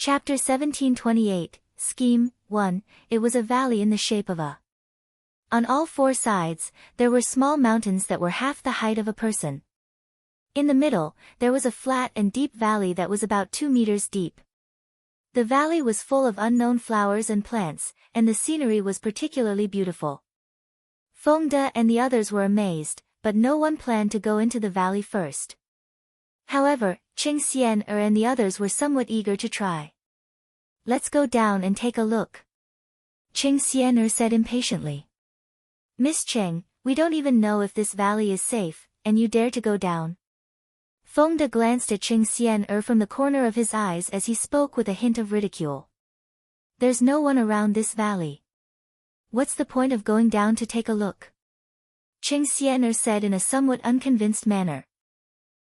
Chapter 1728, Scheme 1. It was a valley in the shape of a. On all four sides, there were small mountains that were half the height of a person. In the middle, there was a flat and deep valley that was about 2 meters deep. The valley was full of unknown flowers and plants, and the scenery was particularly beautiful. Fengde and the others were amazed, but no one planned to go into the valley first. However, Qingxian and the others were somewhat eager to try. "Let's go down and take a look," Qingxian said impatiently. "Miss Cheng, we don't even know if this valley is safe, and you dare to go down?" Fengde glanced at Qingxian from the corner of his eyes as he spoke with a hint of ridicule. "There's no one around this valley. What's the point of going down to take a look?" Qingxian said in a somewhat unconvinced manner.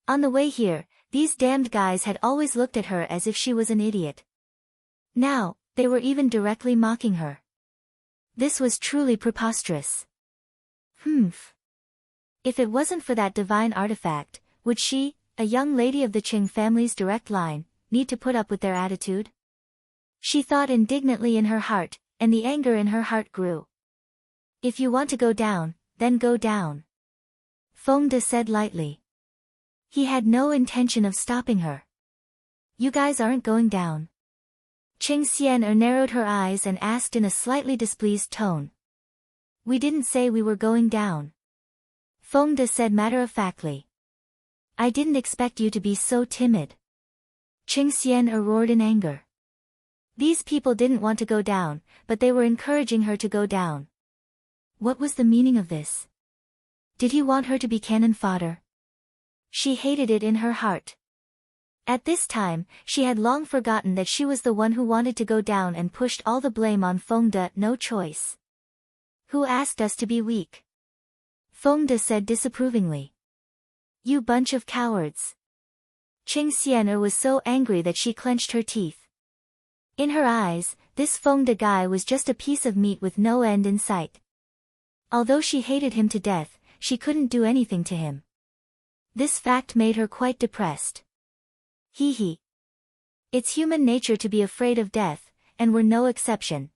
On the way here, these damned guys had always looked at her as if she was an idiot. Now, they were even directly mocking her. This was truly preposterous. If it wasn't for that divine artifact, would she, a young lady of the Qing family's direct line, need to put up with their attitude? She thought indignantly in her heart, and the anger in her heart grew. "If you want to go down, then go down," Fengde said lightly. He had no intention of stopping her. "You guys aren't going down?" Qingxian narrowed her eyes and asked in a slightly displeased tone. "We didn't say we were going down," Fengde said matter-of-factly. "I didn't expect you to be so timid." Qingxian roared in anger. These people didn't want to go down, but they were encouraging her to go down. What was the meaning of this? Did he want her to be cannon fodder? She hated it in her heart. At this time, she had long forgotten that she was the one who wanted to go down and pushed all the blame on Fengde. "No choice. Who asked us to be weak?" Fengde said disapprovingly. "You bunch of cowards." Qingxian was so angry that she clenched her teeth. In her eyes, this Fengde guy was just a piece of meat with no end in sight. Although she hated him to death, she couldn't do anything to him. This fact made her quite depressed. Hee. It's human nature to be afraid of death, and we're no exception.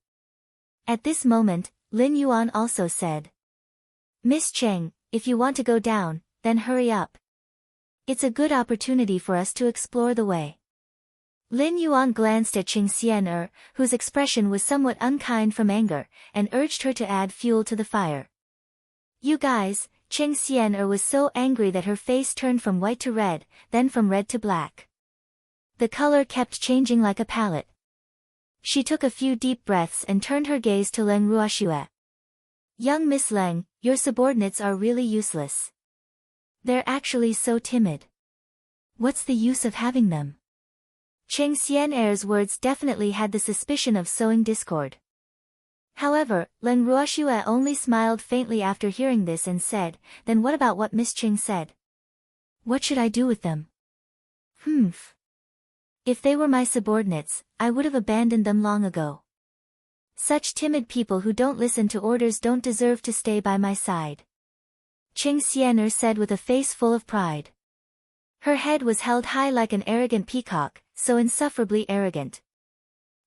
At this moment, Lin Yuan also said. "Miss Cheng, if you want to go down, then hurry up. It's a good opportunity for us to explore the way." Lin Yuan glanced at Qingxian whose expression was somewhat unkind from anger, and urged her to add fuel to the fire. "You guys," Qingxian was so angry that her face turned from white to red, then from red to black. The color kept changing like a palette. She took a few deep breaths and turned her gaze to Leng Ruoxue. "Young Miss Leng, your subordinates are really useless. They're actually so timid. What's the use of having them?" Qingxian's words definitely had the suspicion of sowing discord. However, Leng Ruoxue only smiled faintly after hearing this and said, "Then what about what Miss Qing said? What should I do with them?" If they were my subordinates, I would have abandoned them long ago. Such timid people who don't listen to orders don't deserve to stay by my side," Qingxian said with a face full of pride. Her head was held high like an arrogant peacock, so insufferably arrogant.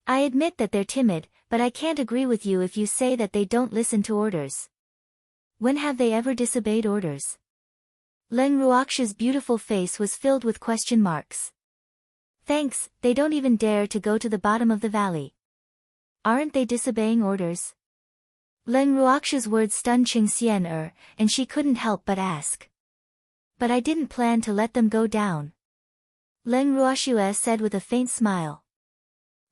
"I admit that they're timid, but I can't agree with you if you say that they don't listen to orders. When have they ever disobeyed orders?" Leng Ruoxue's beautiful face was filled with question marks. "Thanks, they don't even dare to go to the bottom of the valley. Aren't they disobeying orders?" Leng Ruoxue's words stunned Qingxian and she couldn't help but ask. "But I didn't plan to let them go down," Leng Ruoxue said with a faint smile.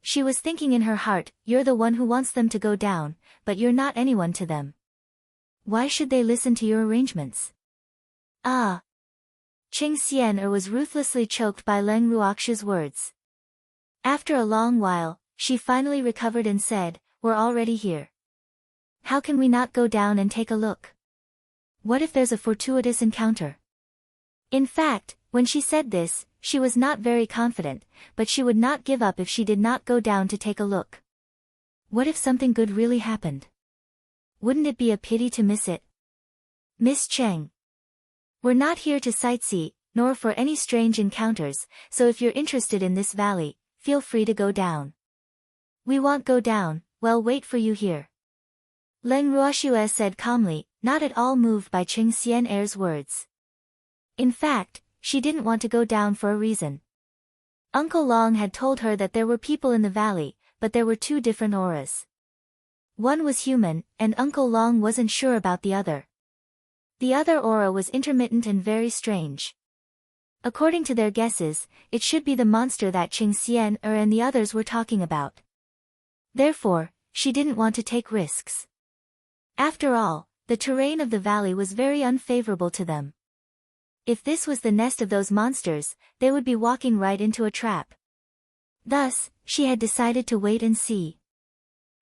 She was thinking in her heart, "You're the one who wants them to go down, but you're not anyone to them. Why should they listen to your arrangements?" Qingxian was ruthlessly choked by Leng Ruoxue's words. After a long while, she finally recovered and said, "We're already here. How can we not go down and take a look? What if there's a fortuitous encounter?" In fact, when she said this, she was not very confident, but she would not give up if she did not go down to take a look. What if something good really happened? Wouldn't it be a pity to miss it? "Miss Cheng, we're not here to sightsee, nor for any strange encounters, so if you're interested in this valley, feel free to go down. We won't go down, we'll wait for you here. Leng Ruoxue said calmly, not at all moved by Qing Xian'er's words. In fact, she didn't want to go down for a reason. Uncle Long had told her that there were people in the valley, but there were two different auras. One was human, and Uncle Long wasn't sure about the other. The other aura was intermittent and very strange. According to their guesses, it should be the monster that Qing Xian'er and the others were talking about. Therefore, she didn't want to take risks. After all, the terrain of the valley was very unfavorable to them. If this was the nest of those monsters, they would be walking right into a trap. Thus, she had decided to wait and see.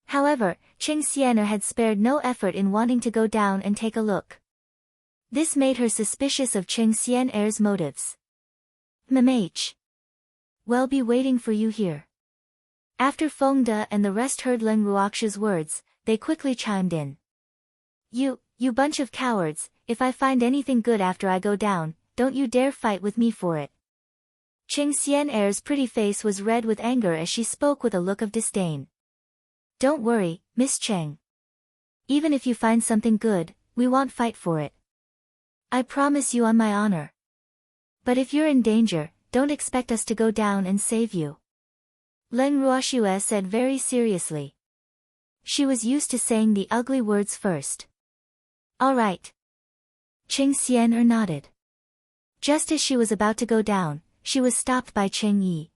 However, Qing Xian'er had spared no effort in wanting to go down and take a look. This made her suspicious of Qing Xian'er's motives. "Mmh. We'll be waiting for you here." After Feng De and the rest heard Leng Ruoxue's words, they quickly chimed in. You bunch of cowards, if I find anything good after I go down, don't you dare fight with me for it. Qing Xian'er's pretty face was red with anger as she spoke with a look of disdain. "Don't worry, Miss Cheng. Even if you find something good, we won't fight for it. I promise you on my honor. But if you're in danger, don't expect us to go down and save you." Leng Ruoxue said very seriously. She was used to saying the ugly words first. "All right." Qing Xian'er nodded. Just as she was about to go down, she was stopped by Qing Yi.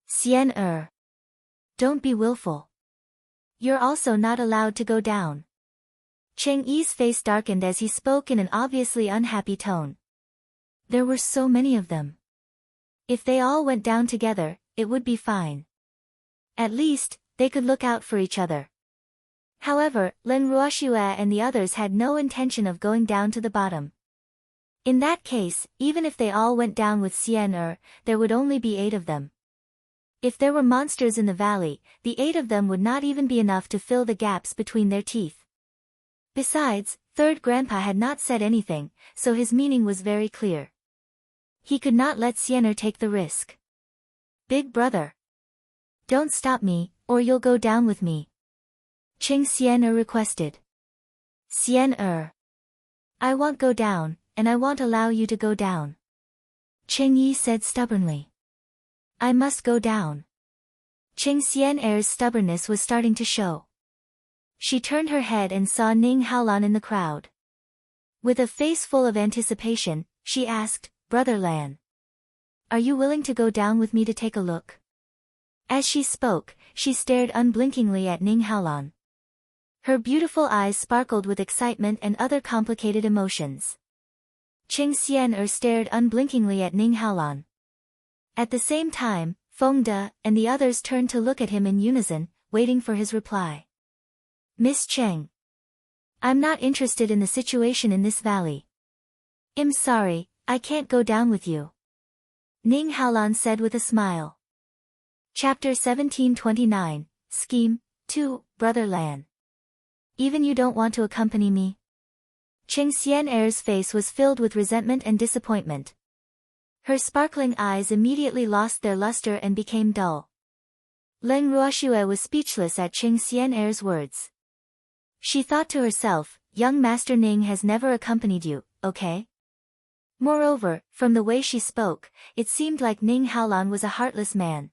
"Xian'er. Don't be willful. You're also not allowed to go down." Qing Yi's face darkened as he spoke in an obviously unhappy tone. There were so many of them. If they all went down together, it would be fine. At least, they could look out for each other. However, Leng Ruoxue and the others had no intention of going down to the bottom. In that case, even if they all went down with Xian'er, there would only be 8 of them. If there were monsters in the valley, the 8 of them would not even be enough to fill the gaps between their teeth. Besides, Third Grandpa had not said anything, so his meaning was very clear. He could not let Xian'er take the risk. "Big brother. Don't stop me, or you'll go down with me," Qing Xian'er requested. "Xian'er. I won't go down, and I won't allow you to go down," Qing Yi said stubbornly. "I must go down." Qing Xian'er's stubbornness was starting to show. She turned her head and saw Ning Haolan in the crowd. With a face full of anticipation, she asked, "Brother Lan. Are you willing to go down with me to take a look?" As she spoke, she stared unblinkingly at Ning Haolan. Her beautiful eyes sparkled with excitement and other complicated emotions. Qing Xian'er stared unblinkingly at Ning Haolan. At the same time, Feng De and the others turned to look at him in unison, waiting for his reply. "Miss Cheng. I'm not interested in the situation in this valley. I'm sorry, I can't go down with you," Ning Haolan said with a smile. Chapter 1729, Scheme 2, Brother Lan. "Even you don't want to accompany me?" Qing Xian'er's face was filled with resentment and disappointment. Her sparkling eyes immediately lost their luster and became dull. Leng Ruoxue was speechless at Qing Xian'er's words. She thought to herself, "Young Master Ning has never accompanied you, okay?" Moreover, from the way she spoke, it seemed like Ning Haolan was a heartless man.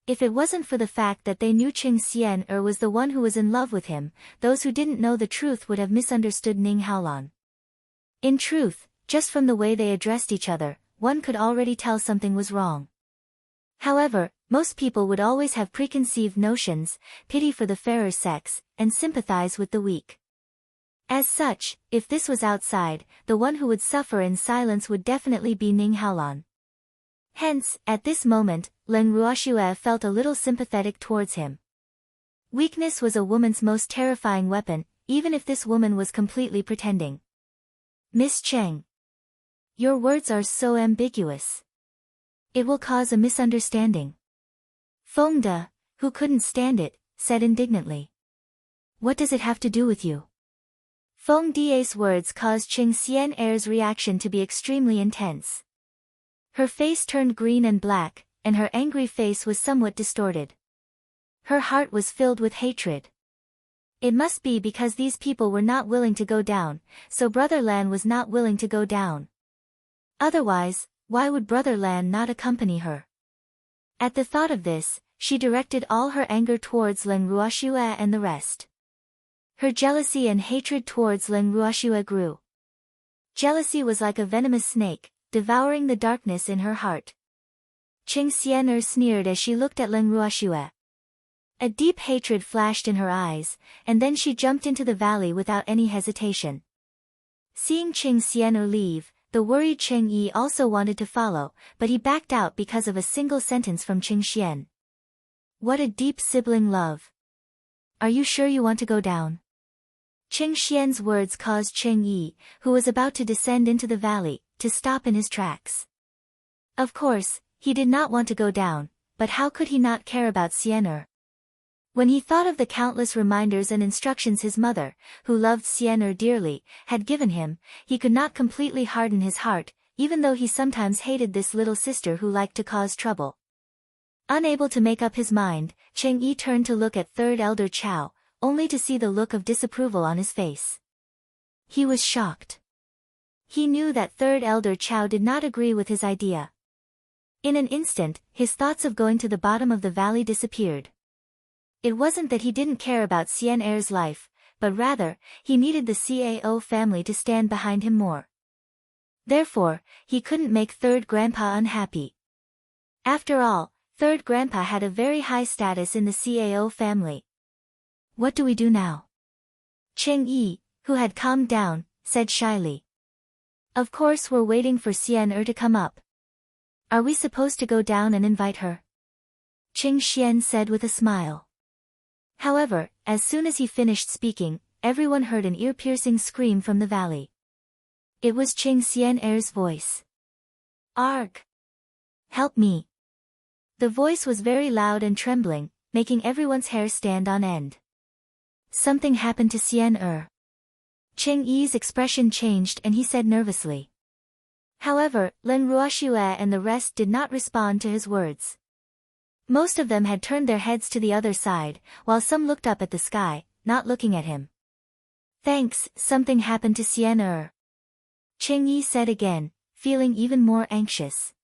If it wasn't for the fact that they knew Qing Xian'er was the one who was in love with him, those who didn't know the truth would have misunderstood Ning Haolan. In truth, just from the way they addressed each other, one could already tell something was wrong. However, most people would always have preconceived notions, pity for the fairer sex, and sympathize with the weak. As such, if this was outside, the one who would suffer in silence would definitely be Ning Haolan. Hence, at this moment, Leng Ruoxue felt a little sympathetic towards him. Weakness was a woman's most terrifying weapon, even if this woman was completely pretending. "Miss Cheng. Your words are so ambiguous. It will cause a misunderstanding." Feng De, who couldn't stand it, said indignantly. "What does it have to do with you?" Feng De's words caused Qing Xian'er's reaction to be extremely intense. Her face turned green and black, and her angry face was somewhat distorted. Her heart was filled with hatred. It must be because these people were not willing to go down, so Brother Lan was not willing to go down. Otherwise, why would Brother Lan not accompany her? At the thought of this, she directed all her anger towards Leng Ruoxue and the rest. Her jealousy and hatred towards Leng Ruoxue grew. Jealousy was like a venomous snake, devouring the darkness in her heart. Qing Xian'er sneered as she looked at Leng Ruoxue. A deep hatred flashed in her eyes, and then she jumped into the valley without any hesitation. Seeing Qing Xian'er leave, the worried Cheng Yi also wanted to follow, but he backed out because of a single sentence from Qing Xian. What a deep sibling love. Are you sure you want to go down? Qing Xian's words caused Cheng Yi, who was about to descend into the valley, to stop in his tracks. Of course, he did not want to go down, but how could he not care about Xian'er? When he thought of the countless reminders and instructions his mother, who loved Xian'er dearly, had given him, he could not completely harden his heart, even though he sometimes hated this little sister who liked to cause trouble. Unable to make up his mind, Cheng Yi turned to look at Third Elder Chao, only to see the look of disapproval on his face. He was shocked. He knew that Third Elder Chao did not agree with his idea. In an instant, his thoughts of going to the bottom of the valley disappeared. It wasn't that he didn't care about Xian'er's life, but rather, he needed the Cao family to stand behind him more. Therefore, he couldn't make Third Grandpa unhappy. After all, Third Grandpa had a very high status in the Cao family. What do we do now? Cheng Yi, who had calmed down, said shyly. Of course we're waiting for Xian'er to come up. Are we supposed to go down and invite her? Qing Xian said with a smile. However, as soon as he finished speaking, everyone heard an ear-piercing scream from the valley. It was Qing Xian'er's voice. Arg! Help me! The voice was very loud and trembling, making everyone's hair stand on end. Something happened to Xian'er. Cheng Yi's expression changed and he said nervously. However, Leng Ruoxue and the rest did not respond to his words. Most of them had turned their heads to the other side, while some looked up at the sky, not looking at him. Thanks, something happened to Xian'er. Cheng Yi said again, feeling even more anxious.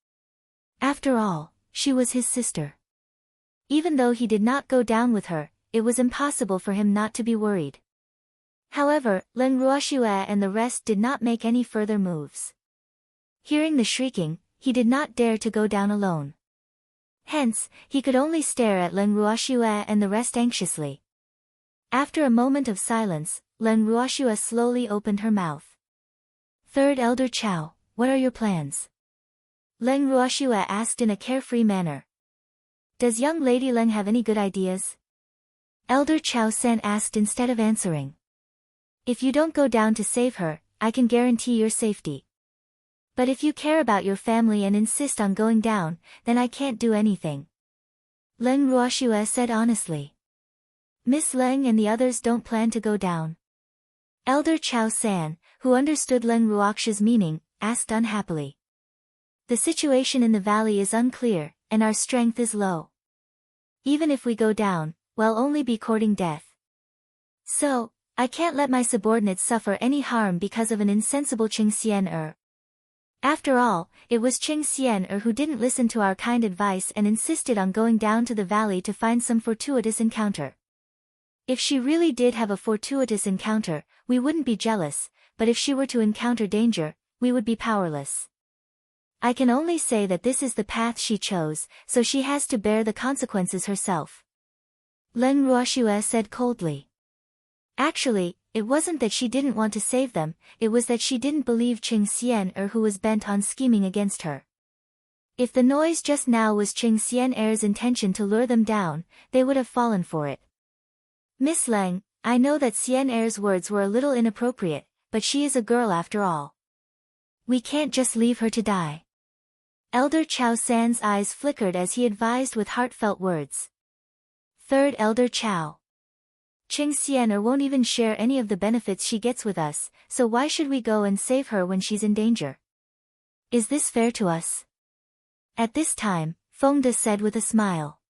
After all, she was his sister. Even though he did not go down with her, it was impossible for him not to be worried. However, Leng Ruoxue and the rest did not make any further moves. Hearing the shrieking, he did not dare to go down alone. Hence, he could only stare at Leng Ruoxue and the rest anxiously. After a moment of silence, Leng Ruoxue slowly opened her mouth. Third Elder Chao, what are your plans? Leng Ruoxue asked in a carefree manner. Does young Lady Leng have any good ideas? Elder Chao San asked instead of answering. If you don't go down to save her, I can guarantee your safety. But if you care about your family and insist on going down, then I can't do anything. Leng Ruoxue said honestly. Miss Leng and the others don't plan to go down. Elder Chao San, who understood Leng Ruoxue's meaning, asked unhappily. The situation in the valley is unclear, and our strength is low. Even if we go down, we'll only be courting death. So, I can't let my subordinates suffer any harm because of an insensible Qing Xian'er. After all, it was Qing Xian'er who didn't listen to our kind advice and insisted on going down to the valley to find some fortuitous encounter. If she really did have a fortuitous encounter, we wouldn't be jealous, but if she were to encounter danger, we would be powerless. I can only say that this is the path she chose, so she has to bear the consequences herself. Leng Ruoxue said coldly. Actually, it wasn't that she didn't want to save them, it was that she didn't believe Qing Xian'er who was bent on scheming against her. If the noise just now was Qing Xian'er's intention to lure them down, they would have fallen for it. Miss Leng, I know that Xian'er's words were a little inappropriate, but she is a girl after all. We can't just leave her to die. Elder Chao San's eyes flickered as he advised with heartfelt words. Third Elder Chao. Qing Xian'er won't even share any of the benefits she gets with us, so why should we go and save her when she's in danger? Is this fair to us? At this time, Fengde said with a smile.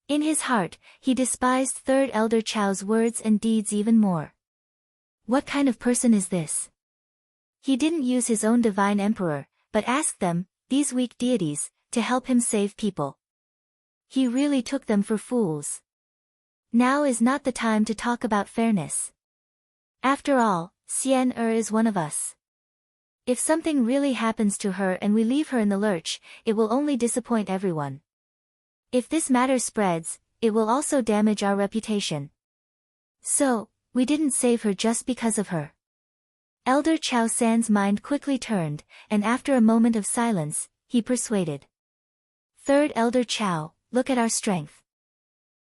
In his heart, he despised Third Elder Chao's words and deeds even more. What kind of person is this? He didn't use his own divine emperor, but asked them, these weak deities, to help him save people. He really took them for fools. Now is not the time to talk about fairness. After all, Xian is one of us. If something really happens to her and we leave her in the lurch, it will only disappoint everyone. If this matter spreads, it will also damage our reputation. So, we didn't save her just because of her. Elder Chao San's mind quickly turned, and after a moment of silence, he persuaded. Third Elder Chao, look at our strength.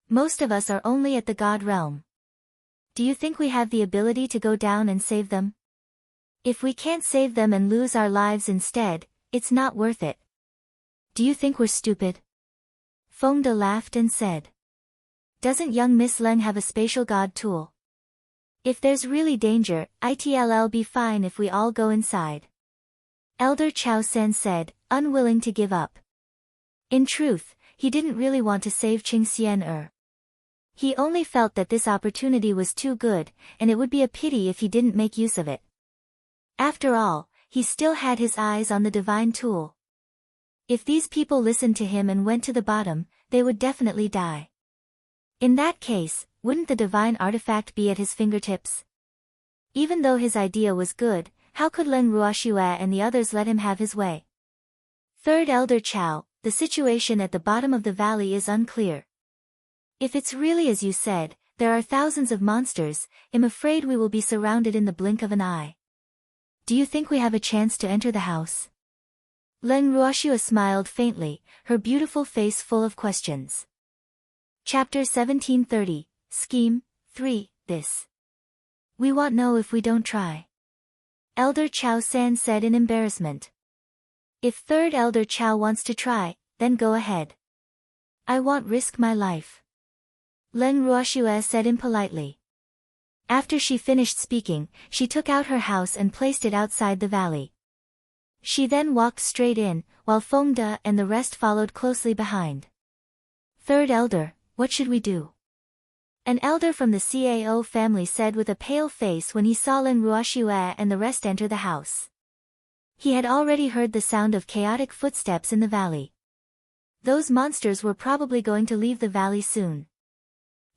Most of us are only at the God realm. Do you think we have the ability to go down and save them? If we can't save them and lose our lives instead, it's not worth it. Do you think we're stupid? Fengde laughed and said. Doesn't young Miss Leng have a spatial god tool? If there's really danger, it'll be fine if we all go inside. Elder Chao San said, unwilling to give up. In truth, he didn't really want to save Qing Xian. He only felt that this opportunity was too good, and it would be a pity if he didn't make use of it. After all, he still had his eyes on the divine tool. If these people listened to him and went to the bottom, they would definitely die. In that case, wouldn't the divine artifact be at his fingertips? Even though his idea was good, how could Leng Ruoxue and the others let him have his way? Third Elder Chao, the situation at the bottom of the valley is unclear. If it's really as you said, there are thousands of monsters, I'm afraid we will be surrounded in the blink of an eye. Do you think we have a chance to enter the house? Leng Ruoxue smiled faintly, her beautiful face full of questions. Chapter 1730, Scheme 3, This. We won't know if we don't try. Elder Chao San said in embarrassment. If Third Elder Chao wants to try, then go ahead. I won't risk my life. Leng Ruoxue said impolitely. After she finished speaking, she took out her house and placed it outside the valley. She then walked straight in, while Fengde and the rest followed closely behind. Third Elder, what should we do? An elder from the Cao family said with a pale face when he saw Leng Ruoxue and the rest enter the house. He had already heard the sound of chaotic footsteps in the valley. Those monsters were probably going to leave the valley soon.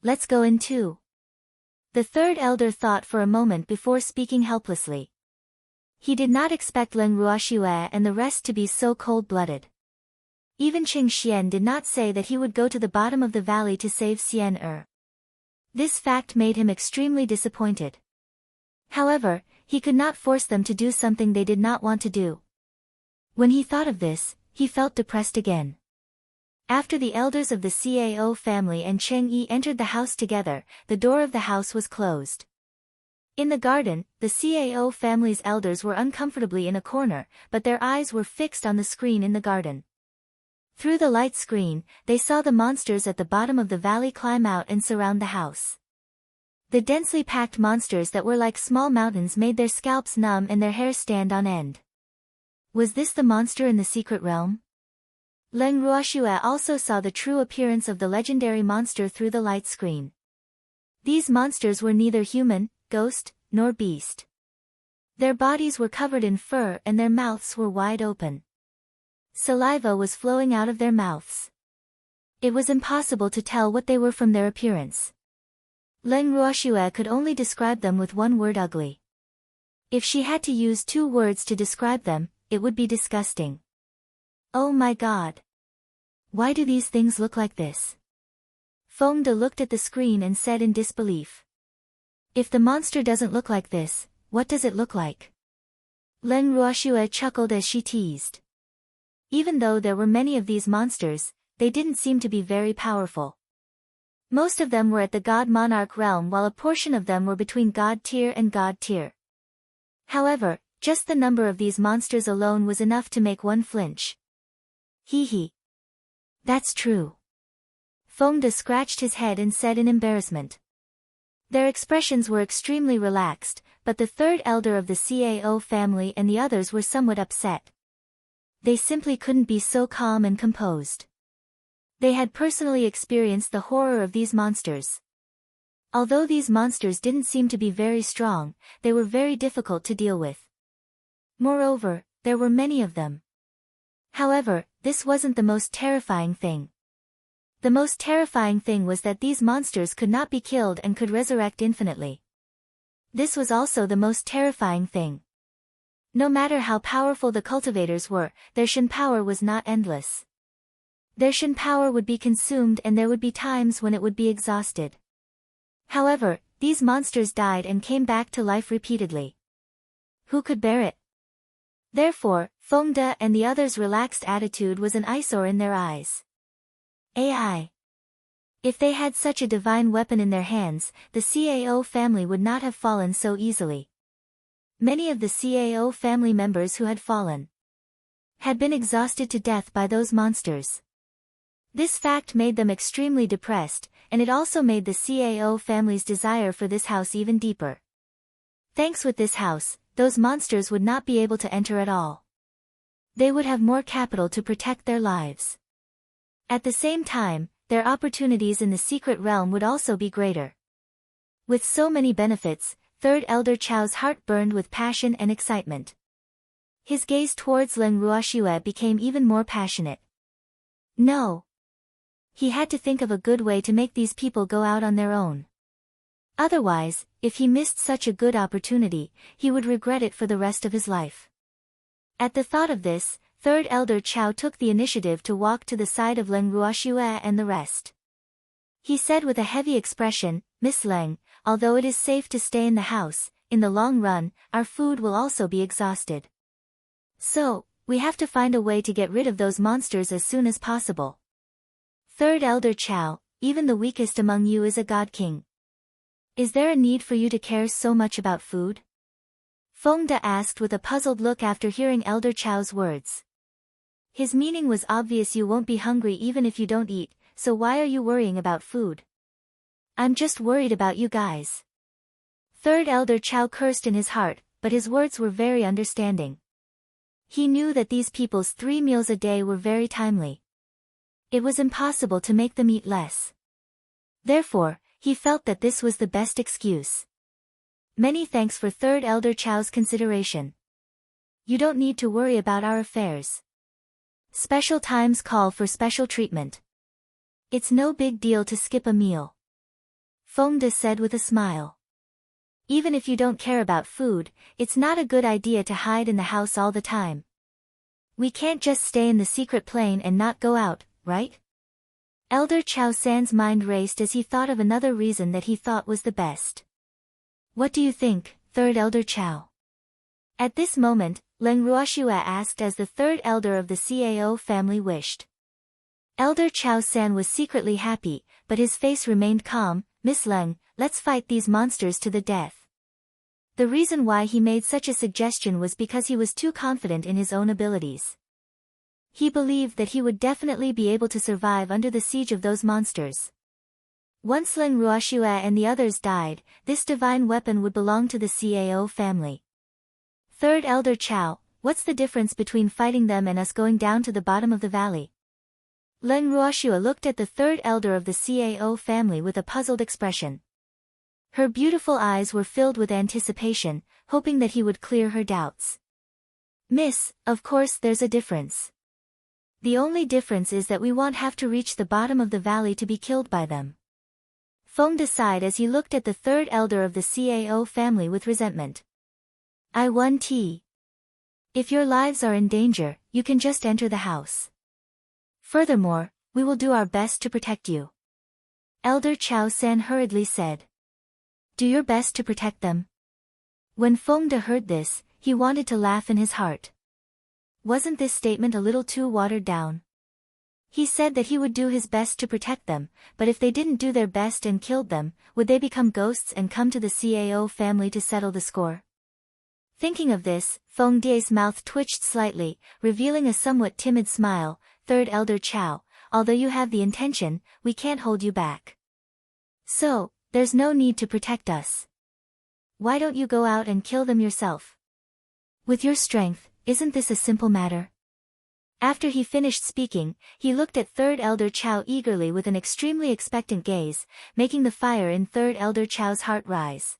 Let's go in too. The third elder thought for a moment before speaking helplessly. He did not expect Leng Ruoxue and the rest to be so cold-blooded. Even Qing Xian did not say that he would go to the bottom of the valley to save Xian. This fact made him extremely disappointed. However, he could not force them to do something they did not want to do. When he thought of this, he felt depressed again. After the elders of the Cao family and Cheng Yi entered the house together, the door of the house was closed. In the garden, the Cao family's elders were uncomfortably in a corner, but their eyes were fixed on the screen in the garden. Through the light screen, they saw the monsters at the bottom of the valley climb out and surround the house. The densely packed monsters that were like small mountains made their scalps numb and their hair stand on end. Was this the monster in the secret realm? Leng Ruoxue also saw the true appearance of the legendary monster through the light screen. These monsters were neither human, ghost, nor beast. Their bodies were covered in fur and their mouths were wide open. Saliva was flowing out of their mouths. It was impossible to tell what they were from their appearance. Leng Ruoxue could only describe them with one word: ugly. If she had to use 2 words to describe them, it would be disgusting. Oh my God! Why do these things look like this? Fengde looked at the screen and said in disbelief. If the monster doesn't look like this, what does it look like? Leng Ruoxue chuckled as she teased. Even though there were many of these monsters, they didn't seem to be very powerful. Most of them were at the God Monarch realm while a portion of them were between God tier and God tier. However, just the number of these monsters alone was enough to make one flinch. Hee hee. That's true. Fengde scratched his head and said in embarrassment. Their expressions were extremely relaxed, but the third elder of the Cao family and the others were somewhat upset. They simply couldn't be so calm and composed. They had personally experienced the horror of these monsters. Although these monsters didn't seem to be very strong, they were very difficult to deal with. Moreover, there were many of them. However, this wasn't the most terrifying thing. The most terrifying thing was that these monsters could not be killed and could resurrect infinitely. This was also the most terrifying thing. No matter how powerful the cultivators were, their shen power was not endless. Their shen power would be consumed and there would be times when it would be exhausted. However, these monsters died and came back to life repeatedly. Who could bear it? Therefore, Fengde and the others' relaxed attitude was an eyesore in their eyes. AI. If they had such a divine weapon in their hands, the CAO family would not have fallen so easily. Many of the CAO family members who had fallen had been exhausted to death by those monsters. This fact made them extremely depressed, and it also made the CAO family's desire for this house even deeper. Thanks with this house, those monsters would not be able to enter at all. They would have more capital to protect their lives. At the same time, their opportunities in the secret realm would also be greater. With so many benefits, Third Elder Chao's heart burned with passion and excitement. His gaze towards Leng Ruoxue became even more passionate. No. He had to think of a good way to make these people go out on their own. Otherwise, if he missed such a good opportunity, he would regret it for the rest of his life. At the thought of this, Third Elder Chao took the initiative to walk to the side of Leng Ruoxue and the rest. He said with a heavy expression, "Miss Leng, although it is safe to stay in the house, in the long run, our food will also be exhausted. So, we have to find a way to get rid of those monsters as soon as possible. Third Elder Chao, even the weakest among you is a God King. Is there a need for you to care so much about food?" Fengde asked with a puzzled look after hearing Elder Chao's words. His meaning was obvious: you won't be hungry even if you don't eat, so why are you worrying about food? I'm just worried about you guys. Third Elder Chao cursed in his heart, but his words were very understanding. He knew that these people's 3 meals a day were very timely. It was impossible to make them eat less. Therefore, he felt that this was the best excuse. Many thanks for Third Elder Chao's consideration. You don't need to worry about our affairs. Special times call for special treatment. It's no big deal to skip a meal. Fengde said with a smile. Even if you don't care about food, it's not a good idea to hide in the house all the time. We can't just stay in the secret plane and not go out, right? Elder Chao San's mind raced as he thought of another reason that he thought was the best. What do you think, Third Elder Chao? At this moment, Leng Ruoxue asked as the third elder of the CAO family wished. Elder Chao San was secretly happy, but his face remained calm. "Miss Leng, let's fight these monsters to the death." The reason why he made such a suggestion was because he was too confident in his own abilities. He believed that he would definitely be able to survive under the siege of those monsters. Once Leng Ruoxue and the others died, this divine weapon would belong to the CAO family. Third Elder Chao, what's the difference between fighting them and us going down to the bottom of the valley? Leng Ruoxue looked at the third elder of the CAO family with a puzzled expression. Her beautiful eyes were filled with anticipation, hoping that he would clear her doubts. "Miss, of course there's a difference. The only difference is that we won't have to reach the bottom of the valley to be killed by them." Fengde sighed as he looked at the third elder of the CAO family with resentment. "I won tea. If your lives are in danger, you can just enter the house. Furthermore, we will do our best to protect you." Elder Chao San hurriedly said. "Do your best to protect them?" When Fengde heard this, he wanted to laugh in his heart. Wasn't this statement a little too watered down? He said that he would do his best to protect them, but if they didn't do their best and killed them, would they become ghosts and come to the CAO family to settle the score? Thinking of this, Fengde's mouth twitched slightly, revealing a somewhat timid smile. "Third Elder Chao, although you have the intention, we can't hold you back. So, there's no need to protect us. Why don't you go out and kill them yourself? With your strength, isn't this a simple matter?" After he finished speaking, he looked at Third Elder Chow eagerly with an extremely expectant gaze, making the fire in Third Elder Chow's heart rise.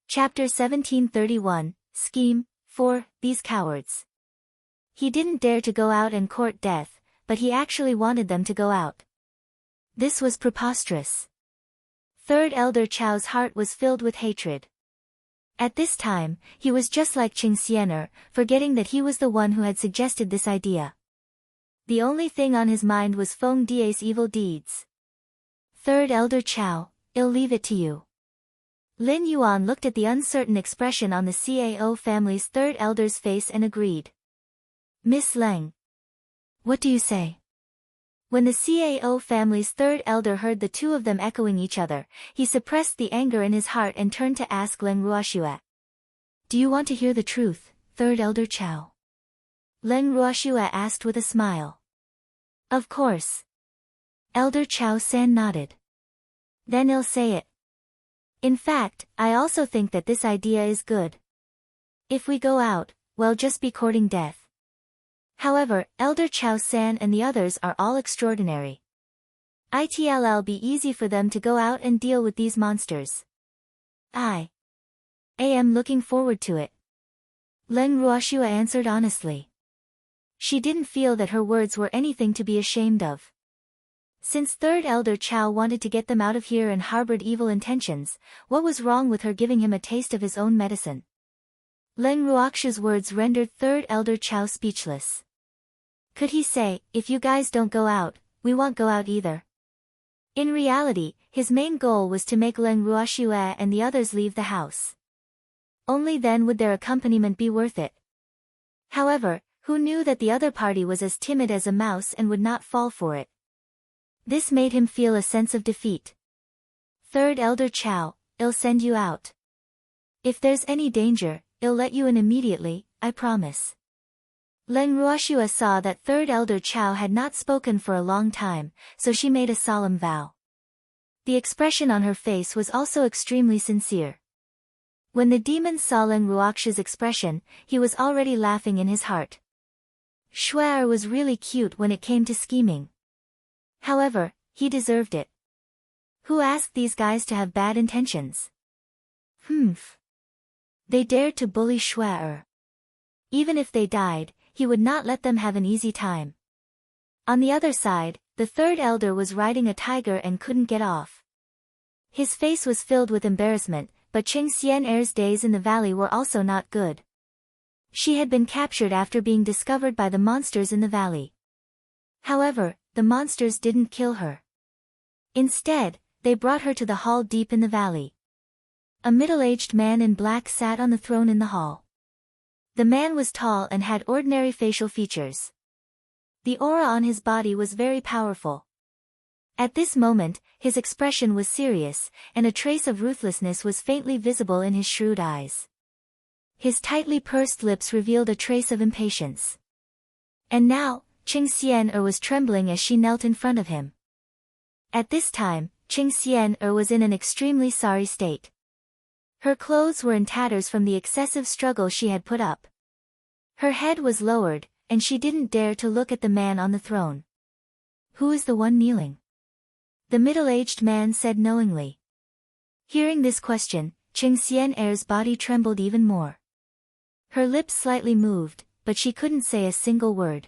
Chapter 1731, Scheme 4, These Cowards. He didn't dare to go out and court death, but he actually wanted them to go out. This was preposterous. Third Elder Chow's heart was filled with hatred. At this time, he was just like Qing Xian'er, forgetting that he was the one who had suggested this idea. The only thing on his mind was Feng Die's evil deeds. Third Elder Chow, I'll leave it to you. Lin Yuan looked at the uncertain expression on the Cao family's third elder's face and agreed. Miss Leng. What do you say? When the Cao family's third elder heard the two of them echoing each other, he suppressed the anger in his heart and turned to ask Leng Ruoxue. Do you want to hear the truth, Third Elder Chow? Leng Ruoxue asked with a smile. Of course. Elder Chow-san nodded. Then I'll say it. In fact, I also think that this idea is good. If we go out, we'll just be courting death. However, Elder Chow-san and the others are all extraordinary. It'll be easy for them to go out and deal with these monsters. I am looking forward to it. Leng Ruoxue answered honestly. She didn't feel that her words were anything to be ashamed of. Since Third Elder Chow wanted to get them out of here and harbored evil intentions, what was wrong with her giving him a taste of his own medicine? Leng Ruoxue's words rendered Third Elder Chow speechless. Could he say, if you guys don't go out, we won't go out either? In reality, his main goal was to make Leng Ruoxue and the others leave the house. Only then would their accompaniment be worth it. However, who knew that the other party was as timid as a mouse and would not fall for it? This made him feel a sense of defeat. Third Elder Chow, I'll send you out. If there's any danger, I'll let you in immediately, I promise. Leng Ruoxue saw that Third Elder Chow had not spoken for a long time, so she made a solemn vow. The expression on her face was also extremely sincere. When the demon saw Leng Ruoxue's expression, he was already laughing in his heart. Shuai was really cute when it came to scheming. However, he deserved it. Who asked these guys to have bad intentions? Humph. They dared to bully Shuai. Even if they died, he would not let them have an easy time. On the other side, the third elder was riding a tiger and couldn't get off. His face was filled with embarrassment, but Qing Xian'er's days in the valley were also not good. She had been captured after being discovered by the monsters in the valley. However, the monsters didn't kill her. Instead, they brought her to the hall deep in the valley. A middle-aged man in black sat on the throne in the hall. The man was tall and had ordinary facial features. The aura on his body was very powerful. At this moment, his expression was serious, and a trace of ruthlessness was faintly visible in his shrewd eyes. His tightly pursed lips revealed a trace of impatience. And now, Qing Xian'er was trembling as she knelt in front of him. At this time, Qing Xian'er was in an extremely sorry state. Her clothes were in tatters from the excessive struggle she had put up. Her head was lowered, and she didn't dare to look at the man on the throne. Who is the one kneeling? The middle-aged man said knowingly. Hearing this question, Qing Xian'er's body trembled even more. Her lips slightly moved, but she couldn't say a single word.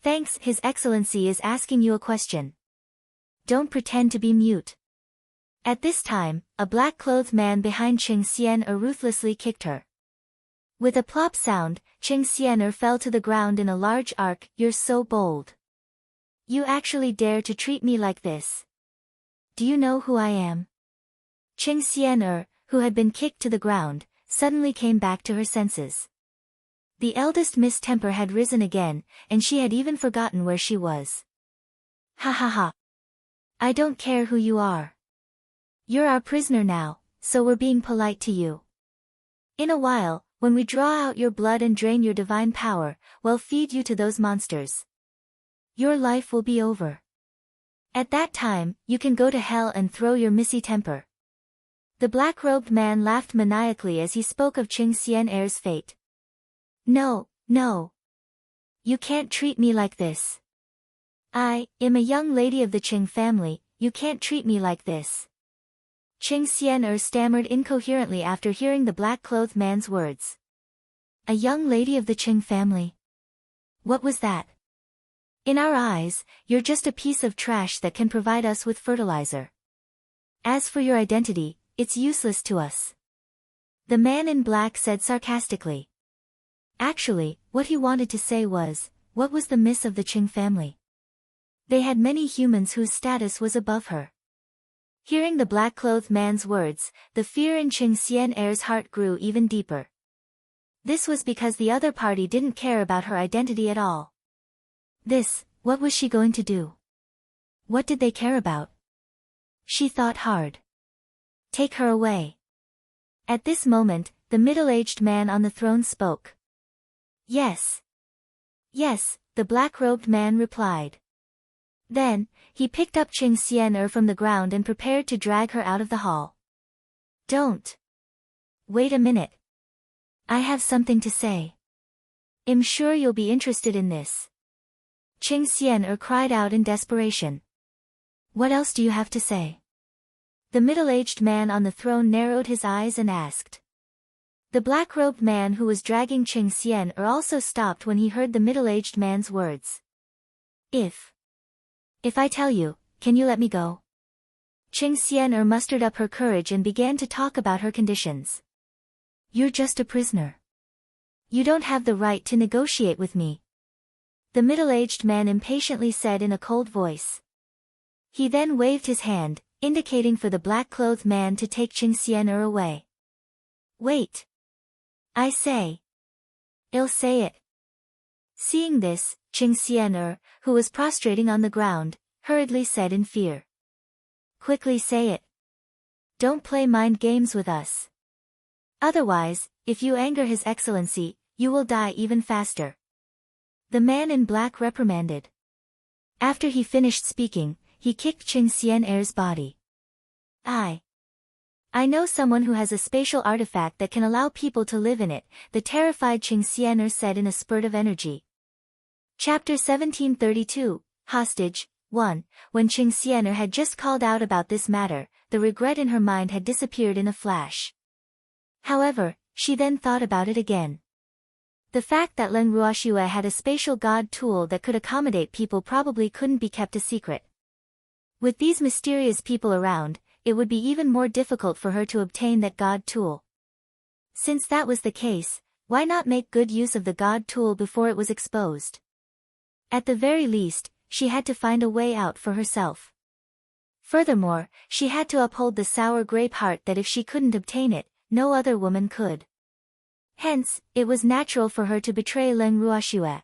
Thanks, His Excellency is asking you a question. Don't pretend to be mute. At this time, a black-clothed man behind Qing Xian'er ruthlessly kicked her. With a plop sound, Qing Xian'er fell to the ground in a large arc. You're so bold. You actually dare to treat me like this. Do you know who I am? Qing Xian'er, who had been kicked to the ground, suddenly came back to her senses. The eldest Miss Temper had risen again, and she had even forgotten where she was. Ha ha ha. I don't care who you are. You're our prisoner now, so we're being polite to you. In a while, when we draw out your blood and drain your divine power, we'll feed you to those monsters. Your life will be over. At that time, you can go to hell and throw your missy temper. The black-robed man laughed maniacally as he spoke of Qing Xian'er's fate. No, no. You can't treat me like this. I am a young lady of the Qing family, you can't treat me like this. Qing Xian'er stammered incoherently after hearing the black-clothed man's words. A young lady of the Qing family? What was that? In our eyes, you're just a piece of trash that can provide us with fertilizer. As for your identity, it's useless to us. The man in black said sarcastically. Actually, what he wanted to say was, what was the miss of the Qing family? They had many humans whose status was above her. Hearing the black-clothed man's words, the fear in Qing Xian'er's heart grew even deeper. This was because the other party didn't care about her identity at all. What was she going to do? What did they care about? She thought hard. Take her away. At this moment, the middle-aged man on the throne spoke. Yes. Yes, the black-robed man replied. Then, he picked up Qing Xian'er from the ground and prepared to drag her out of the hall. Don't. Wait a minute. I have something to say. I'm sure you'll be interested in this. Qing Xian'er cried out in desperation. What else do you have to say? The middle-aged man on the throne narrowed his eyes and asked. The black-robed man who was dragging Qing Xian'er also stopped when he heard the middle-aged man's words. If I tell you, can you let me go? Qing Xian'er mustered up her courage and began to talk about her conditions. You're just a prisoner. You don't have the right to negotiate with me. The middle-aged man impatiently said in a cold voice. He then waved his hand, indicating for the black-clothed man to take Qing Xian'er away. Wait. I say. I'll say it. Seeing this, Qing Xian'er, who was prostrating on the ground, hurriedly said in fear. Quickly say it. Don't play mind games with us. Otherwise, if you anger His Excellency, you will die even faster. The man in black reprimanded. After he finished speaking, he kicked Qing Xian'er's body. I know someone who has a spatial artifact that can allow people to live in it, the terrified Qing Xian'er said in a spurt of energy. Chapter 1732, Hostage, 1. When Qing Xian'er had just called out about this matter, the regret in her mind had disappeared in a flash. However, she then thought about it again. The fact that Leng Ruoxue had a spatial god tool that could accommodate people probably couldn't be kept a secret. With these mysterious people around, it would be even more difficult for her to obtain that god tool. Since that was the case, why not make good use of the god tool before it was exposed? At the very least, she had to find a way out for herself. Furthermore, she had to uphold the sour grape heart that if she couldn't obtain it, no other woman could. Hence, it was natural for her to betray Leng Ruoxue.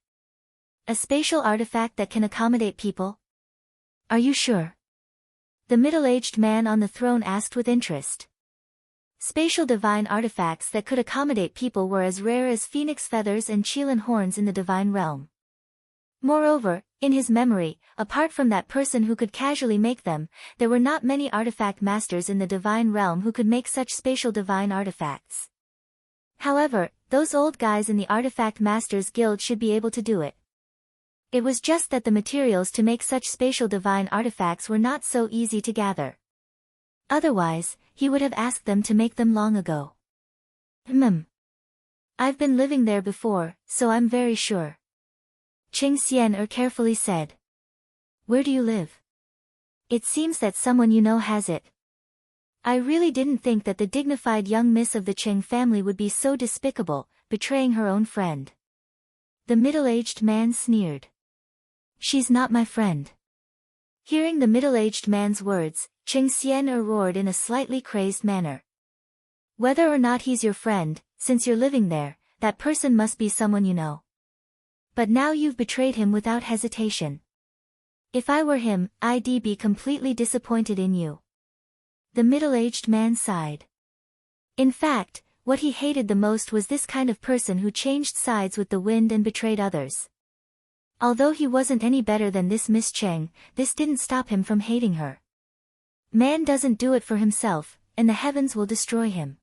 A spatial artifact that can accommodate people? Are you sure? The middle-aged man on the throne asked with interest. Spatial divine artifacts that could accommodate people were as rare as phoenix feathers and qilin horns in the divine realm. Moreover, in his memory, apart from that person who could casually make them, there were not many artifact masters in the divine realm who could make such spatial divine artifacts. However, those old guys in the Artifact Masters Guild should be able to do it. It was just that the materials to make such spatial divine artifacts were not so easy to gather. Otherwise, he would have asked them to make them long ago. I've been living there before, so I'm very sure. Qing Xian'er carefully said. Where do you live? It seems that someone you know has it. I really didn't think that the dignified young miss of the Qing family would be so despicable, betraying her own friend. The middle-aged man sneered. She's not my friend. Hearing the middle-aged man's words, Qing Xian'er roared in a slightly crazed manner. Whether or not he's your friend, since you're living there, that person must be someone you know. But now you've betrayed him without hesitation. If I were him, I'd be completely disappointed in you. The middle-aged man sighed. In fact, what he hated the most was this kind of person who changed sides with the wind and betrayed others. Although he wasn't any better than this Miss Cheng, this didn't stop him from hating her. Man doesn't do it for himself, and the heavens will destroy him.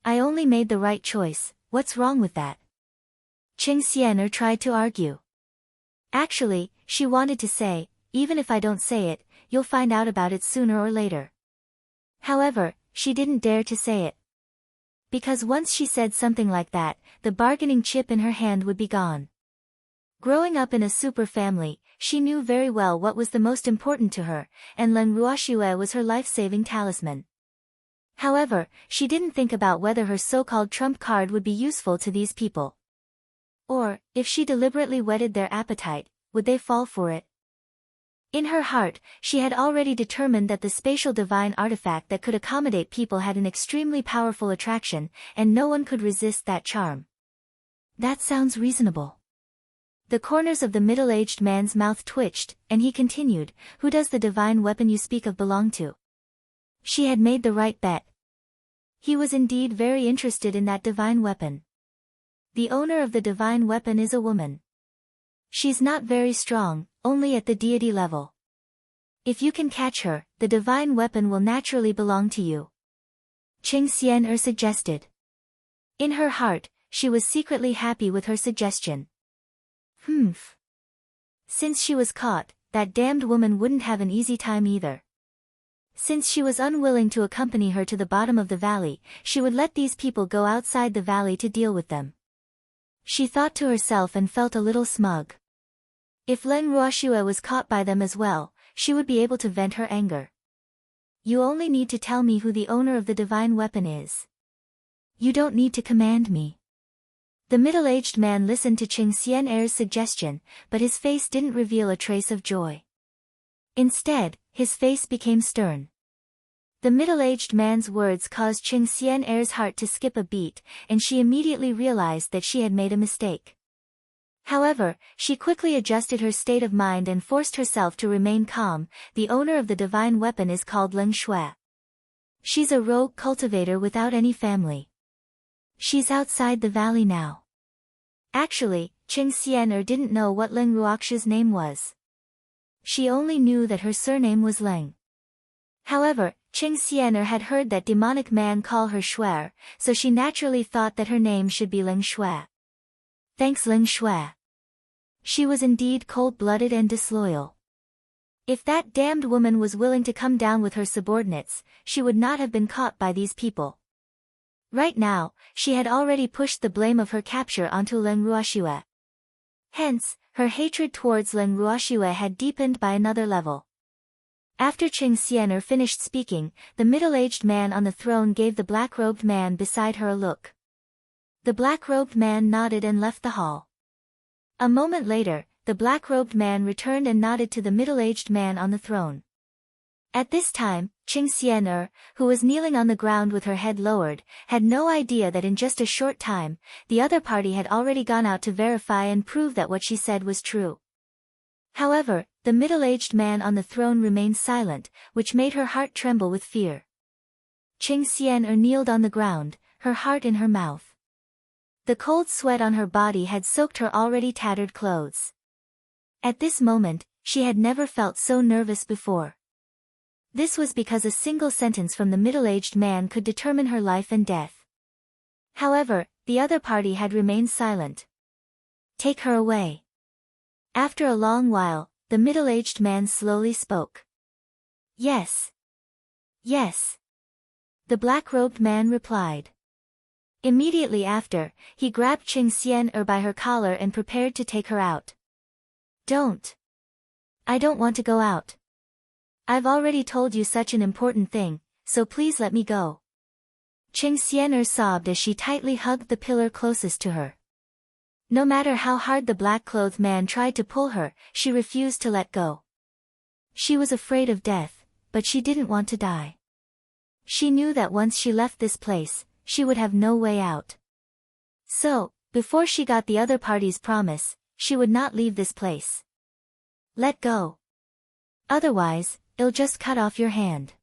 I only made the right choice, what's wrong with that? Qing Xian'er tried to argue. Actually, she wanted to say, even if I don't say it, you'll find out about it sooner or later. However, she didn't dare to say it. Because once she said something like that, the bargaining chip in her hand would be gone. Growing up in a super family, she knew very well what was the most important to her, and Leng Ruoxue was her life-saving talisman. However, she didn't think about whether her so-called trump card would be useful to these people. Or, if she deliberately whetted their appetite, would they fall for it? In her heart, she had already determined that the spatial divine artifact that could accommodate people had an extremely powerful attraction, and no one could resist that charm. That sounds reasonable. The corners of the middle-aged man's mouth twitched, and he continued, who does the divine weapon you speak of belong to? She had made the right bet. He was indeed very interested in that divine weapon. The owner of the divine weapon is a woman. She's not very strong, only at the deity level. If you can catch her, the divine weapon will naturally belong to you. Qing Xian'er suggested. In her heart, she was secretly happy with her suggestion. Since she was caught, that damned woman wouldn't have an easy time either. Since she was unwilling to accompany her to the bottom of the valley, she would let these people go outside the valley to deal with them. She thought to herself and felt a little smug. If Leng Ruoxue was caught by them as well, she would be able to vent her anger. You only need to tell me who the owner of the divine weapon is. You don't need to command me. The middle-aged man listened to Qing Xian'er's suggestion, but his face didn't reveal a trace of joy. Instead, his face became stern. The middle-aged man's words caused Qing Xian'er's heart to skip a beat, and she immediately realized that she had made a mistake. However, she quickly adjusted her state of mind and forced herself to remain calm. The owner of the divine weapon is called Leng Shui. She's a rogue cultivator without any family. She's outside the valley now. Actually, Qing Xian'er didn't know what Leng Ruoxue's name was. She only knew that her surname was Leng. However, Qing Xian'er had heard that demonic man call her Shui, so she naturally thought that her name should be Leng Shui. Thanks Leng Shui. She was indeed cold-blooded and disloyal. If that damned woman was willing to come down with her subordinates, she would not have been caught by these people. Right now, she had already pushed the blame of her capture onto Leng Ruoxue. Hence, her hatred towards Leng Ruoxue had deepened by another level. After Qing Xian'er finished speaking, the middle-aged man on the throne gave the black-robed man beside her a look. The black-robed man nodded and left the hall. A moment later, the black-robed man returned and nodded to the middle-aged man on the throne. At this time, Qing Xian'er, who was kneeling on the ground with her head lowered, had no idea that in just a short time, the other party had already gone out to verify and prove that what she said was true. However, the middle-aged man on the throne remained silent, which made her heart tremble with fear. Qing Xian'er kneeled on the ground, her heart in her mouth. The cold sweat on her body had soaked her already tattered clothes. At this moment, she had never felt so nervous before. This was because a single sentence from the middle-aged man could determine her life and death. However, the other party had remained silent. Take her away. After a long while, the middle-aged man slowly spoke. Yes. Yes. The black-robed man replied. Immediately after, he grabbed Qing Xian'er by her collar and prepared to take her out. Don't. I don't want to go out. I've already told you such an important thing, so please let me go. Qing Xian'er sobbed as she tightly hugged the pillar closest to her. No matter how hard the black-clothed man tried to pull her, she refused to let go. She was afraid of death, but she didn't want to die. She knew that once she left this place, she would have no way out. So, before she got the other party's promise, she would not leave this place. Let go. Otherwise, it'll just cut off your hand.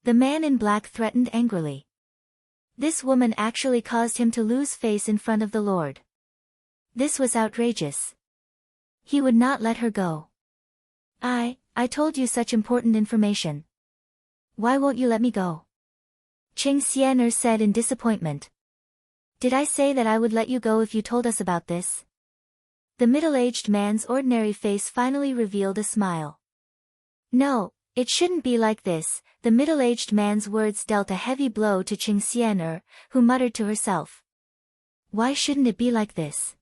The man in black threatened angrily. This woman actually caused him to lose face in front of the Lord. This was outrageous. He would not let her go. I told you such important information. Why won't you let me go? Qing Xian'er said in disappointment. Did I say that I would let you go if you told us about this? The middle-aged man's ordinary face finally revealed a smile. No, it shouldn't be like this. The middle-aged man's words dealt a heavy blow to Qing Xian'er, who muttered to herself. Why shouldn't it be like this?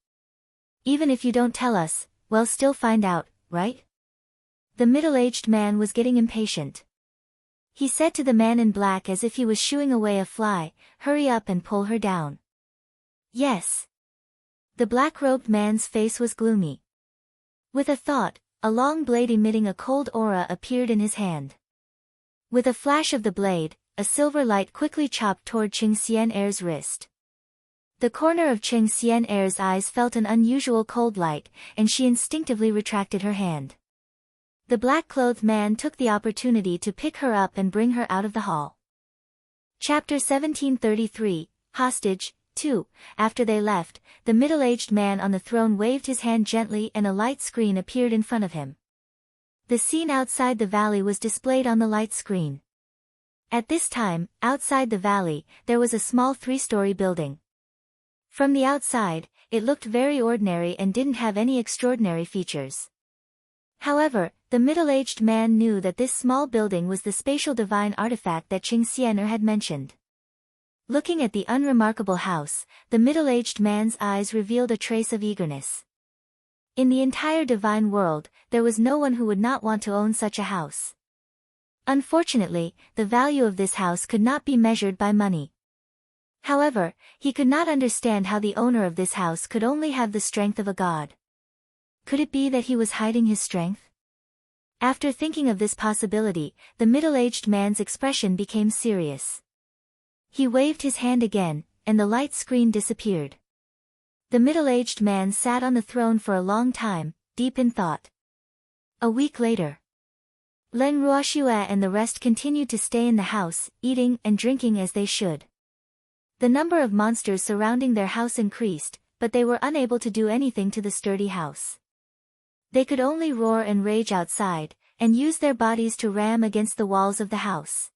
Even if you don't tell us, we'll still find out, right? The middle-aged man was getting impatient. He said to the man in black as if he was shooing away a fly, hurry up and pull her down. Yes. The black-robed man's face was gloomy. With a thought, a long blade emitting a cold aura appeared in his hand. With a flash of the blade, a silver light quickly chopped toward Qing Xian'er's wrist. The corner of Qing Xian'er's eyes felt an unusual cold light, and she instinctively retracted her hand. The black-clothed man took the opportunity to pick her up and bring her out of the hall. Chapter 1733, Hostage, 2. After they left, the middle-aged man on the throne waved his hand gently and a light screen appeared in front of him. The scene outside the valley was displayed on the light screen. At this time, outside the valley, there was a small 3-story building. From the outside, it looked very ordinary and didn't have any extraordinary features. However, the middle-aged man knew that this small building was the spatial divine artifact that Qing Xian'er had mentioned. Looking at the unremarkable house, the middle-aged man's eyes revealed a trace of eagerness. In the entire divine world, there was no one who would not want to own such a house. Unfortunately, the value of this house could not be measured by money. However, he could not understand how the owner of this house could only have the strength of a god. Could it be that he was hiding his strength? After thinking of this possibility, the middle-aged man's expression became serious. He waved his hand again, and the light screen disappeared. The middle-aged man sat on the throne for a long time, deep in thought. A week later, Leng Ruoxue and the rest continued to stay in the house, eating and drinking as they should. The number of monsters surrounding their house increased, but they were unable to do anything to the sturdy house. They could only roar and rage outside, and use their bodies to ram against the walls of the house.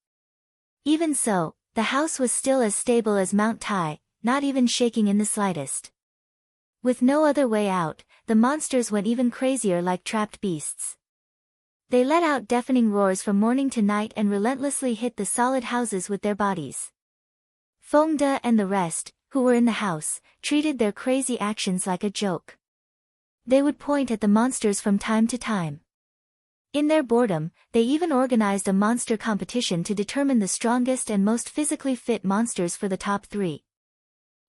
Even so, the house was still as stable as Mount Tai, not even shaking in the slightest. With no other way out, the monsters went even crazier like trapped beasts. They let out deafening roars from morning to night and relentlessly hit the solid houses with their bodies. Fengde and the rest, who were in the house, treated their crazy actions like a joke. They would point at the monsters from time to time. In their boredom, they even organized a monster competition to determine the strongest and most physically fit monsters for the top 3.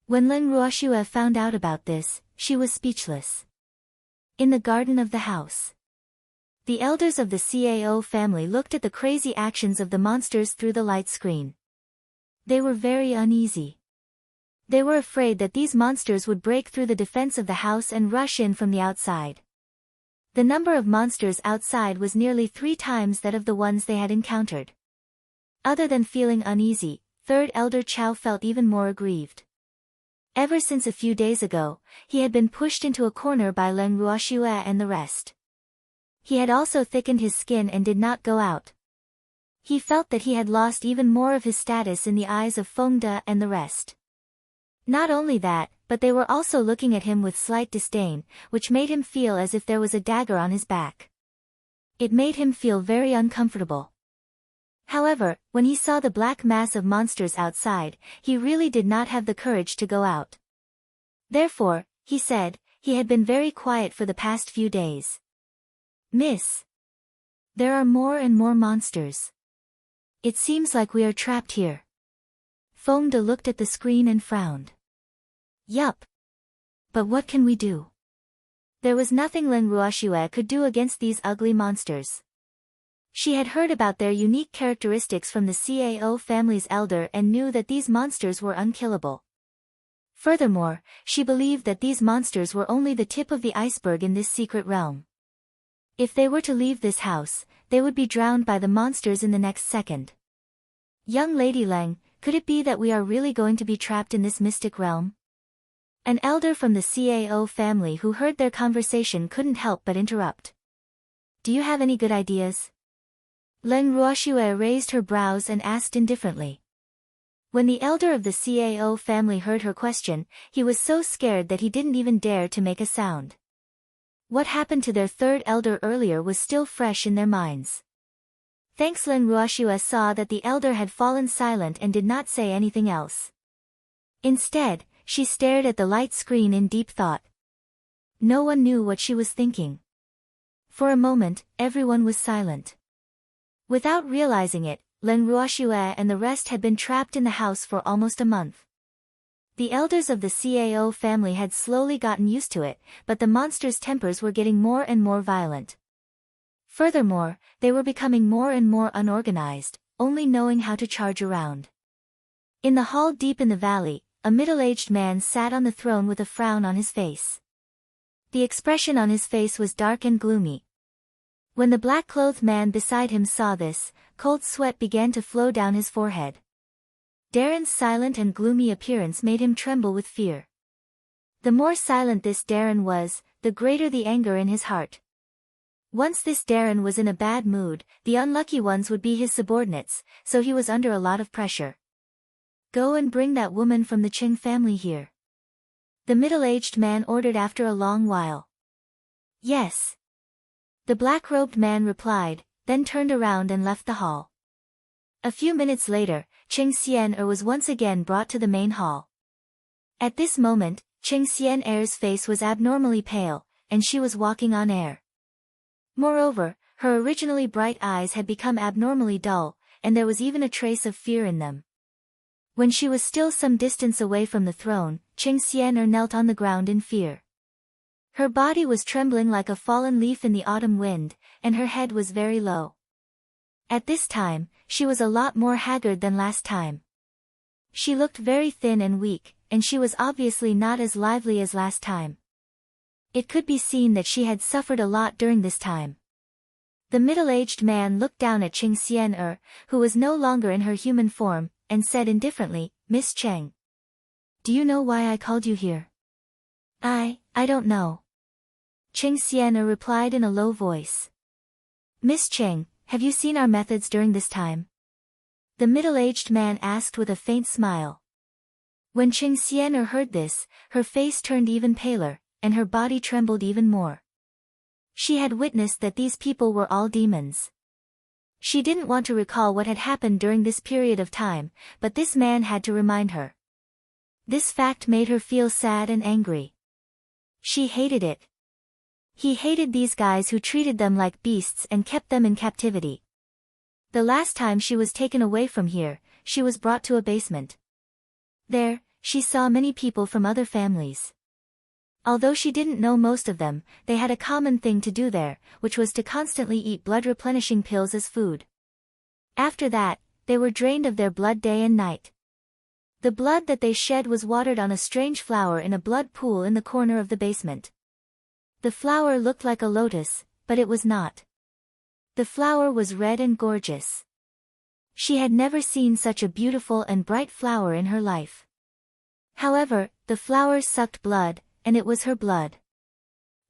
When Leng Ruoxue found out about this, she was speechless. In the garden of the house, the elders of the Cao family looked at the crazy actions of the monsters through the light screen. They were very uneasy. They were afraid that these monsters would break through the defense of the house and rush in from the outside. The number of monsters outside was nearly 3 times that of the ones they had encountered. Other than feeling uneasy, Third Elder Chao felt even more aggrieved. Ever since a few days ago, he had been pushed into a corner by Leng Ruoxue and the rest. He had also thickened his skin and did not go out. He felt that he had lost even more of his status in the eyes of Fengde and the rest. Not only that, but they were also looking at him with slight disdain, which made him feel as if there was a dagger on his back. It made him feel very uncomfortable. However, when he saw the black mass of monsters outside, he really did not have the courage to go out. Therefore, he said, he had been very quiet for the past few days. Miss, there are more and more monsters. It seems like we are trapped here. Fengde looked at the screen and frowned. Yup. But what can we do? There was nothing Leng Ruoxue could do against these ugly monsters. She had heard about their unique characteristics from the Cao family's elder and knew that these monsters were unkillable. Furthermore, she believed that these monsters were only the tip of the iceberg in this secret realm. If they were to leave this house, they would be drowned by the monsters in the next second. Young Lady Leng, could it be that we are really going to be trapped in this mystic realm? An elder from the Cao family who heard their conversation couldn't help but interrupt. Do you have any good ideas? Leng Ruoxue raised her brows and asked indifferently. When the elder of the Cao family heard her question, he was so scared that he didn't even dare to make a sound. What happened to their third elder earlier was still fresh in their minds. Thanks Len Ruoshua saw that the elder had fallen silent and did not say anything else. Instead, she stared at the light screen in deep thought. No one knew what she was thinking. For a moment, everyone was silent. Without realizing it, Len Ruoshua and the rest had been trapped in the house for almost a month. The elders of the Cao family had slowly gotten used to it, but the monster's tempers were getting more and more violent. Furthermore, they were becoming more and more unorganized, only knowing how to charge around. In the hall deep in the valley, a middle-aged man sat on the throne with a frown on his face. The expression on his face was dark and gloomy. When the black-clothed man beside him saw this, cold sweat began to flow down his forehead. Darren's silent and gloomy appearance made him tremble with fear. The more silent this Darren was, the greater the anger in his heart. Once this Darren was in a bad mood, the unlucky ones would be his subordinates, so he was under a lot of pressure. Go and bring that woman from the Qing family here. The middle-aged man ordered after a long while. Yes. The black-robed man replied, then turned around and left the hall. A few minutes later, Qing Xian-er was once again brought to the main hall. At this moment, Qing Xian-er's face was abnormally pale, and she was walking on air. Moreover, her originally bright eyes had become abnormally dull, and there was even a trace of fear in them. When she was still some distance away from the throne, Qing Xian-er knelt on the ground in fear. Her body was trembling like a fallen leaf in the autumn wind, and her head was very low. At this time, she was a lot more haggard than last time. She looked very thin and weak, and she was obviously not as lively as last time. It could be seen that she had suffered a lot during this time. The middle-aged man looked down at Qing Xian-er, who was no longer in her human form, and said indifferently, Miss Cheng. Do you know why I called you here? I don't know. Qing Xian-er replied in a low voice. Miss Cheng, have you seen our methods during this time? The middle-aged man asked with a faint smile. When Qing Xian-er heard this, her face turned even paler, and her body trembled even more. She had witnessed that these people were all demons. She didn't want to recall what had happened during this period of time, but this man had to remind her. This fact made her feel sad and angry. She hated it. He hated these guys who treated them like beasts and kept them in captivity. The last time she was taken away from here, she was brought to a basement. There, she saw many people from other families. Although she didn't know most of them, they had a common thing to do there, which was to constantly eat blood-replenishing pills as food. After that, they were drained of their blood day and night. The blood that they shed was watered on a strange flower in a blood pool in the corner of the basement. The flower looked like a lotus, but it was not. The flower was red and gorgeous. She had never seen such a beautiful and bright flower in her life. However, the flower sucked blood, and it was her blood.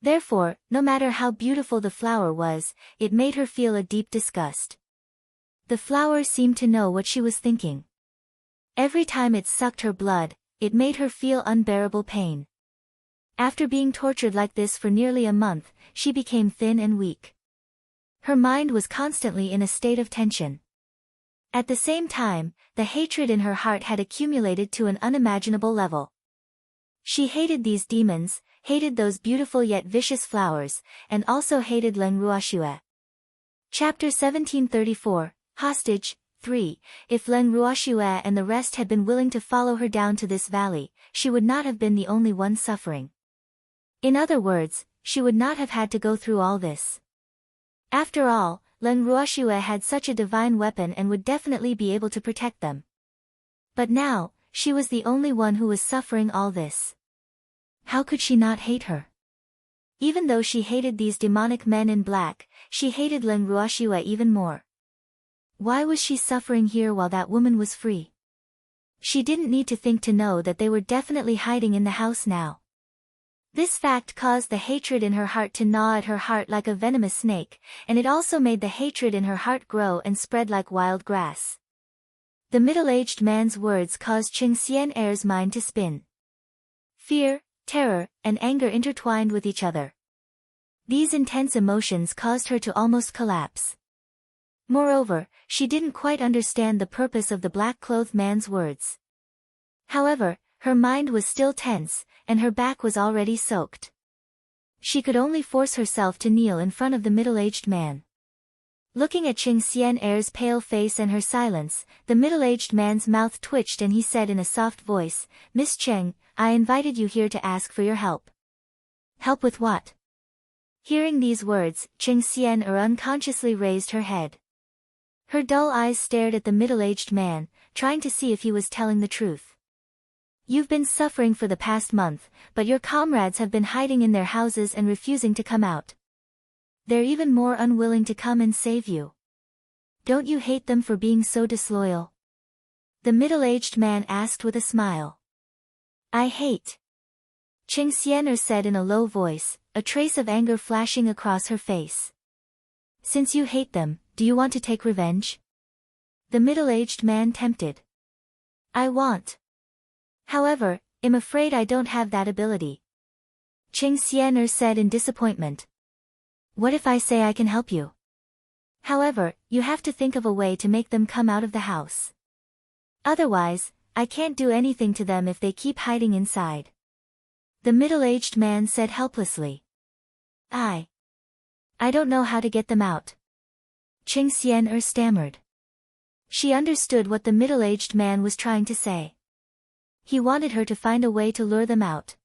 Therefore, no matter how beautiful the flower was, it made her feel a deep disgust. The flower seemed to know what she was thinking. Every time it sucked her blood, it made her feel unbearable pain. After being tortured like this for nearly a month, she became thin and weak. Her mind was constantly in a state of tension. At the same time, the hatred in her heart had accumulated to an unimaginable level. She hated these demons, hated those beautiful yet vicious flowers, and also hated Len Ruoshua. Chapter 1734, Hostage, 3. If Len Ruoshua and the rest had been willing to follow her down to this valley, she would not have been the only one suffering. In other words, she would not have had to go through all this. After all, Len Ruoshua had such a divine weapon and would definitely be able to protect them. But now, she was the only one who was suffering all this. How could she not hate her? Even though she hated these demonic men in black, she hated Len Ruoshua even more. Why was she suffering here while that woman was free? She didn't need to think to know that they were definitely hiding in the house now. This fact caused the hatred in her heart to gnaw at her heart like a venomous snake, and it also made the hatred in her heart grow and spread like wild grass. The middle-aged man's words caused Qing Xian-er's mind to spin. Fear, terror, and anger intertwined with each other. These intense emotions caused her to almost collapse. Moreover, she didn't quite understand the purpose of the black-clothed man's words. However, her mind was still tense, and her back was already soaked. She could only force herself to kneel in front of the middle-aged man. Looking at Qing Xian'er's pale face and her silence, the middle-aged man's mouth twitched and he said in a soft voice, "Miss Cheng, I invited you here to ask for your help." "Help with what?" Hearing these words, Qing Xian'er unconsciously raised her head. Her dull eyes stared at the middle-aged man, trying to see if he was telling the truth. "You've been suffering for the past month, but your comrades have been hiding in their houses and refusing to come out. They're even more unwilling to come and save you. Don't you hate them for being so disloyal?" The middle-aged man asked with a smile. "I hate," Qing Xian'er said in a low voice, a trace of anger flashing across her face. "Since you hate them, do you want to take revenge?" The middle-aged man tempted. "I want. However, I'm afraid I don't have that ability," Qing Xian'er said in disappointment. "What if I say I can help you? However, you have to think of a way to make them come out of the house. Otherwise, I can't do anything to them if they keep hiding inside." The middle-aged man said helplessly. I don't know how to get them out," Qing Xian'er stammered. She understood what the middle-aged man was trying to say. He wanted her to find a way to lure them out.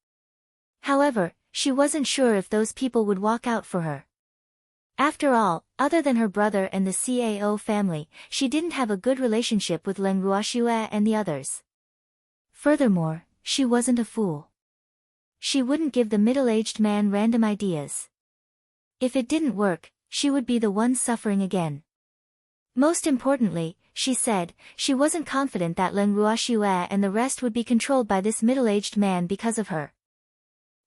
However, she wasn't sure if those people would walk out for her. After all, other than her brother and the Cao family, she didn't have a good relationship with Leng Ruoxue and the others. Furthermore, she wasn't a fool. She wouldn't give the middle-aged man random ideas. If it didn't work, she would be the one suffering again. Most importantly, she said, she wasn't confident that Leng Ruoxue and the rest would be controlled by this middle-aged man because of her.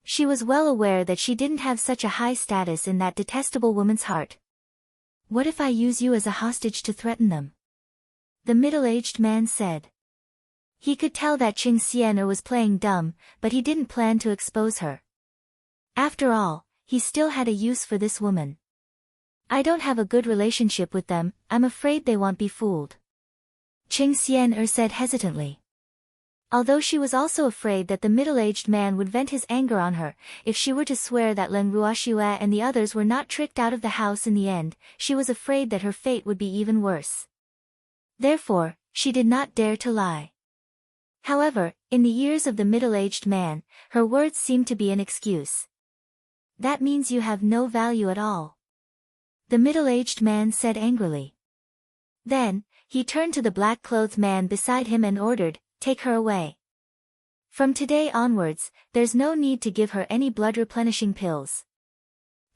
She was well aware that she didn't have such a high status in that detestable woman's heart. "What if I use you as a hostage to threaten them?" the middle-aged man said. He could tell that Qing Xian'er was playing dumb, but he didn't plan to expose her. After all, he still had a use for this woman. "I don't have a good relationship with them, I'm afraid they won't be fooled," Qing Xian'er said hesitantly. Although she was also afraid that the middle-aged man would vent his anger on her, if she were to swear that Leng Ruoxue and the others were not tricked out of the house in the end, she was afraid that her fate would be even worse. Therefore, she did not dare to lie. However, in the ears of the middle-aged man, her words seemed to be an excuse. "That means you have no value at all," the middle-aged man said angrily. Then, he turned to the black-clothed man beside him and ordered, "Take her away. From today onwards, there's no need to give her any blood-replenishing pills."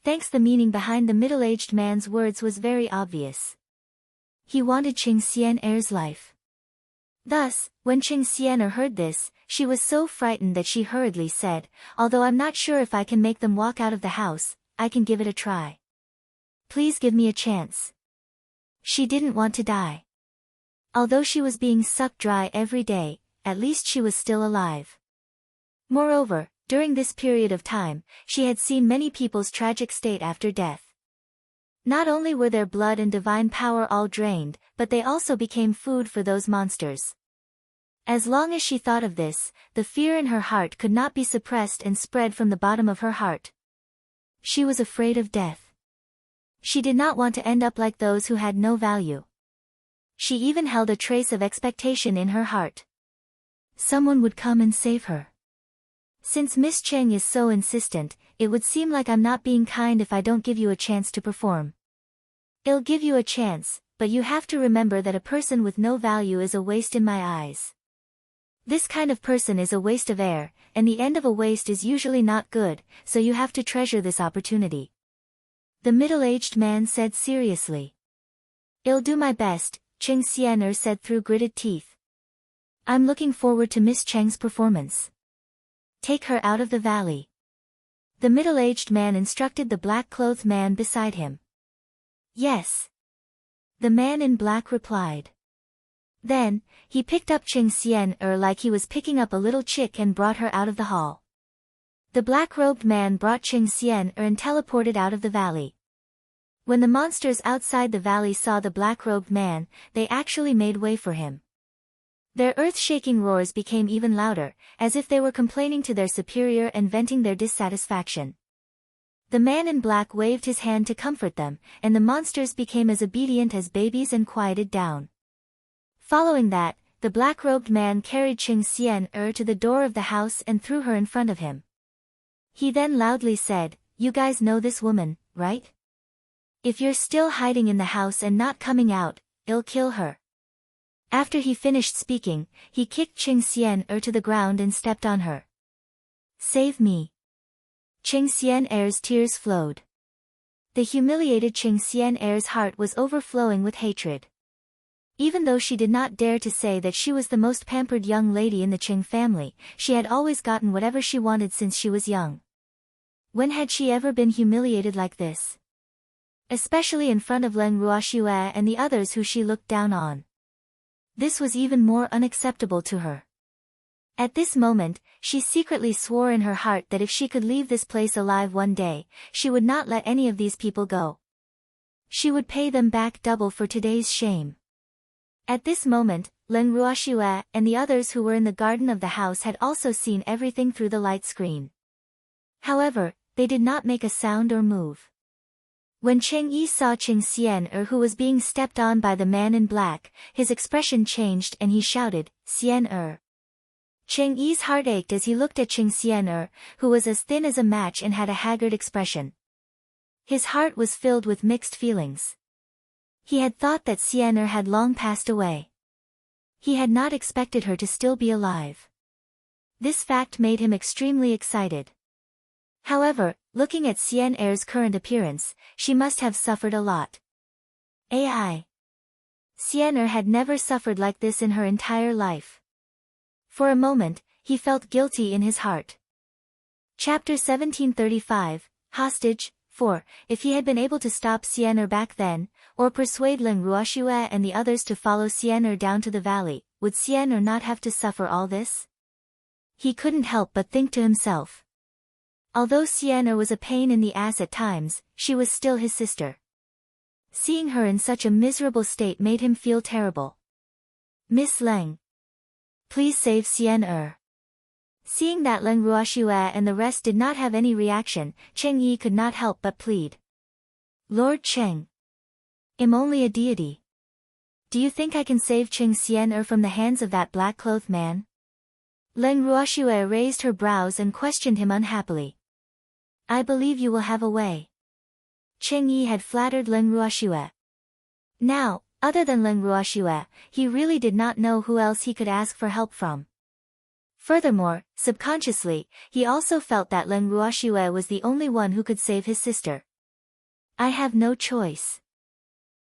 Thanks, the meaning behind the middle-aged man's words was very obvious. He wanted Qing Xian'er's life. Thus, when Qing Xian'er heard this, she was so frightened that she hurriedly said, "Although I'm not sure if I can make them walk out of the house, I can give it a try. Please give me a chance." She didn't want to die. Although she was being sucked dry every day, at least she was still alive. Moreover, during this period of time, she had seen many people's tragic state after death. Not only were their blood and divine power all drained, but they also became food for those monsters. As long as she thought of this, the fear in her heart could not be suppressed and spread from the bottom of her heart. She was afraid of death. She did not want to end up like those who had no value. She even held a trace of expectation in her heart. Someone would come and save her. Since Miss Cheng is so insistent, it would seem like I'm not being kind if I don't give you a chance to perform. I'll give you a chance, but you have to remember that a person with no value is a waste in my eyes. This kind of person is a waste of air, and the end of a waste is usually not good, so you have to treasure this opportunity," the middle-aged man said seriously. "I'll do my best," Qing Xian'er said through gritted teeth. "I'm looking forward to Miss Cheng's performance. Take her out of the valley." The middle-aged man instructed the black-clothed man beside him. "Yes," the man in black replied. Then, he picked up Qing Xian'er like he was picking up a little chick and brought her out of the hall. The black-robed man brought Qing Xian and teleported out of the valley. When the monsters outside the valley saw the black-robed man, they actually made way for him. Their earth-shaking roars became even louder, as if they were complaining to their superior and venting their dissatisfaction. The man in black waved his hand to comfort them, and the monsters became as obedient as babies and quieted down. Following that, the black-robed man carried Qing Xian to the door of the house and threw her in front of him. He then loudly said, "You guys know this woman, right? If you're still hiding in the house and not coming out, I'll kill her." After he finished speaking, he kicked Qing Xian to the ground and stepped on her. "Save me." Qing Xian's tears flowed. The humiliated Qing Xian's heart was overflowing with hatred. Even though she did not dare to say that she was the most pampered young lady in the Qing family, she had always gotten whatever she wanted since she was young. When had she ever been humiliated like this? Especially in front of Leng Ruoxue and the others who she looked down on. This was even more unacceptable to her. At this moment, she secretly swore in her heart that if she could leave this place alive one day, she would not let any of these people go. She would pay them back double for today's shame. At this moment, Leng Ruoxue and the others who were in the garden of the house had also seen everything through the light screen. However, they did not make a sound or move. When Cheng Yi saw Qing Xian who was being stepped on by the man in black, his expression changed and he shouted, "Xian Cheng Yi's heart ached as he looked at Qing Xian who was as thin as a match and had a haggard expression. His heart was filled with mixed feelings. He had thought that Xian had long passed away. He had not expected her to still be alive. This fact made him extremely excited. However, looking at Xian's current appearance, she must have suffered a lot. Xian had never suffered like this in her entire life. For a moment, he felt guilty in his heart. Chapter 1735, Hostage, 4. If he had been able to stop Xian back then, or persuade Leng Ruoxue and the others to follow Xian down to the valley, would Xian not have to suffer all this? He couldn't help but think to himself. Although Xian was a pain in the ass at times, she was still his sister. Seeing her in such a miserable state made him feel terrible. "Miss Leng, please save Xian." Seeing that Leng Ruoxue and the rest did not have any reaction, Cheng Yi could not help but plead. "Lord Cheng, I'm only a deity. Do you think I can save Qing Xian from the hands of that black-clothed man?" Leng Ruoxue raised her brows and questioned him unhappily. "I believe you will have a way." Cheng Yi had flattered Leng Ruoxue. Now, other than Leng Ruoxue, he really did not know who else he could ask for help from. Furthermore, subconsciously, he also felt that Leng Ruoxue was the only one who could save his sister. "I have no choice.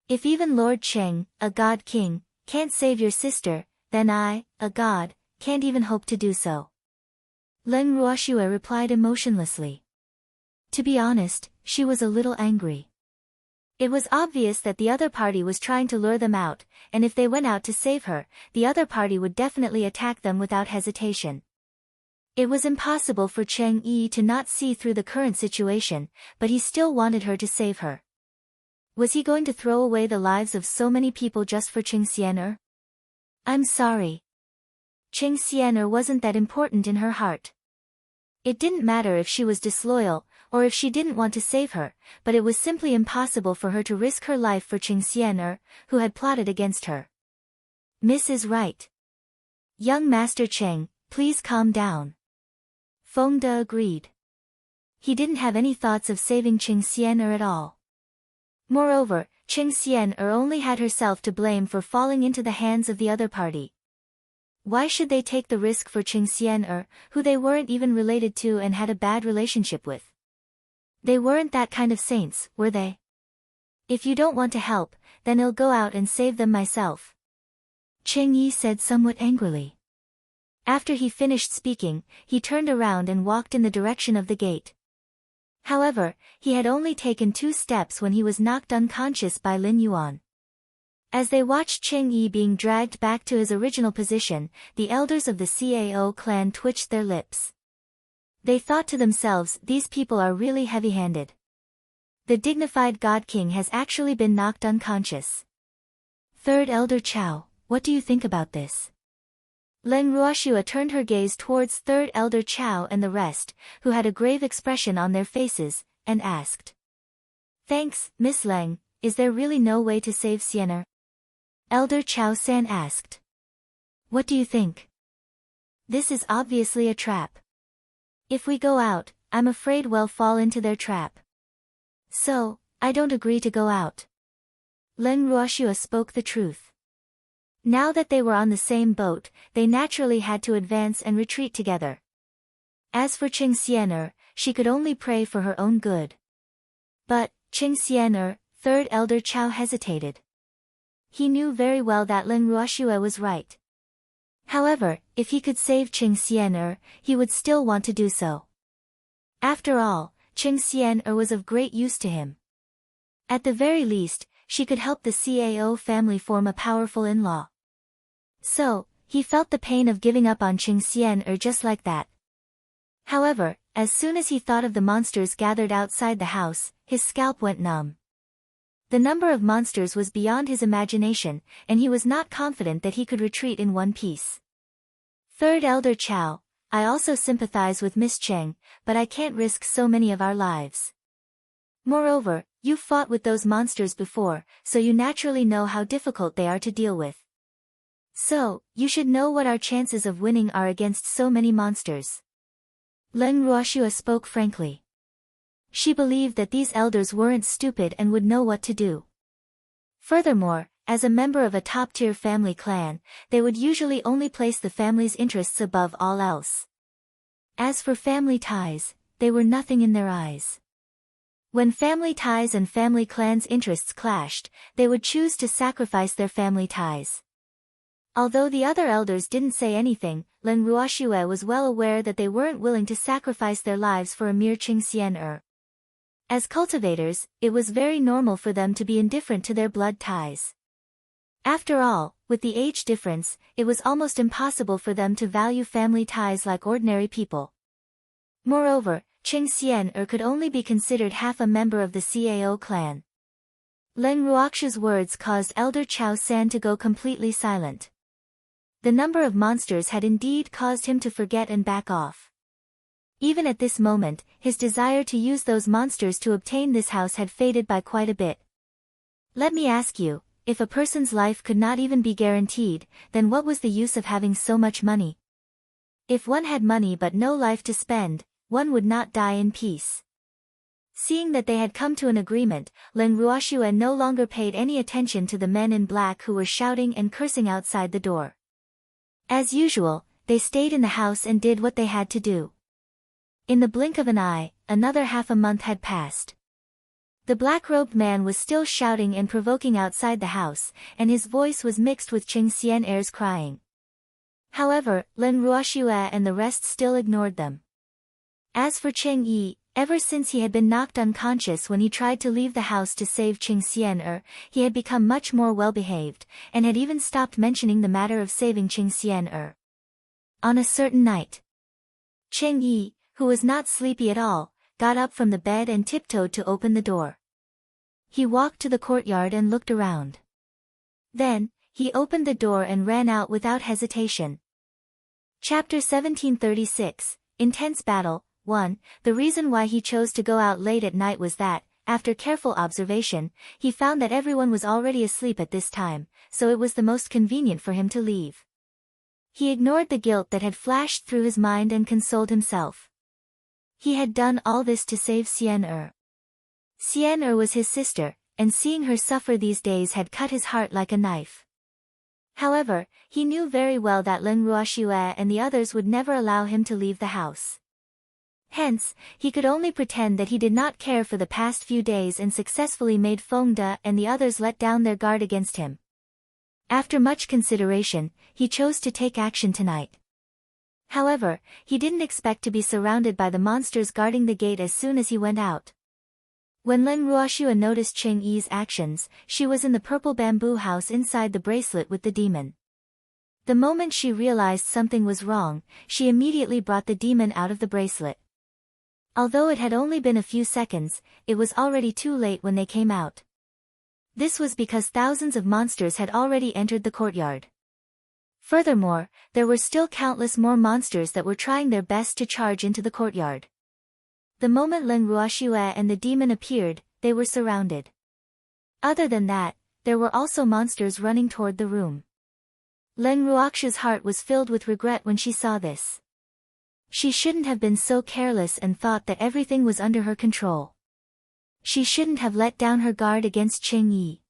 If even Lord Cheng, a god king, can't save your sister, then I, a god, can't even hope to do so." Leng Ruoxue replied emotionlessly. To be honest, she was a little angry. It was obvious that the other party was trying to lure them out, and if they went out to save her, the other party would definitely attack them without hesitation. It was impossible for Cheng Yi to not see through the current situation, but he still wanted her to save her. Was he going to throw away the lives of so many people just for Qing Xian? "I'm sorry." Qing Xian wasn't that important in her heart. It didn't matter if she was disloyal, or if she didn't want to save her, but it was simply impossible for her to risk her life for Qing Xian, who had plotted against her. "Miss is right. Young Master Cheng, please calm down." Feng De agreed. He didn't have any thoughts of saving Qing Xian at all. Moreover, Qing Xian only had herself to blame for falling into the hands of the other party. Why should they take the risk for Qing Xian who they weren't even related to and had a bad relationship with? They weren't that kind of saints, were they? "If you don't want to help, then I'll go out and save them myself," Cheng Yi said somewhat angrily. After he finished speaking, he turned around and walked in the direction of the gate. However, he had only taken 2 steps when he was knocked unconscious by Lin Yuan. As they watched Cheng Yi being dragged back to his original position, the elders of the Cao clan twitched their lips. They thought to themselves, these people are really heavy-handed. The dignified God King has actually been knocked unconscious. Third Elder Chow, what do you think about this? Leng Ruoxua turned her gaze towards Third Elder Chow and the rest, who had a grave expression on their faces, and asked. Thanks, Miss Leng, is there really no way to save Xian'er? Elder Chow-san asked. What do you think? This is obviously a trap. If we go out, I'm afraid we'll fall into their trap. So, I don't agree to go out. Leng Ruoxua spoke the truth. Now that they were on the same boat, they naturally had to advance and retreat together. As for Qing Xian'er, she could only pray for her own good. But, Qing Xian'er, Third Elder Chow hesitated. He knew very well that Leng Ruoxua was right. However, if he could save Qing Xian'er, he would still want to do so. After all, Qing Xian'er was of great use to him. At the very least, she could help the Cao family form a powerful in-law. So, he felt the pain of giving up on Qing Xian'er just like that. However, as soon as he thought of the monsters gathered outside the house, his scalp went numb. The number of monsters was beyond his imagination, and he was not confident that he could retreat in one piece. Third Elder Chow, I also sympathize with Miss Cheng, but I can't risk so many of our lives. Moreover, you've fought with those monsters before, so you naturally know how difficult they are to deal with. So, you should know what our chances of winning are against so many monsters. Leng Ruoxua spoke frankly. She believed that these elders weren't stupid and would know what to do. Furthermore, as a member of a top-tier family clan, they would usually only place the family's interests above all else. As for family ties, they were nothing in their eyes. When family ties and family clans' interests clashed, they would choose to sacrifice their family ties. Although the other elders didn't say anything, Leng Ruoxua was well aware that they weren't willing to sacrifice their lives for a mere Qing Xian'er. As cultivators, it was very normal for them to be indifferent to their blood ties. After all, with the age difference, it was almost impossible for them to value family ties like ordinary people. Moreover, Qing Xian'er could only be considered half a member of the Cao clan. Leng Ruoxua's words caused Elder Chow-san to go completely silent. The number of monsters had indeed caused him to forget and back off. Even at this moment, his desire to use those monsters to obtain this house had faded by quite a bit. Let me ask you, if a person's life could not even be guaranteed, then what was the use of having so much money? If one had money but no life to spend, one would not die in peace. Seeing that they had come to an agreement, Leng Ruoxua no longer paid any attention to the men in black who were shouting and cursing outside the door. As usual, they stayed in the house and did what they had to do. In the blink of an eye, another half a month had passed. The black-robed man was still shouting and provoking outside the house, and his voice was mixed with Qing Xian'er's crying. However, Leng Ruoxua and the rest still ignored them. As for Cheng Yi, ever since he had been knocked unconscious when he tried to leave the house to save Qing Xian'er, he had become much more well-behaved, and had even stopped mentioning the matter of saving Qing Xian'er. On a certain night, Cheng Yi, who was not sleepy at all, got up from the bed and tiptoed to open the door. He walked to the courtyard and looked around. Then, he opened the door and ran out without hesitation. Chapter 1736, Intense Battle, 1. The reason why he chose to go out late at night was that, after careful observation, he found that everyone was already asleep at this time, so it was the most convenient for him to leave. He ignored the guilt that had flashed through his mind and consoled himself. He had done all this to save Xian'er. Xian'er was his sister, and seeing her suffer these days had cut his heart like a knife. However, he knew very well that Leng Ruoxua and the others would never allow him to leave the house. Hence, he could only pretend that he did not care for the past few days and successfully made Feng De and the others let down their guard against him. After much consideration, he chose to take action tonight. However, he didn't expect to be surrounded by the monsters guarding the gate as soon as he went out. When Leng Ruoxua noticed Cheng Yi's actions, she was in the purple bamboo house inside the bracelet with the demon. The moment she realized something was wrong, she immediately brought the demon out of the bracelet. Although it had only been a few seconds, it was already too late when they came out. This was because thousands of monsters had already entered the courtyard. Furthermore, there were still countless more monsters that were trying their best to charge into the courtyard. The moment Leng Ruoxue and the demon appeared, they were surrounded. Other than that, there were also monsters running toward the room. Leng Ruoxue's heart was filled with regret when she saw this. She shouldn't have been so careless and thought that everything was under her control. She shouldn't have let down her guard against Qing Yi.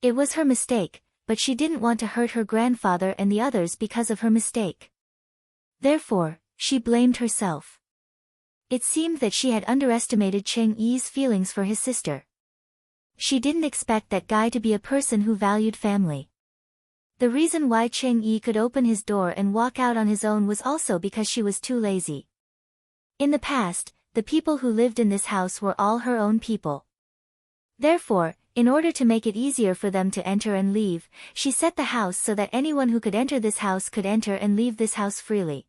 It was her mistake, but she didn't want to hurt her grandfather and the others because of her mistake. Therefore, she blamed herself. It seemed that she had underestimated Qing Yi's feelings for his sister. She didn't expect that guy to be a person who valued family. The reason why Qing Yi could open his door and walk out on his own was also because she was too lazy. In the past, the people who lived in this house were all her own people. Therefore, in order to make it easier for them to enter and leave, she set the house so that anyone who could enter this house could enter and leave this house freely.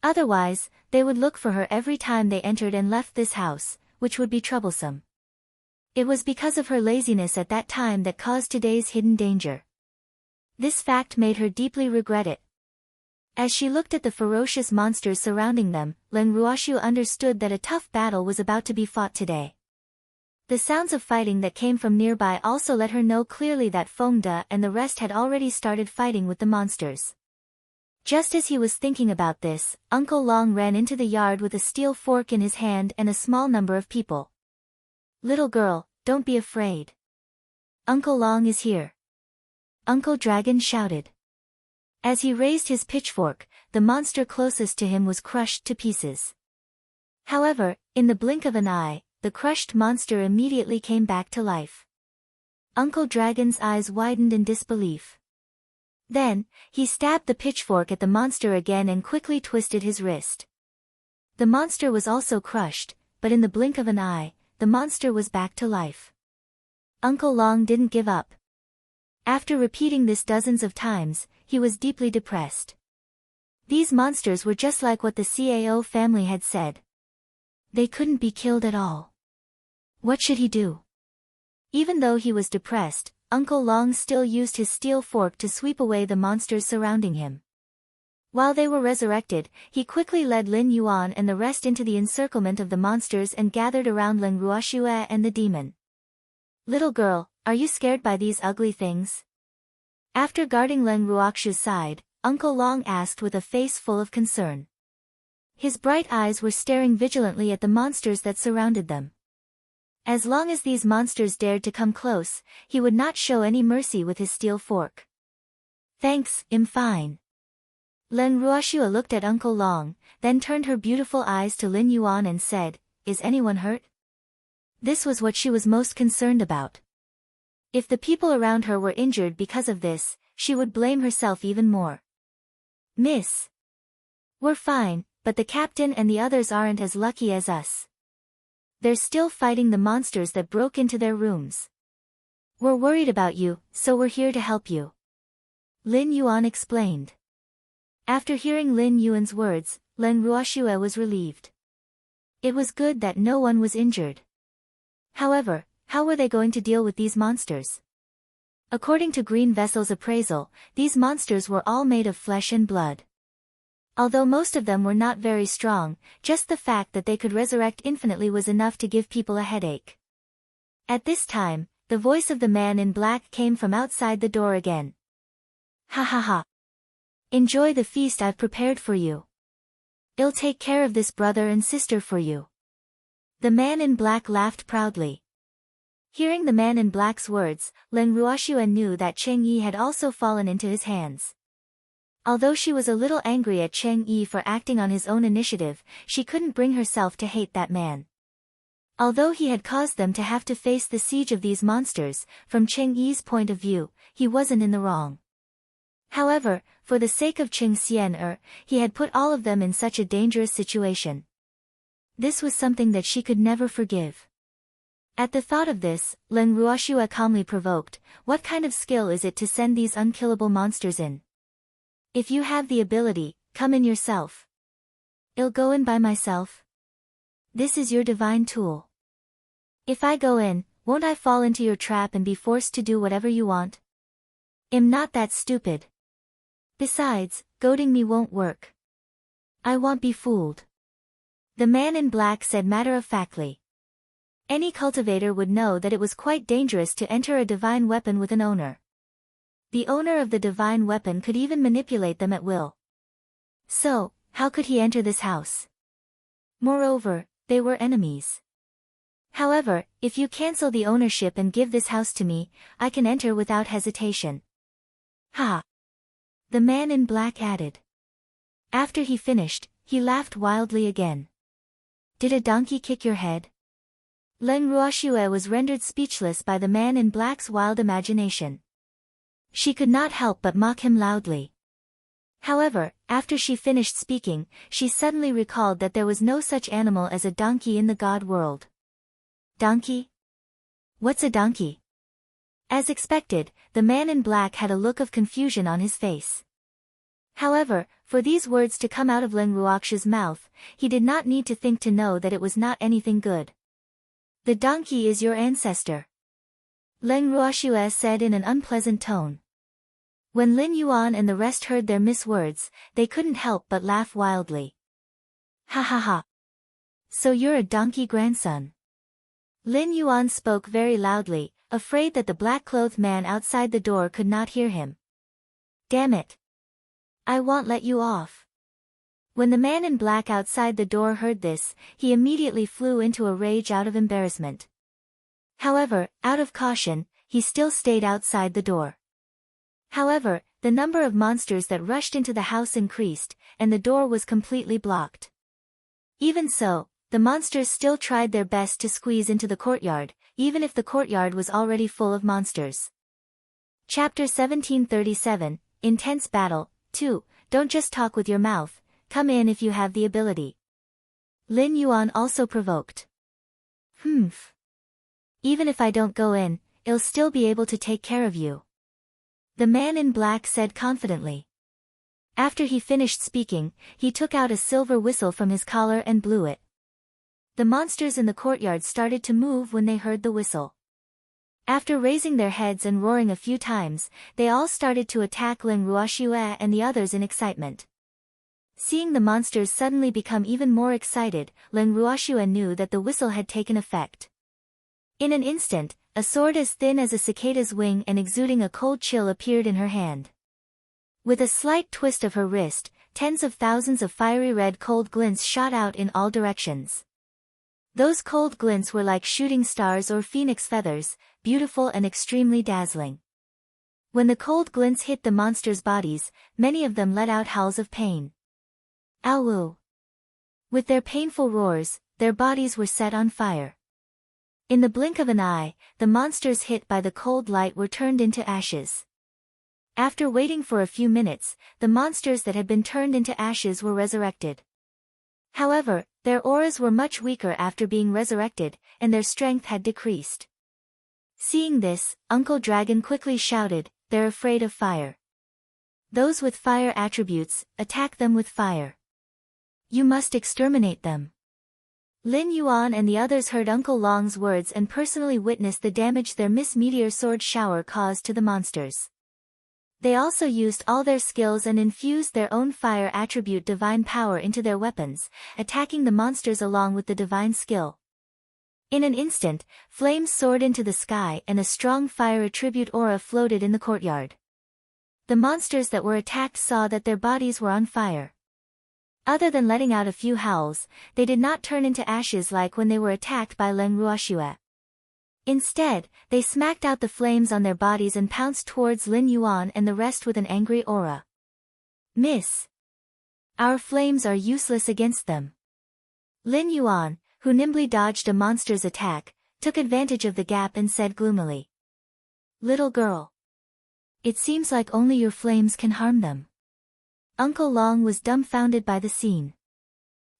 Otherwise, they would look for her every time they entered and left this house, which would be troublesome. It was because of her laziness at that time that caused today's hidden danger. This fact made her deeply regret it. As she looked at the ferocious monsters surrounding them, Leng Ruoxue understood that a tough battle was about to be fought today. The sounds of fighting that came from nearby also let her know clearly that Feng De and the rest had already started fighting with the monsters. Just as he was thinking about this, Uncle Long ran into the yard with a steel fork in his hand and a small number of people. "Little girl, don't be afraid. Uncle Long is here," Uncle Dragon shouted. As he raised his pitchfork, the monster closest to him was crushed to pieces. However, in the blink of an eye, the crushed monster immediately came back to life. Uncle Dragon's eyes widened in disbelief. Then, he stabbed the pitchfork at the monster again and quickly twisted his wrist. The monster was also crushed, but in the blink of an eye, the monster was back to life. Uncle Long didn't give up. After repeating this dozens of times, he was deeply depressed. These monsters were just like what the Cao family had said. They couldn't be killed at all. What should he do? Even though he was depressed, Uncle Long still used his steel fork to sweep away the monsters surrounding him. While they were resurrected, he quickly led Lin Yuan and the rest into the encirclement of the monsters and gathered around Leng Ruoxue and the demon. "Little girl, are you scared by these ugly things?" After guarding Leng Ruoxue's side, Uncle Long asked with a face full of concern. His bright eyes were staring vigilantly at the monsters that surrounded them. As long as these monsters dared to come close, he would not show any mercy with his steel fork. "Thanks, I'm fine." Leng Ruoxue looked at Uncle Long, then turned her beautiful eyes to Lin Yuan and said, "Is anyone hurt?" This was what she was most concerned about. If the people around her were injured because of this, she would blame herself even more. "Miss, we're fine, but the captain and the others aren't as lucky as us. They're still fighting the monsters that broke into their rooms. We're worried about you, so we're here to help you," Lin Yuan explained. After hearing Lin Yuan's words, Leng Ruoxue was relieved. It was good that no one was injured. However, how were they going to deal with these monsters? According to Green Vessel's appraisal, these monsters were all made of flesh and blood. Although most of them were not very strong, just the fact that they could resurrect infinitely was enough to give people a headache. At this time, the voice of the man in black came from outside the door again. "Ha ha ha. Enjoy the feast I've prepared for you. I'll take care of this brother and sister for you." The man in black laughed proudly. Hearing the man in black's words, Leng Ruoxue knew that Qing Yi had also fallen into his hands. Although she was a little angry at Qing Yi for acting on his own initiative, she couldn't bring herself to hate that man. Although he had caused them to have to face the siege of these monsters, from Qing Yi's point of view, he wasn't in the wrong. However, for the sake of Qing Xian, he had put all of them in such a dangerous situation. This was something that she could never forgive. At the thought of this, Leng Ruoxue calmly provoked, "What kind of skill is it to send these unkillable monsters in? If you have the ability, come in yourself." "I'll go in by myself." This is your divine tool. If I go in, won't I fall into your trap and be forced to do whatever you want? I'm not that stupid. Besides, goading me won't work. I won't be fooled. The man in black said matter-of-factly. Any cultivator would know that it was quite dangerous to enter a divine weapon with an owner. The owner of the divine weapon could even manipulate them at will. So, how could he enter this house? Moreover, they were enemies. However, if you cancel the ownership and give this house to me, I can enter without hesitation. Ha! The man in black added. After he finished, he laughed wildly again. Did a donkey kick your head? Leng Ruoxue was rendered speechless by the man in black's wild imagination. She could not help but mock him loudly. However, after she finished speaking, she suddenly recalled that there was no such animal as a donkey in the god world. Donkey? What's a donkey? As expected, the man in black had a look of confusion on his face. However, for these words to come out of Leng Ruoxue's mouth, he did not need to think to know that it was not anything good. The donkey is your ancestor. Leng Ruoxue said in an unpleasant tone. When Lin Yuan and the rest heard their miswords, they couldn't help but laugh wildly. Ha ha ha. So you're a donkey grandson. Lin Yuan spoke very loudly, afraid that the black-clothed man outside the door could not hear him. Damn it. I won't let you off. When the man in black outside the door heard this, he immediately flew into a rage out of embarrassment. However, out of caution, he still stayed outside the door. However, the number of monsters that rushed into the house increased, and the door was completely blocked. Even so, the monsters still tried their best to squeeze into the courtyard, even if the courtyard was already full of monsters. Chapter 1737, Intense Battle, 2, Don't just talk with your mouth, come in if you have the ability. Lin Yuan also provoked. Even if I don't go in, I'll still be able to take care of you. The man in black said confidently. After he finished speaking, he took out a silver whistle from his collar and blew it. The monsters in the courtyard started to move when they heard the whistle. After raising their heads and roaring a few times, they all started to attack Leng Ruoxue and the others in excitement. Seeing the monsters suddenly become even more excited, Leng Ruoxue knew that the whistle had taken effect. In an instant, a sword as thin as a cicada's wing and exuding a cold chill appeared in her hand. With a slight twist of her wrist, tens of thousands of fiery red cold glints shot out in all directions. Those cold glints were like shooting stars or phoenix feathers, beautiful and extremely dazzling. When the cold glints hit the monsters' bodies, many of them let out howls of pain. Ow! With their painful roars, their bodies were set on fire. In the blink of an eye, the monsters hit by the cold light were turned into ashes. After waiting for a few minutes, the monsters that had been turned into ashes were resurrected. However, their auras were much weaker after being resurrected, and their strength had decreased. Seeing this, Uncle Dragon quickly shouted, "They're afraid of fire. Those with fire attributes, attack them with fire. You must exterminate them." Lin Yuan and the others heard Uncle Long's words and personally witnessed the damage their Miss Meteor sword shower caused to the monsters. They also used all their skills and infused their own fire attribute divine power into their weapons, attacking the monsters along with the divine skill. In an instant, flames soared into the sky and a strong fire attribute aura floated in the courtyard. The monsters that were attacked saw that their bodies were on fire. Other than letting out a few howls, they did not turn into ashes like when they were attacked by Leng Ruoxue. Instead, they smacked out the flames on their bodies and pounced towards Lin Yuan and the rest with an angry aura. "Miss! Our flames are useless against them." Lin Yuan, who nimbly dodged a monster's attack, took advantage of the gap and said gloomily. "Little girl. It seems like only your flames can harm them." Uncle Long was dumbfounded by the scene.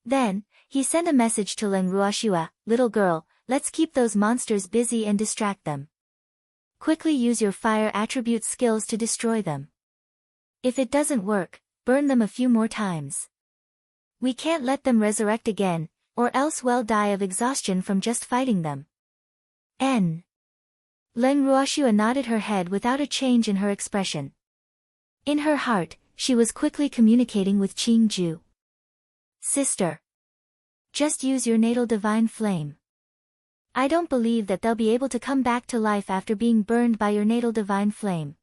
Then, he sent a message to Leng Ruoxue, "Little girl, let's keep those monsters busy and distract them. Quickly use your fire attribute skills to destroy them. If it doesn't work, burn them a few more times. We can't let them resurrect again, or else well die of exhaustion from just fighting them. N. Leng Ruoxue nodded her head without a change in her expression. In her heart, she was quickly communicating with Qing Ju. Sister. Just use your natal divine flame. I don't believe that they'll be able to come back to life after being burned by your natal divine flame.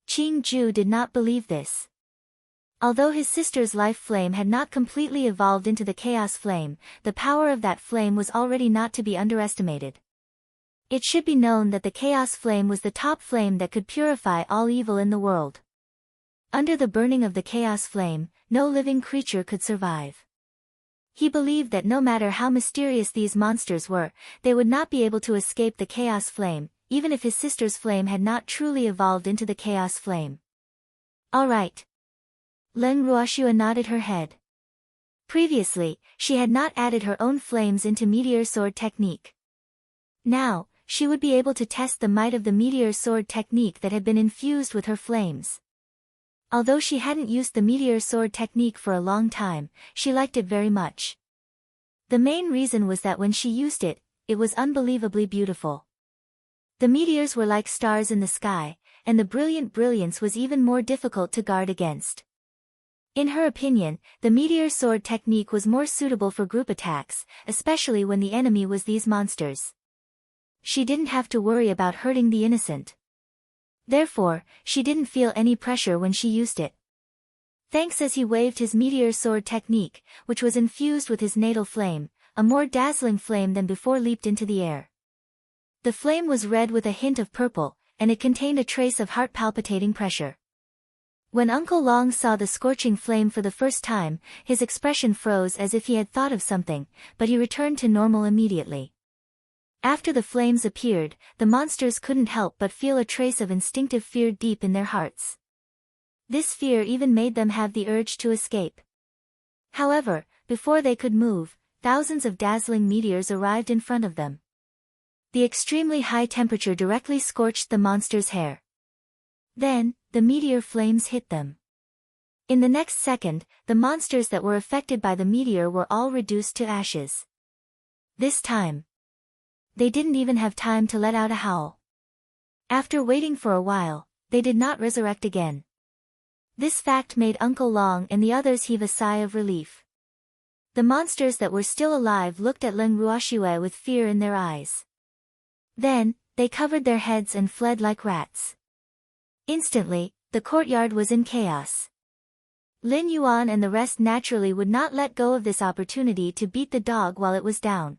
Qing Ju did not believe this. Although his sister's life flame had not completely evolved into the chaos flame, the power of that flame was already not to be underestimated. It should be known that the chaos flame was the top flame that could purify all evil in the world. Under the burning of the chaos flame, no living creature could survive. He believed that no matter how mysterious these monsters were, they would not be able to escape the chaos flame, even if his sister's flame had not truly evolved into the chaos flame. All right. Leng Ruoxue nodded her head. Previously, she had not added her own flames into meteor sword technique. Now, she would be able to test the might of the meteor sword technique that had been infused with her flames. Although she hadn't used the meteor sword technique for a long time, she liked it very much. The main reason was that when she used it, it was unbelievably beautiful. The meteors were like stars in the sky, and the brilliant brilliance was even more difficult to guard against. In her opinion, the meteor sword technique was more suitable for group attacks, especially when the enemy was these monsters. She didn't have to worry about hurting the innocent. Therefore, she didn't feel any pressure when she used it. Thanks as he waved his meteor sword technique, which was infused with his natal flame, a more dazzling flame than before leaped into the air. The flame was red with a hint of purple, and it contained a trace of heart-palpitating pressure. When Uncle Long saw the scorching flame for the first time, his expression froze as if he had thought of something, but he returned to normal immediately. After the flames appeared, the monsters couldn't help but feel a trace of instinctive fear deep in their hearts. This fear even made them have the urge to escape. However, before they could move, thousands of dazzling meteors arrived in front of them. The extremely high temperature directly scorched the monsters' hair. Then, the meteor flames hit them. In the next second, the monsters that were affected by the meteor were all reduced to ashes. This time, they didn't even have time to let out a howl. After waiting for a while, they did not resurrect again. This fact made Uncle Long and the others heave a sigh of relief. The monsters that were still alive looked at Leng Ruoxue with fear in their eyes. Then, they covered their heads and fled like rats. Instantly, the courtyard was in chaos. Lin Yuan and the rest naturally would not let go of this opportunity to beat the dog while it was down.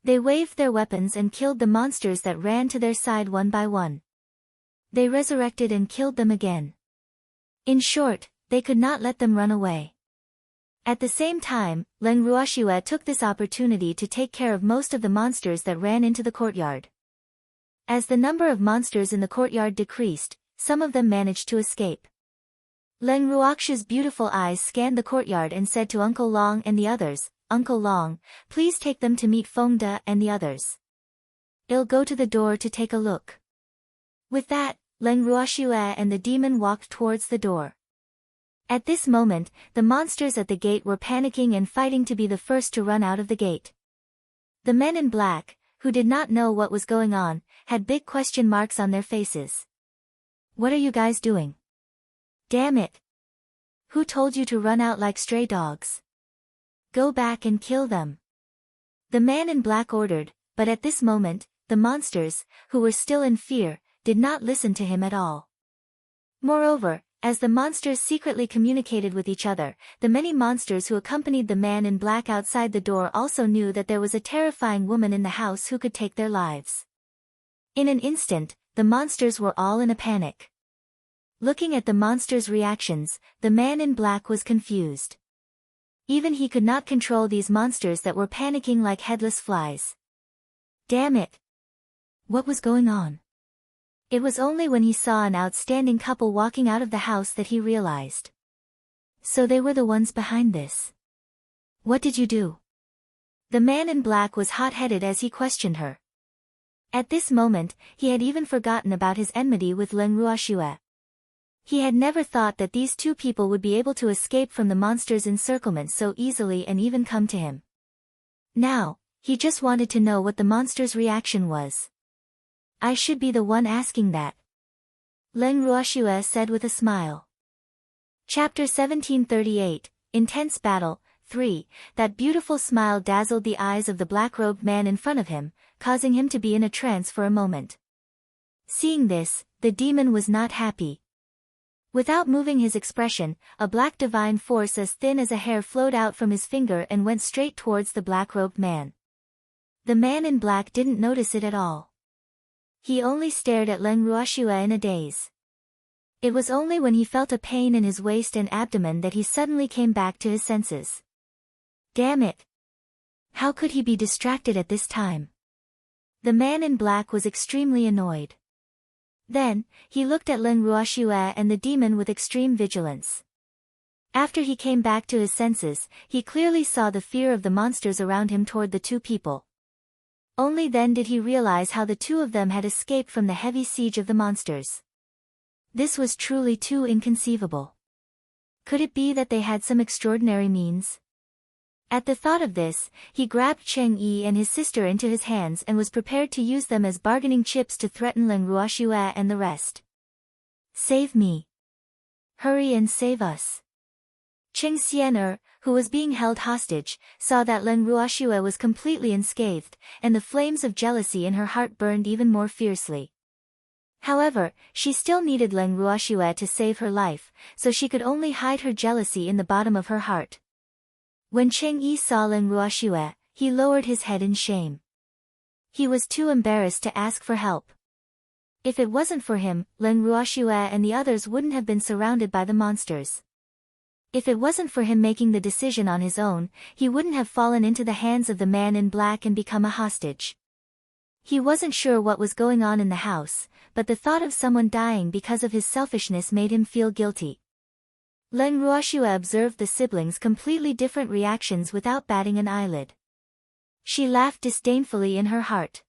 They waved their weapons and killed the monsters that ran to their side one by one. They resurrected and killed them again. In short, they could not let them run away. At the same time, Leng Ruoxue took this opportunity to take care of most of the monsters that ran into the courtyard. As the number of monsters in the courtyard decreased, some of them managed to escape. Leng Ruoxue's beautiful eyes scanned the courtyard and said to Uncle Long and the others, "Uncle Long, please take them to meet Fengde and the others. I'll go to the door to take a look." With that, Leng Ruoxue and the demon walked towards the door. At this moment, the monsters at the gate were panicking and fighting to be the first to run out of the gate. The men in black, who did not know what was going on, had big question marks on their faces. "What are you guys doing? Damn it! Who told you to run out like stray dogs? Go back and kill them." The man in black ordered, but at this moment, the monsters, who were still in fear, did not listen to him at all. Moreover, as the monsters secretly communicated with each other, the many monsters who accompanied the man in black outside the door also knew that there was a terrifying woman in the house who could take their lives. In an instant, the monsters were all in a panic. Looking at the monsters' reactions, the man in black was confused. Even he could not control these monsters that were panicking like headless flies. Damn it! What was going on? It was only when he saw an outstanding couple walking out of the house that he realized. So they were the ones behind this. What did you do? The man in black was hot-headed as he questioned her. At this moment, he had even forgotten about his enmity with Leng Ruoxue. He had never thought that these two people would be able to escape from the monster's encirclement so easily and even come to him. Now, he just wanted to know what the monster's reaction was. I should be the one asking that, Leng Ruoxue said with a smile. Chapter 1738, Intense Battle, 3. That beautiful smile dazzled the eyes of the black-robed man in front of him, causing him to be in a trance for a moment. Seeing this, the demon was not happy. Without moving his expression, a black divine force as thin as a hair flowed out from his finger and went straight towards the black-robed man. The man in black didn't notice it at all. He only stared at Leng Ruoxue in a daze. It was only when he felt a pain in his waist and abdomen that he suddenly came back to his senses. Damn it! How could he be distracted at this time? The man in black was extremely annoyed. Then, he looked at Leng Ruoxue and the demon with extreme vigilance. After he came back to his senses, he clearly saw the fear of the monsters around him toward the two people. Only then did he realize how the two of them had escaped from the heavy siege of the monsters. This was truly too inconceivable. Could it be that they had some extraordinary means? At the thought of this, he grabbed Cheng Yi and his sister into his hands and was prepared to use them as bargaining chips to threaten Leng Ruoxue and the rest. Save me. Hurry and save us. Cheng Xian'er, who was being held hostage, saw that Leng Ruoxue was completely unscathed, and the flames of jealousy in her heart burned even more fiercely. However, she still needed Leng Ruoxue to save her life, so she could only hide her jealousy in the bottom of her heart. When Cheng Yi saw Leng Ruoxue, he lowered his head in shame. He was too embarrassed to ask for help. If it wasn't for him, Leng Ruoxue and the others wouldn't have been surrounded by the monsters. If it wasn't for him making the decision on his own, he wouldn't have fallen into the hands of the man in black and become a hostage. He wasn't sure what was going on in the house, but the thought of someone dying because of his selfishness made him feel guilty. Leng Ruoxue observed the siblings' completely different reactions without batting an eyelid. She laughed disdainfully in her heart.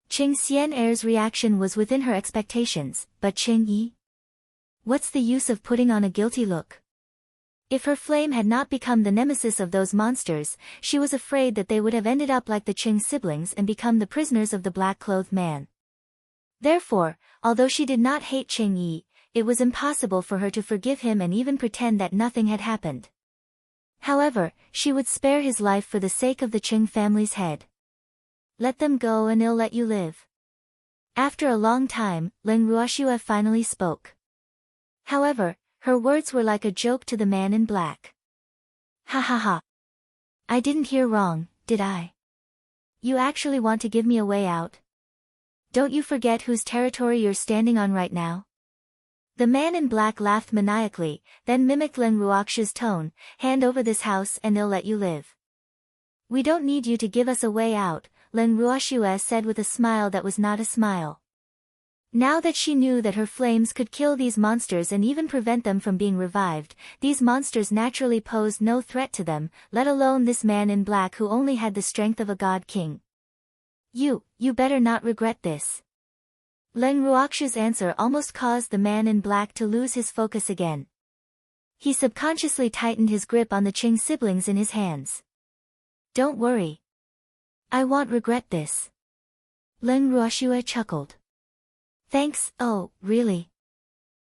Cheng Xian'er's reaction was within her expectations, but Cheng Yi? What's the use of putting on a guilty look? If her flame had not become the nemesis of those monsters, she was afraid that they would have ended up like the Cheng siblings and become the prisoners of the black-clothed man. Therefore, although she did not hate Cheng Yi, it was impossible for her to forgive him and even pretend that nothing had happened. However, she would spare his life for the sake of the Cheng family's head. Let them go and they'll let you live. After a long time, Leng Ruoxue finally spoke. However, her words were like a joke to the man in black. Ha ha ha. I didn't hear wrong, did I? You actually want to give me a way out? Don't you forget whose territory you're standing on right now? The man in black laughed maniacally, then mimicked Leng Ruoxue's tone, hand over this house and they'll let you live. We don't need you to give us a way out, Leng Ruoxue said with a smile that was not a smile. Now that she knew that her flames could kill these monsters and even prevent them from being revived, these monsters naturally posed no threat to them, let alone this man in black who only had the strength of a god king. You better not regret this. Leng Ruoxue's answer almost caused the man in black to lose his focus again. He subconsciously tightened his grip on the Cheng siblings in his hands. Don't worry. I won't regret this. Leng Ruoxue chuckled. Thanks, oh, really?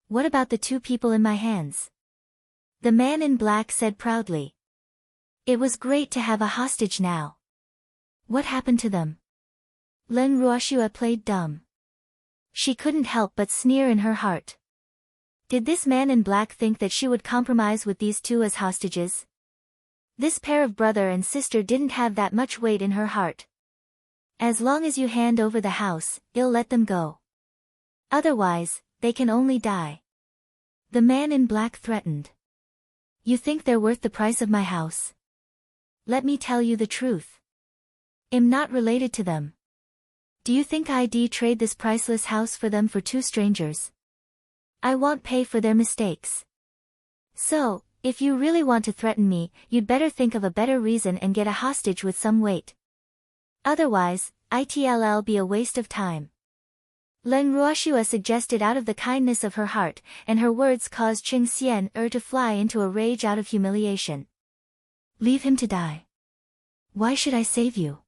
What about the two people in my hands? The man in black said proudly. It was great to have a hostage now. What happened to them? Leng Ruoxue played dumb. She couldn't help but sneer in her heart. Did this man in black think that she would compromise with these two as hostages? This pair of brother and sister didn't have that much weight in her heart. As long as you hand over the house, you'll let them go. Otherwise, they can only die. The man in black threatened. You think they're worth the price of my house? Let me tell you the truth. I'm not related to them. Do you think I'd trade this priceless house for them for two strangers? I won't pay for their mistakes. So, if you really want to threaten me, you'd better think of a better reason and get a hostage with some weight. Otherwise, it'll be a waste of time. Leng Ruoxue suggested out of the kindness of her heart, and her words caused Cheng Xian'er to fly into a rage out of humiliation. Leave him to die. Why should I save you?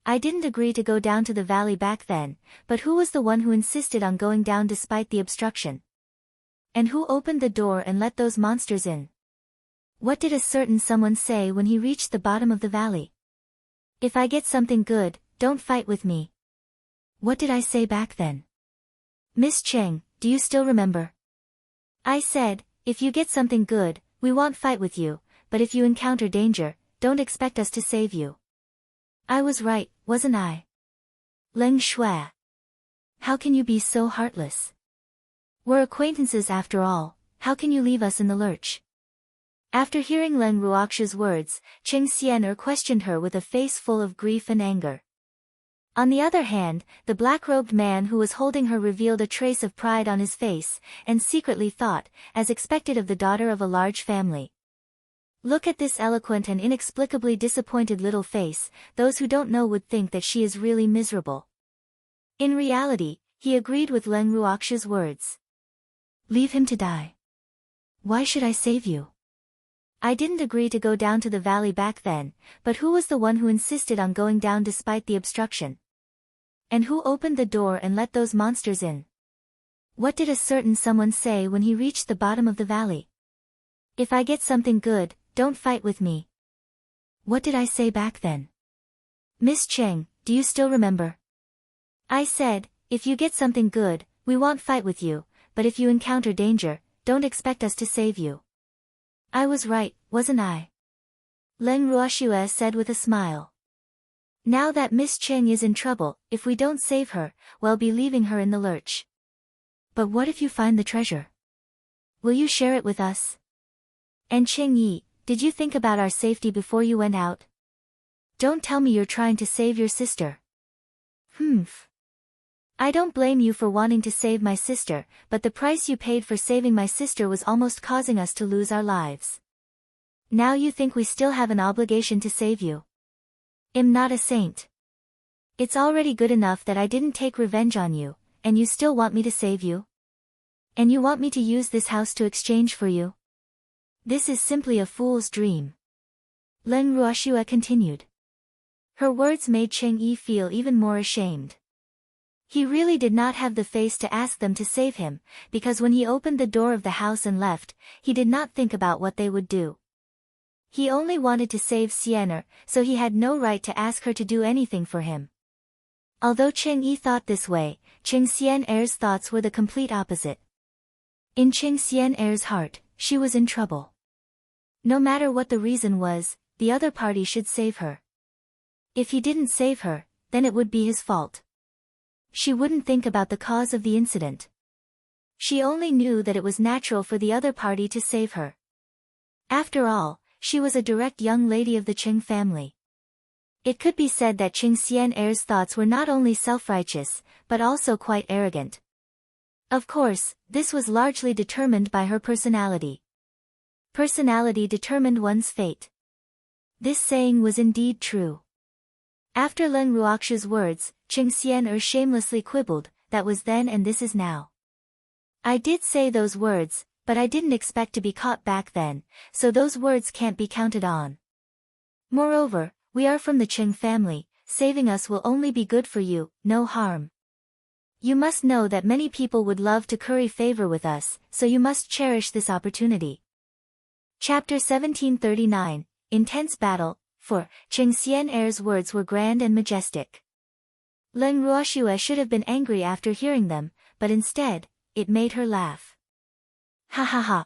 I didn't agree to go down to the valley back then, but who was the one who insisted on going down despite the obstruction? And who opened the door and let those monsters in? What did a certain someone say when he reached the bottom of the valley? If I get something good, don't fight with me. What did I say back then? Miss Cheng, do you still remember? I said, if you get something good, we won't fight with you, but if you encounter danger, don't expect us to save you. I was right, wasn't I? Leng Shui. How can you be so heartless? We're acquaintances after all, how can you leave us in the lurch? After hearing Leng Ruoxu's words, Qing Xian'er questioned her with a face full of grief and anger. On the other hand, the black-robed man who was holding her revealed a trace of pride on his face, and secretly thought, as expected of the daughter of a large family. Look at this eloquent and inexplicably disappointed little face, those who don't know would think that she is really miserable. In reality, he agreed with Leng Ruoxu's words. Leave him to die. Why should I save you? I didn't agree to go down to the valley back then, but who was the one who insisted on going down despite the obstruction? And who opened the door and let those monsters in? What did a certain someone say when he reached the bottom of the valley? If I get something good, don't fight with me. What did I say back then? Miss Cheng, do you still remember? I said, if you get something good, we won't fight with you, but if you encounter danger, don't expect us to save you. I was right, wasn't I? Leng Ruoxue said with a smile. Now that Miss Cheng is in trouble, if we don't save her, we'll be leaving her in the lurch. But what if you find the treasure? Will you share it with us? And Qing Yi, did you think about our safety before you went out? Don't tell me you're trying to save your sister. Humph. I don't blame you for wanting to save my sister, but the price you paid for saving my sister was almost causing us to lose our lives. Now you think we still have an obligation to save you. I'm not a saint. It's already good enough that I didn't take revenge on you, and you still want me to save you? And you want me to use this house to exchange for you? This is simply a fool's dream. Leng Ruoxue continued. Her words made Qing Yi feel even more ashamed. He really did not have the face to ask them to save him, because when he opened the door of the house and left, he did not think about what they would do. He only wanted to save Xian'er, so he had no right to ask her to do anything for him. Although Qing Yi thought this way, Qing Xian'er's thoughts were the complete opposite. In Qing Xian'er's heart, she was in trouble. No matter what the reason was, the other party should save her. If he didn't save her, then it would be his fault. She wouldn't think about the cause of the incident. She only knew that it was natural for the other party to save her. After all, she was a direct young lady of the Qing family. It could be said that Qing Xian'er's thoughts were not only self-righteous, but also quite arrogant. Of course, this was largely determined by her personality. Personality determined one's fate. This saying was indeed true. After Leng Ruoxu's words, Qing Xian'er shamelessly quibbled, that was then and this is now. I did say those words, but I didn't expect to be caught back then, so those words can't be counted on. Moreover, we are from the Qing family, saving us will only be good for you, no harm. You must know that many people would love to curry favor with us, so you must cherish this opportunity. Chapter 1739, Intense Battle, 4. Qing Xian'er's words were grand and majestic. Leng Ruoxue should have been angry after hearing them, but instead, it made her laugh. Ha ha ha.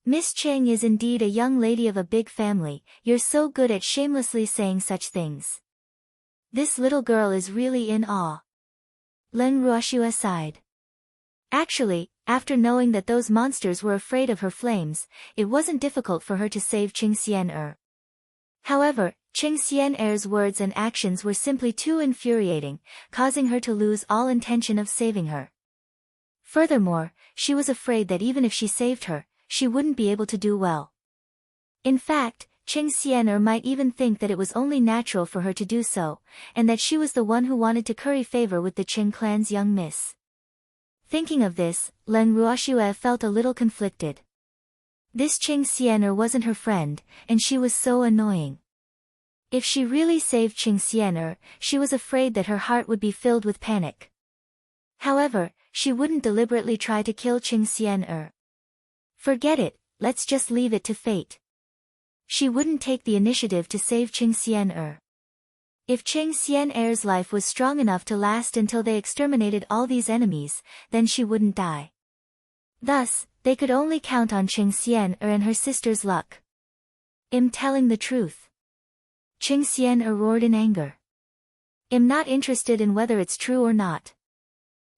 Miss Cheng is indeed a young lady of a big family, you're so good at shamelessly saying such things. This little girl is really in awe. Leng Ruoxue sighed. Actually, after knowing that those monsters were afraid of her flames, it wasn't difficult for her to save Qing Xian'er. However, Qing Xian'er's words and actions were simply too infuriating, causing her to lose all intention of saving her. Furthermore, she was afraid that even if she saved her, she wouldn't be able to do well. In fact, Qing Xian'er might even think that it was only natural for her to do so, and that she was the one who wanted to curry favor with the Qing clan's young miss. Thinking of this, Leng Ruoxue felt a little conflicted. This Qing Xian'er wasn't her friend, and she was so annoying. If she really saved Qing Xian'er, she was afraid that her heart would be filled with panic. However, she wouldn't deliberately try to kill Qing Xian'er. Forget it, let's just leave it to fate. She wouldn't take the initiative to save Qing Xian'er. If Qing Xian'er's life was strong enough to last until they exterminated all these enemies, then she wouldn't die. Thus, they could only count on Qing Xian'er and her sister's luck. I'm telling the truth. Qing Xian'er roared in anger. I'm not interested in whether it's true or not.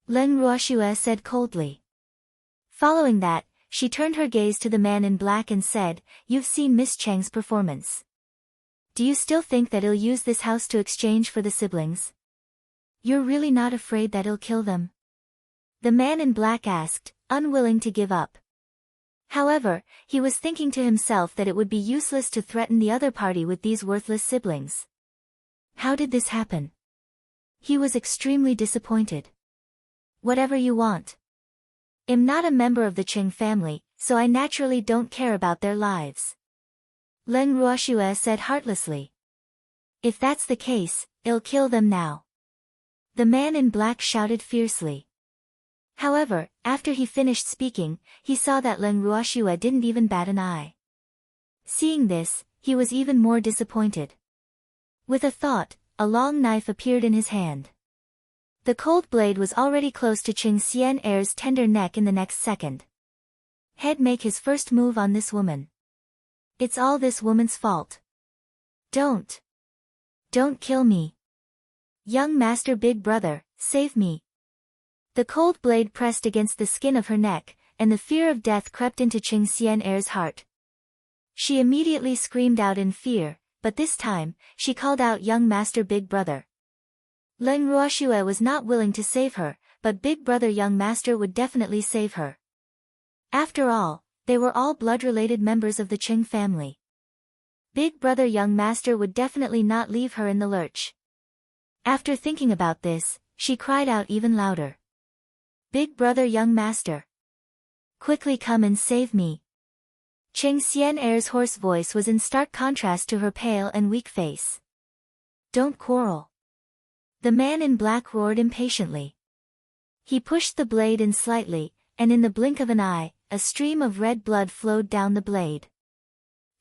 Leng Ruoxue said coldly. Following that, she turned her gaze to the man in black and said, "You've seen Miss Chang's performance. Do you still think that he'll use this house to exchange for the siblings? You're really not afraid that he'll kill them?" The man in black asked, unwilling to give up. However, he was thinking to himself that it would be useless to threaten the other party with these worthless siblings. How did this happen? He was extremely disappointed. Whatever you want. I'm not a member of the Qing family, so I naturally don't care about their lives. Leng Ruoxue said heartlessly. If that's the case, I'll kill them now. The man in black shouted fiercely. However, after he finished speaking, he saw that Leng Ruoxue didn't even bat an eye. Seeing this, he was even more disappointed. With a thought, a long knife appeared in his hand. The cold blade was already close to Qing Xian'er's tender neck in the next second. He'd make his first move on this woman. It's all this woman's fault. Don't kill me. Young Master Big Brother, save me. The cold blade pressed against the skin of her neck, and the fear of death crept into Qing Xian'er's heart. She immediately screamed out in fear, but this time, she called out Young Master Big Brother. Leng Ruoxue was not willing to save her, but Big Brother Young Master would definitely save her. After all, they were all blood-related members of the Qing family. Big Brother Young Master would definitely not leave her in the lurch. After thinking about this, she cried out even louder. Big Brother Young Master. Quickly come and save me. Qing Xian'er's hoarse voice was in stark contrast to her pale and weak face. Don't quarrel. The man in black roared impatiently. He pushed the blade in slightly, and in the blink of an eye, a stream of red blood flowed down the blade.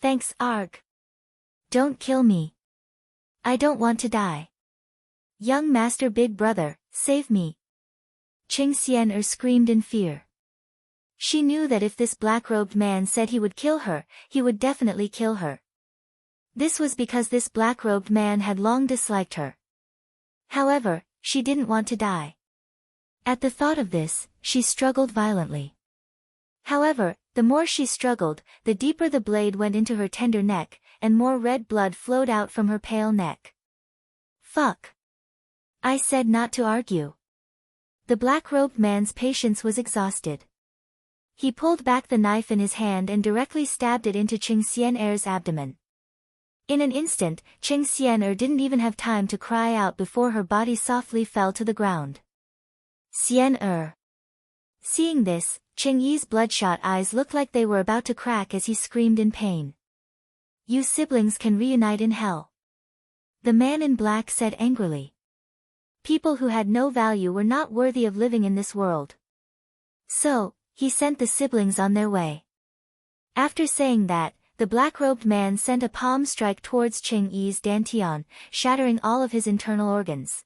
Thanks, Arg. Don't kill me. I don't want to die. Young Master Big Brother, save me. Qing Xian'er screamed in fear. She knew that if this black-robed man said he would kill her, he would definitely kill her. This was because this black-robed man had long disliked her. However, she didn't want to die. At the thought of this, she struggled violently. However, the more she struggled, the deeper the blade went into her tender neck, and more red blood flowed out from her pale neck. Fuck. I said not to argue. The black-robed man's patience was exhausted. He pulled back the knife in his hand and directly stabbed it into Qing Xian'er's abdomen. In an instant, Qing Xian'er didn't even have time to cry out before her body softly fell to the ground. Xian'er. Seeing this, Qing Yi's bloodshot eyes looked like they were about to crack as he screamed in pain. You siblings can reunite in hell. The man in black said angrily. People who had no value were not worthy of living in this world. So, he sent the siblings on their way. After saying that, the black-robed man sent a palm strike towards Qing Yi's dantian, shattering all of his internal organs.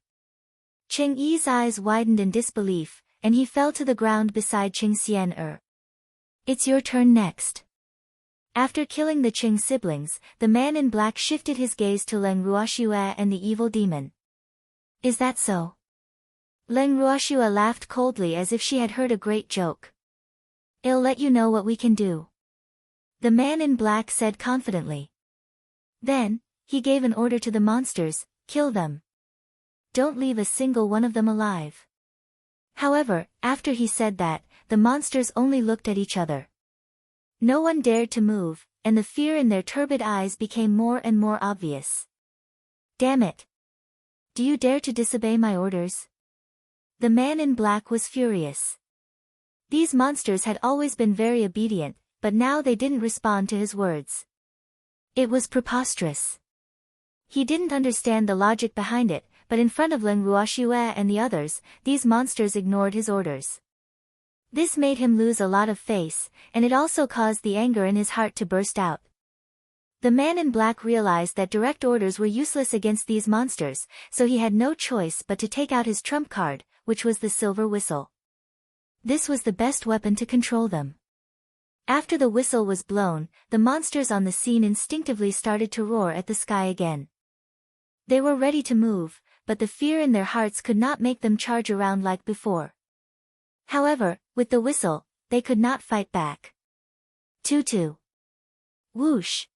Qing Yi's eyes widened in disbelief, and he fell to the ground beside Qing Xian'er. It's your turn next. After killing the Qing siblings, the man in black shifted his gaze to Leng Ruoxue and the evil demon. Is that so? Leng Ruoxue laughed coldly as if she had heard a great joke. I'll let you know what we can do. The man in black said confidently. Then, he gave an order to the monsters, kill them. Don't leave a single one of them alive. However, after he said that, the monsters only looked at each other. No one dared to move, and the fear in their turbid eyes became more and more obvious. Damn it! Do you dare to disobey my orders? The man in black was furious. These monsters had always been very obedient, but now they didn't respond to his words. It was preposterous. He didn't understand the logic behind it, but in front of Leng Ruoxue and the others, these monsters ignored his orders. This made him lose a lot of face, and it also caused the anger in his heart to burst out. The man in black realized that direct orders were useless against these monsters, so he had no choice but to take out his trump card, which was the silver whistle. This was the best weapon to control them. After the whistle was blown, the monsters on the scene instinctively started to roar at the sky again. They were ready to move, but the fear in their hearts could not make them charge around like before. However, with the whistle, they could not fight back. Tutu. Whoosh.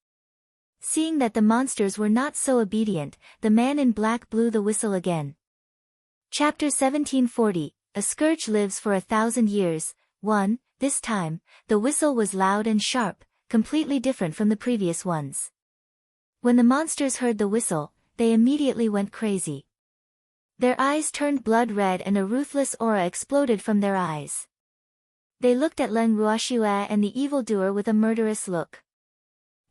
Seeing that the monsters were not so obedient, the man in black blew the whistle again. Chapter 1740, A Scourge Lives for 1,000 Years, 1. This time, the whistle was loud and sharp, completely different from the previous ones. When the monsters heard the whistle, they immediately went crazy. Their eyes turned blood red and a ruthless aura exploded from their eyes. They looked at Leng Ruoxue and the evildoer with a murderous look.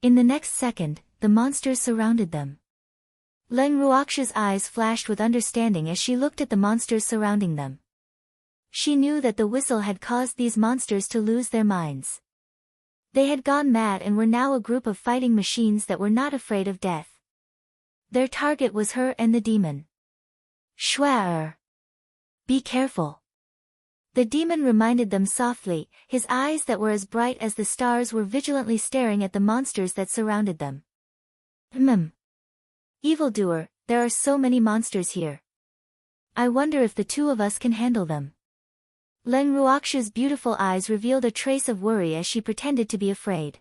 In the next second, the monsters surrounded them. Leng Ruoxue's eyes flashed with understanding as she looked at the monsters surrounding them. She knew that the whistle had caused these monsters to lose their minds. They had gone mad and were now a group of fighting machines that were not afraid of death. Their target was her and the demon. Shwa-er. Be careful. The demon reminded them softly, his eyes that were as bright as the stars were vigilantly staring at the monsters that surrounded them. Evildoer, there are so many monsters here. I wonder if the two of us can handle them. Leng Ruoxue's beautiful eyes revealed a trace of worry as she pretended to be afraid.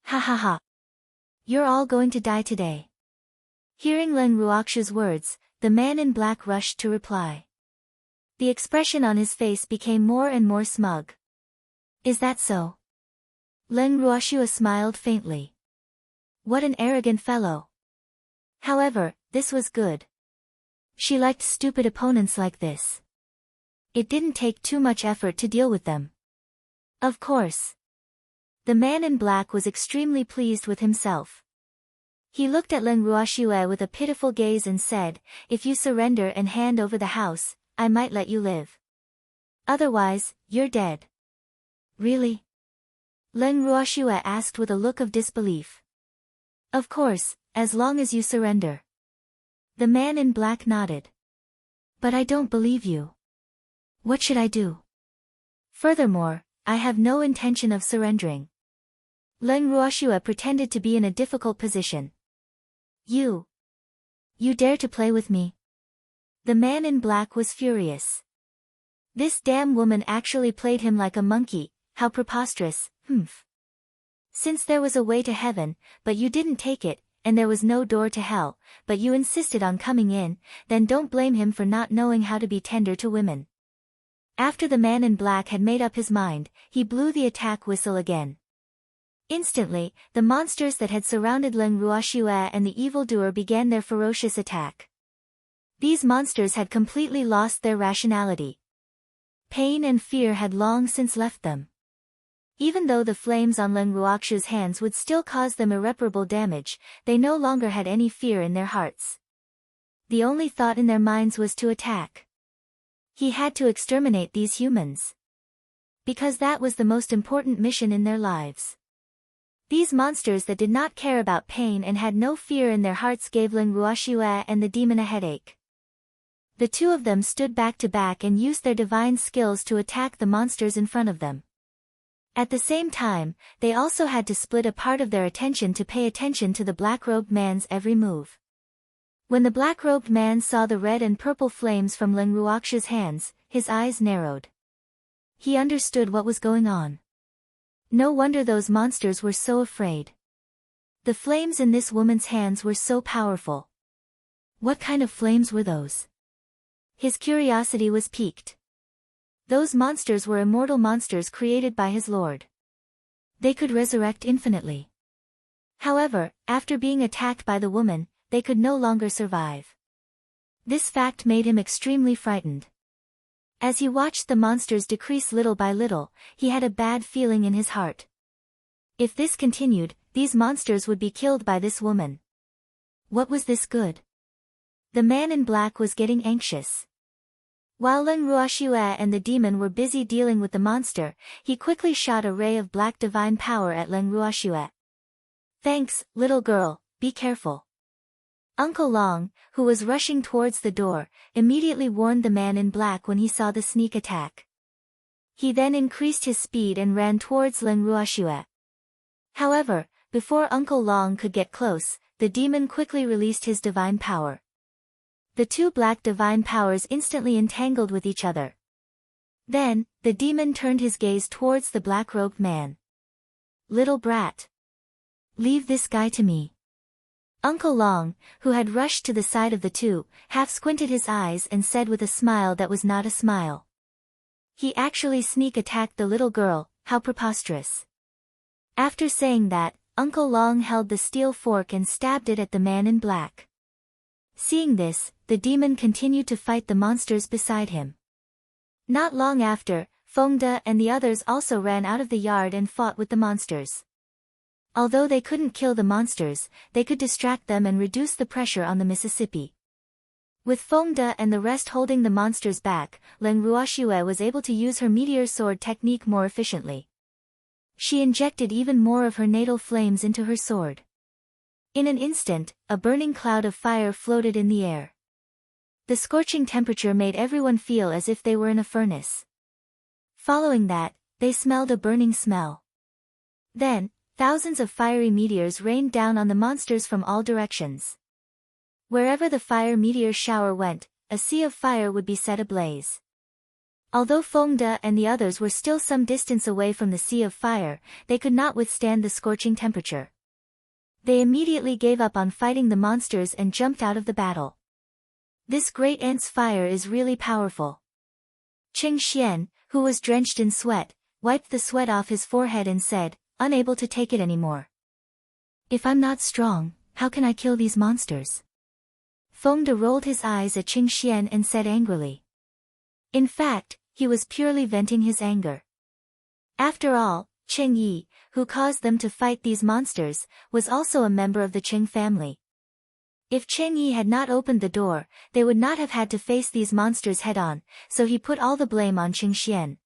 Ha ha ha. You're all going to die today. Hearing Leng Ruoxue's words, the man in black rushed to reply. The expression on his face became more and more smug. Is that so? Leng Ruoxue smiled faintly. What an arrogant fellow. However, this was good. She liked stupid opponents like this. It didn't take too much effort to deal with them. Of course. The man in black was extremely pleased with himself. He looked at Leng Ruoxue with a pitiful gaze and said, if you surrender and hand over the house, I might let you live. Otherwise, you're dead. Really? Leng Ruoxue asked with a look of disbelief. Of course, as long as you surrender. The man in black nodded. But I don't believe you. What should I do? Furthermore, I have no intention of surrendering. Leng Ruoxue pretended to be in a difficult position. You dare to play with me? The man in black was furious. This damn woman actually played him like a monkey, how preposterous, Since there was a way to heaven, but you didn't take it, and there was no door to hell, but you insisted on coming in, then don't blame him for not knowing how to be tender to women. After the man in black had made up his mind, he blew the attack whistle again. Instantly, the monsters that had surrounded Leng Ruoxue and the evildoer began their ferocious attack. These monsters had completely lost their rationality. Pain and fear had long since left them. Even though the flames on Leng Ruoxue's hands would still cause them irreparable damage, they no longer had any fear in their hearts. The only thought in their minds was to attack. He had to exterminate these humans. Because that was the most important mission in their lives. These monsters that did not care about pain and had no fear in their hearts gave Leng Ruoxue and the demon a headache. The two of them stood back to back and used their divine skills to attack the monsters in front of them. At the same time, they also had to split a part of their attention to pay attention to the black-robed man's every move. When the black-robed man saw the red and purple flames from Leng Ruoxue's hands, his eyes narrowed. He understood what was going on. No wonder those monsters were so afraid. The flames in this woman's hands were so powerful. What kind of flames were those? His curiosity was piqued. Those monsters were immortal monsters created by his lord. They could resurrect infinitely. However, after being attacked by the woman, they could no longer survive. This fact made him extremely frightened. As he watched the monsters decrease little by little, he had a bad feeling in his heart. If this continued, these monsters would be killed by this woman. What was this good? The man in black was getting anxious. While Leng Ruoxue and the demon were busy dealing with the monster, he quickly shot a ray of black divine power at Leng Ruoxue. Thanks, little girl, be careful. Uncle Long, who was rushing towards the door, immediately warned the man in black when he saw the sneak attack. He then increased his speed and ran towards Leng Ruoxue. However, before Uncle Long could get close, the demon quickly released his divine power. The two black divine powers instantly entangled with each other. Then, the demon turned his gaze towards the black-robed man. Little brat. Leave this guy to me. Uncle Long, who had rushed to the side of the two, half squinted his eyes and said with a smile that was not a smile. He actually sneak attacked the little girl, how preposterous. After saying that, Uncle Long held the steel fork and stabbed it at the man in black. Seeing this, the demon continued to fight the monsters beside him. Not long after, Fengde and the others also ran out of the yard and fought with the monsters. Although they couldn't kill the monsters, they could distract them and reduce the pressure on the Mississippi. With Fengde and the rest holding the monsters back, Leng Ruoxue was able to use her meteor sword technique more efficiently. She injected even more of her natal flames into her sword. In an instant, a burning cloud of fire floated in the air. The scorching temperature made everyone feel as if they were in a furnace. Following that, they smelled a burning smell. Then, thousands of fiery meteors rained down on the monsters from all directions. Wherever the fire meteor shower went, a sea of fire would be set ablaze. Although Fengde and the others were still some distance away from the sea of fire, they could not withstand the scorching temperature. They immediately gave up on fighting the monsters and jumped out of the battle. This great ant's fire is really powerful. Qing Xian, who was drenched in sweat, wiped the sweat off his forehead and said, unable to take it anymore. If I'm not strong, how can I kill these monsters? Fengde rolled his eyes at Qing Xian and said angrily. In fact, he was purely venting his anger. After all, Qing Yi, who caused them to fight these monsters, was also a member of the Qing family. If Qing Yi had not opened the door, they would not have had to face these monsters head-on, so he put all the blame on Qing Xian.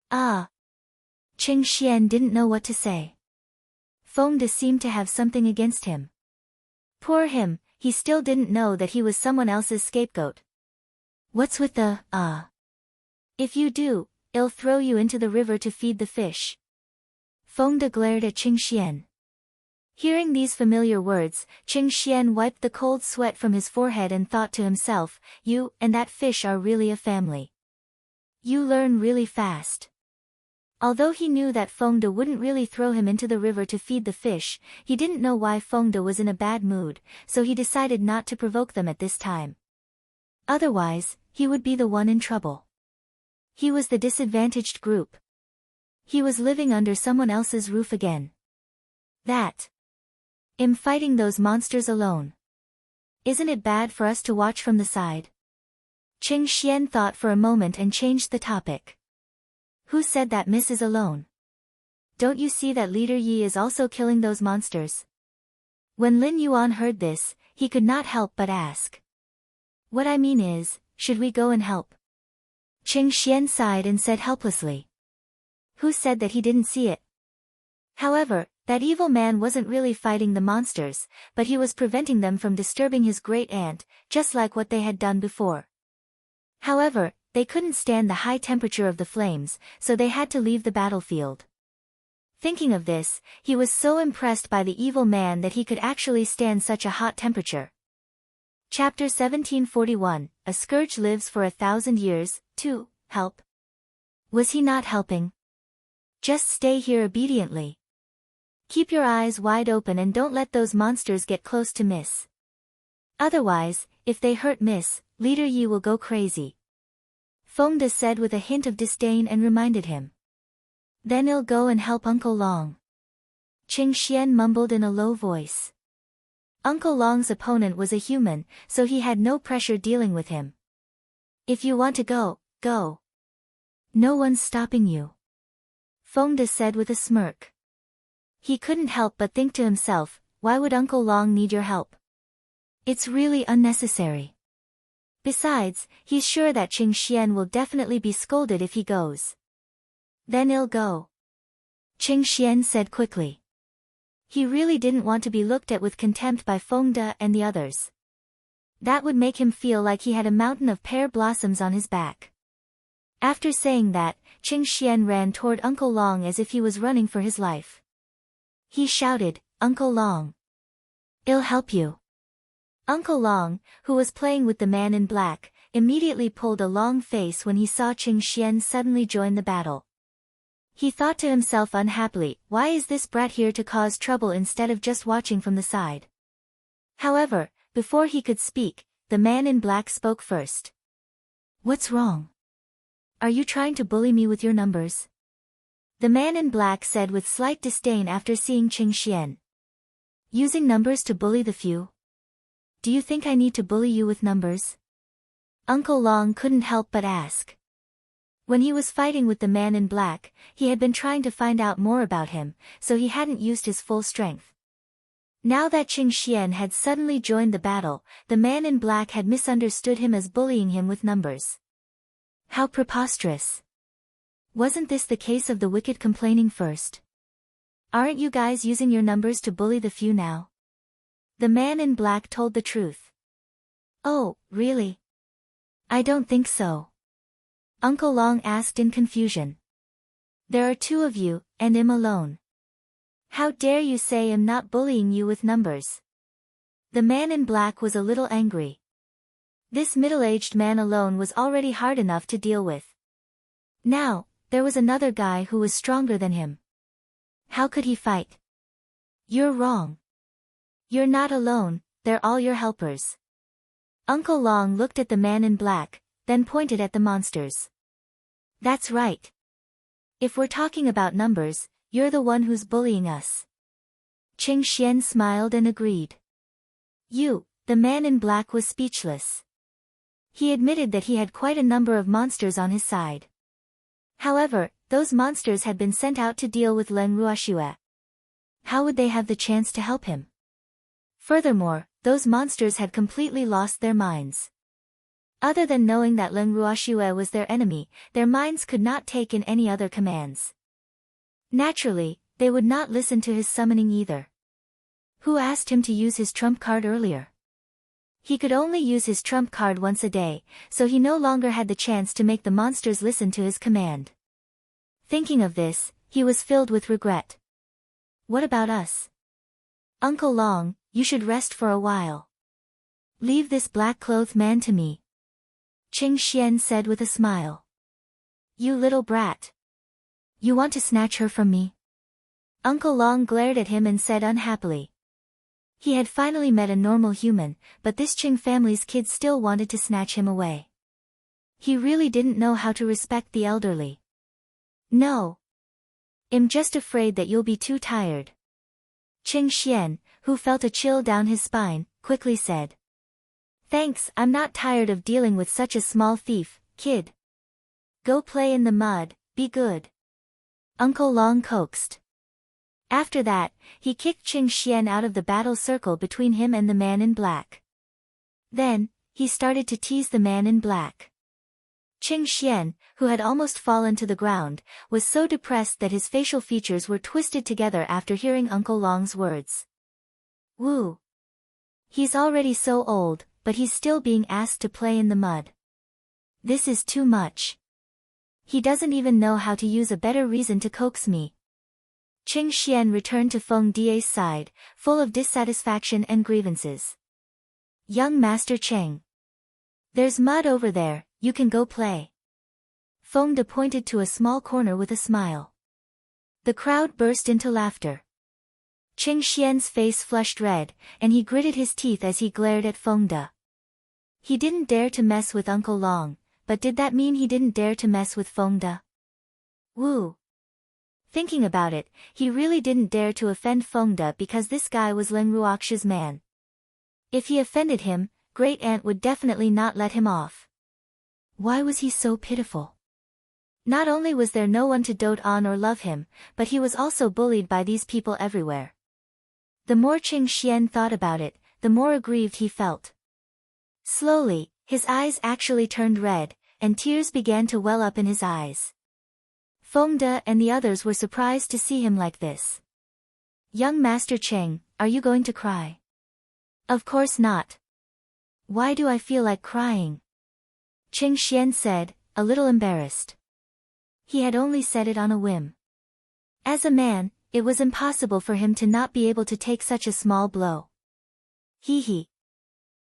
Ah! Qing Xian didn't know what to say. Fengde seemed to have something against him. Poor him, he still didn't know that he was someone else's scapegoat. What's with the, If you do, I'll throw you into the river to feed the fish. Fengde glared at Qing Xian. Hearing these familiar words, Qing Xian wiped the cold sweat from his forehead and thought to himself, you and that fish are really a family. You learn really fast. Although he knew that Fengde wouldn't really throw him into the river to feed the fish, he didn't know why Fengde was in a bad mood, so he decided not to provoke them at this time. Otherwise, he would be the one in trouble. He was the disadvantaged group. He was living under someone else's roof again. I'm fighting those monsters alone. Isn't it bad for us to watch from the side? Qing Xian thought for a moment and changed the topic. Who said that Miss is alone? Don't you see that Leader Yi is also killing those monsters? When Lin Yuan heard this, he could not help but ask. What I mean is, should we go and help? Qing Xian sighed and said helplessly. Who said that he didn't see it? However, that evil man wasn't really fighting the monsters, but he was preventing them from disturbing his great aunt, just like what they had done before. However, they couldn't stand the high temperature of the flames, so they had to leave the battlefield. Thinking of this, he was so impressed by the evil man that he could actually stand such a hot temperature. Chapter 1741, A Scourge Lives for 1,000 Years, 2, Help. Was he not helping? Just stay here obediently. Keep your eyes wide open and don't let those monsters get close to Miss. Otherwise, if they hurt Miss, Leader Yi will go crazy. Fengde said with a hint of disdain and reminded him. Then I'll go and help Uncle Long. Qing Xian mumbled in a low voice. Uncle Long's opponent was a human, so he had no pressure dealing with him. If you want to go, go. No one's stopping you. Fengde said with a smirk. He couldn't help but think to himself, why would Uncle Long need your help? It's really unnecessary. Besides, he's sure that Qing Xian will definitely be scolded if he goes. Then I'll go. Qing Xian said quickly. He really didn't want to be looked at with contempt by Feng De and the others. That would make him feel like he had a mountain of pear blossoms on his back. After saying that, Qing Xian ran toward Uncle Long as if he was running for his life. He shouted, "Uncle Long! I'll help you." Uncle Long, who was playing with the man in black, immediately pulled a long face when he saw Qing Xian suddenly join the battle. He thought to himself unhappily, why is this brat here to cause trouble instead of just watching from the side? However, before he could speak, the man in black spoke first. "What's wrong? Are you trying to bully me with your numbers?" The man in black said with slight disdain after seeing Qing Xian. "Using numbers to bully the few? Do you think I need to bully you with numbers?" Uncle Long couldn't help but ask. When he was fighting with the man in black, he had been trying to find out more about him, so he hadn't used his full strength. Now that Qing Xian had suddenly joined the battle, the man in black had misunderstood him as bullying him with numbers. How preposterous. Wasn't this the case of the wicked complaining first? Aren't you guys using your numbers to bully the few now? The man in black told the truth. "Oh, really? I don't think so." Uncle Long asked in confusion. "There are two of you, and I'm alone. How dare you say I'm not bullying you with numbers?" The man in black was a little angry. This middle-aged man alone was already hard enough to deal with. Now, there was another guy who was stronger than him. How could he fight? "You're wrong. You're not alone, they're all your helpers." Uncle Long looked at the man in black, then pointed at the monsters. "That's right. If we're talking about numbers, you're the one who's bullying us." Qing Xian smiled and agreed. The man in black was speechless. He admitted that he had quite a number of monsters on his side. However, those monsters had been sent out to deal with Leng Ruoxue. How would they have the chance to help him? Furthermore, those monsters had completely lost their minds. Other than knowing that Leng Ruoxue was their enemy, their minds could not take in any other commands. Naturally, they would not listen to his summoning either. Who asked him to use his trump card earlier? He could only use his trump card once a day, so he no longer had the chance to make the monsters listen to his command. Thinking of this, he was filled with regret. What about us? Uncle Long, you should rest for a while. Leave this black-clothed man to me. Qing Xian said with a smile. You little brat. You want to snatch her from me? Uncle Long glared at him and said unhappily. He had finally met a normal human, but this Qing family's kid still wanted to snatch him away. He really didn't know how to respect the elderly. No. I'm just afraid that you'll be too tired. Qing Xian, who felt a chill down his spine, quickly said. Thanks, I'm not tired of dealing with such a small thief, kid. Go play in the mud, be good. Uncle Long coaxed. After that, he kicked Qing Xian out of the battle circle between him and the man in black. Then, he started to tease the man in black. Qing Xian, who had almost fallen to the ground, was so depressed that his facial features were twisted together after hearing Uncle Long's words. Woo! He's already so old, but he's still being asked to play in the mud. This is too much. He doesn't even know how to use a better reason to coax me. Qing Xian returned to Feng Die's side, full of dissatisfaction and grievances. Young Master Cheng. There's mud over there, you can go play. Feng De pointed to a small corner with a smile. The crowd burst into laughter. Qing Xian's face flushed red, and he gritted his teeth as he glared at Feng De. He didn't dare to mess with Uncle Long, but did that mean he didn't dare to mess with Feng De? Woo! Thinking about it, he really didn't dare to offend Feng De because this guy was Leng Ruoxue's man. If he offended him, Great Aunt would definitely not let him off. Why was he so pitiful? Not only was there no one to dote on or love him, but he was also bullied by these people everywhere. The more Qing Xian thought about it, the more aggrieved he felt. Slowly, his eyes actually turned red, and tears began to well up in his eyes. Fengde and the others were surprised to see him like this. "Young Master Cheng, are you going to cry?" "Of course not." "Why do I feel like crying?" Cheng Xian said, a little embarrassed. He had only said it on a whim. As a man, it was impossible for him to not be able to take such a small blow. Hee.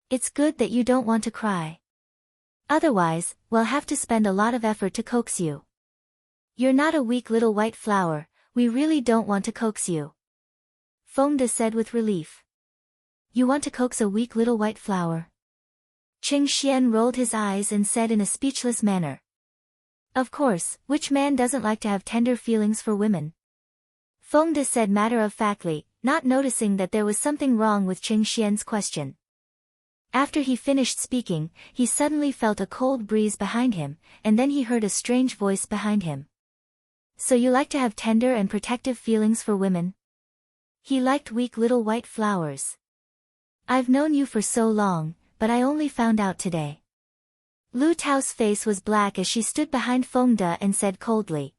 It's good that you don't want to cry. Otherwise, we'll have to spend a lot of effort to coax you. You're not a weak little white flower, we really don't want to coax you. Fengde said with relief. You want to coax a weak little white flower? Cheng Xian rolled his eyes and said in a speechless manner. Of course, which man doesn't like to have tender feelings for women? Fengde said matter-of-factly, not noticing that there was something wrong with Cheng Xian's question. After he finished speaking, he suddenly felt a cold breeze behind him, and then he heard a strange voice behind him. So you like to have tender and protective feelings for women? He liked weak little white flowers. I've known you for so long, but I only found out today. Lu Tao's face was black as she stood behind Fengde and said coldly.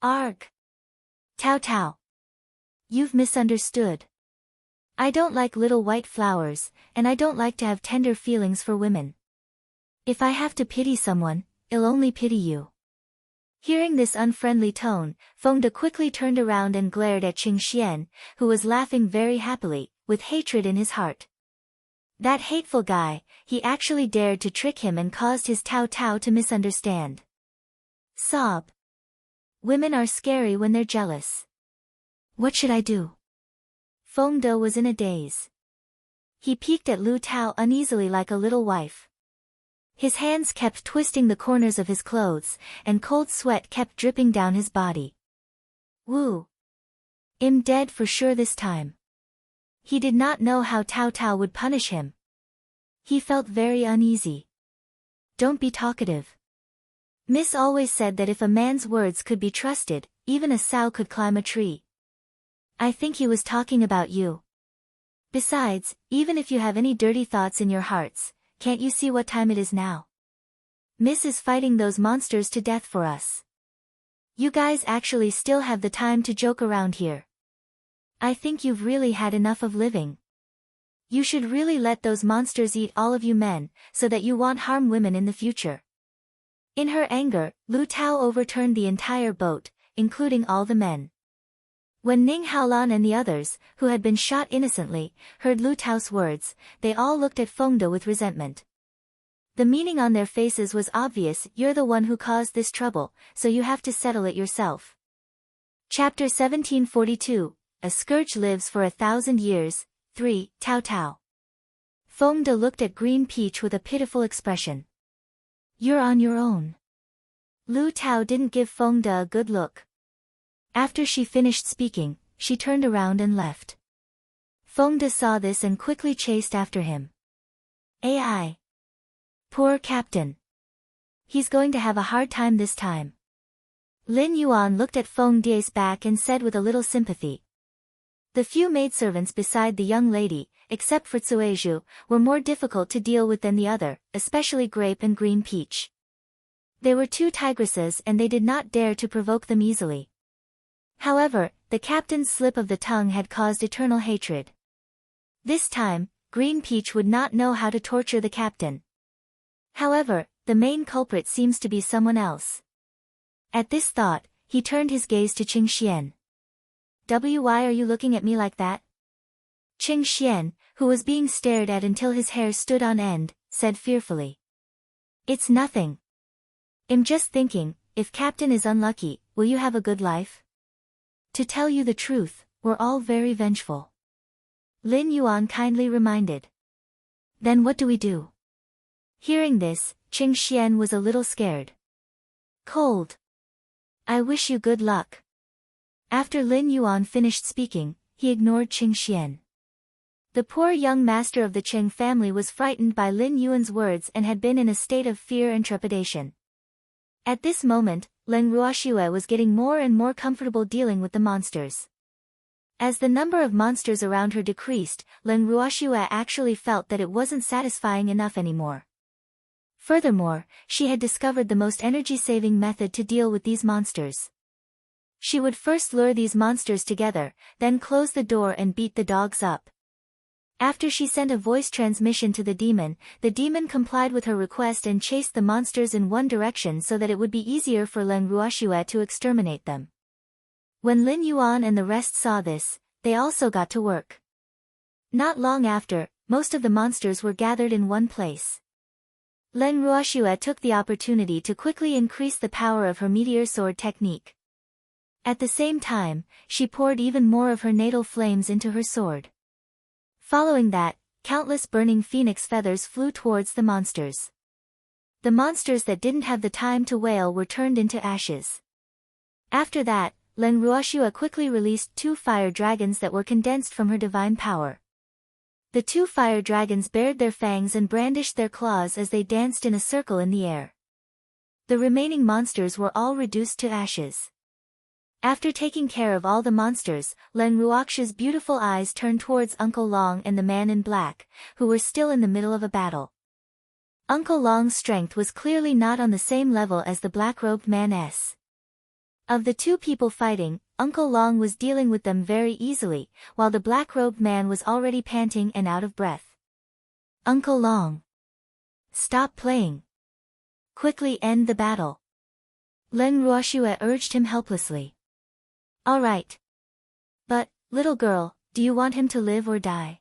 Arg. Tao. You've misunderstood. I don't like little white flowers, and I don't like to have tender feelings for women. If I have to pity someone, I'll only pity you. Hearing this unfriendly tone, Fengde quickly turned around and glared at Cheng Xian, who was laughing very happily, with hatred in his heart. That hateful guy, he actually dared to trick him and caused his Tao to misunderstand. Sob. Women are scary when they're jealous. What should I do? Fengde was in a daze. He peeked at Lu Tao uneasily like a little wife. His hands kept twisting the corners of his clothes, and cold sweat kept dripping down his body. Woo! I'm dead for sure this time. He did not know how Tao would punish him. He felt very uneasy. Don't be talkative. Miss always said that if a man's words could be trusted, even a sow could climb a tree. I think he was talking about you. Besides, even if you have any dirty thoughts in your hearts, can't you see what time it is now? Miss is fighting those monsters to death for us. You guys actually still have the time to joke around here. I think you've really had enough of living. You should really let those monsters eat all of you men, so that you won't harm women in the future. In her anger, Lu Tao overturned the entire boat, including all the men. When Ning Haolan and the others, who had been shot innocently, heard Lu Tao's words, they all looked at Fengde with resentment. The meaning on their faces was obvious. You're the one who caused this trouble, so you have to settle it yourself. Chapter 1742, A Scourge Lives for 1,000 Years, 3, Tao. Fengde looked at Green Peach with a pitiful expression. You're on your own. Lu Tao didn't give Fengde a good look. After she finished speaking, she turned around and left. Fengde saw this and quickly chased after him. Ai. Poor captain. He's going to have a hard time this time. Lin Yuan looked at Fengde's back and said with a little sympathy. The few maidservants beside the young lady, except for Cueju, were more difficult to deal with than the other, especially Grape and Green Peach. They were two tigresses and they did not dare to provoke them easily. However, the captain's slip of the tongue had caused eternal hatred. This time, Green Peach would not know how to torture the captain. However, the main culprit seems to be someone else. At this thought, he turned his gaze to Cheng Xian. Why are you looking at me like that? Cheng Xian, who was being stared at until his hair stood on end, said fearfully. It's nothing. I'm just thinking, if Captain is unlucky, will you have a good life? To tell you the truth, we're all very vengeful. Lin Yuan kindly reminded. Then what do we do? Hearing this, Cheng Xian was a little scared. Cold. I wish you good luck. After Lin Yuan finished speaking, he ignored Cheng Xian. The poor young master of the Cheng family was frightened by Lin Yuan's words and had been in a state of fear and trepidation. At this moment, Leng Ruoxue was getting more and more comfortable dealing with the monsters. As the number of monsters around her decreased, Len Ruoxue actually felt that it wasn't satisfying enough anymore. Furthermore, she had discovered the most energy-saving method to deal with these monsters. She would first lure these monsters together, then close the door and beat the dogs up. After she sent a voice transmission to the demon complied with her request and chased the monsters in one direction so that it would be easier for Len Ruoxue to exterminate them. When Lin Yuan and the rest saw this, they also got to work. Not long after, most of the monsters were gathered in one place. Len Ruoxue took the opportunity to quickly increase the power of her meteor sword technique. At the same time, she poured even more of her natal flames into her sword. Following that, countless burning phoenix feathers flew towards the monsters. The monsters that didn't have the time to wail were turned into ashes. After that, Len Ruoxue quickly released 2 fire dragons that were condensed from her divine power. The 2 fire dragons bared their fangs and brandished their claws as they danced in a circle in the air. The remaining monsters were all reduced to ashes. After taking care of all the monsters, Len Ruoxue's beautiful eyes turned towards Uncle Long and the man in black, who were still in the middle of a battle. Uncle Long's strength was clearly not on the same level as the black-robed man's. Of the 2 people fighting, Uncle Long was dealing with them very easily, while the black-robed man was already panting and out of breath. Uncle Long! Stop playing! Quickly end the battle! Len Ruoxue urged him helplessly. All right. But, little girl, do you want him to live or die?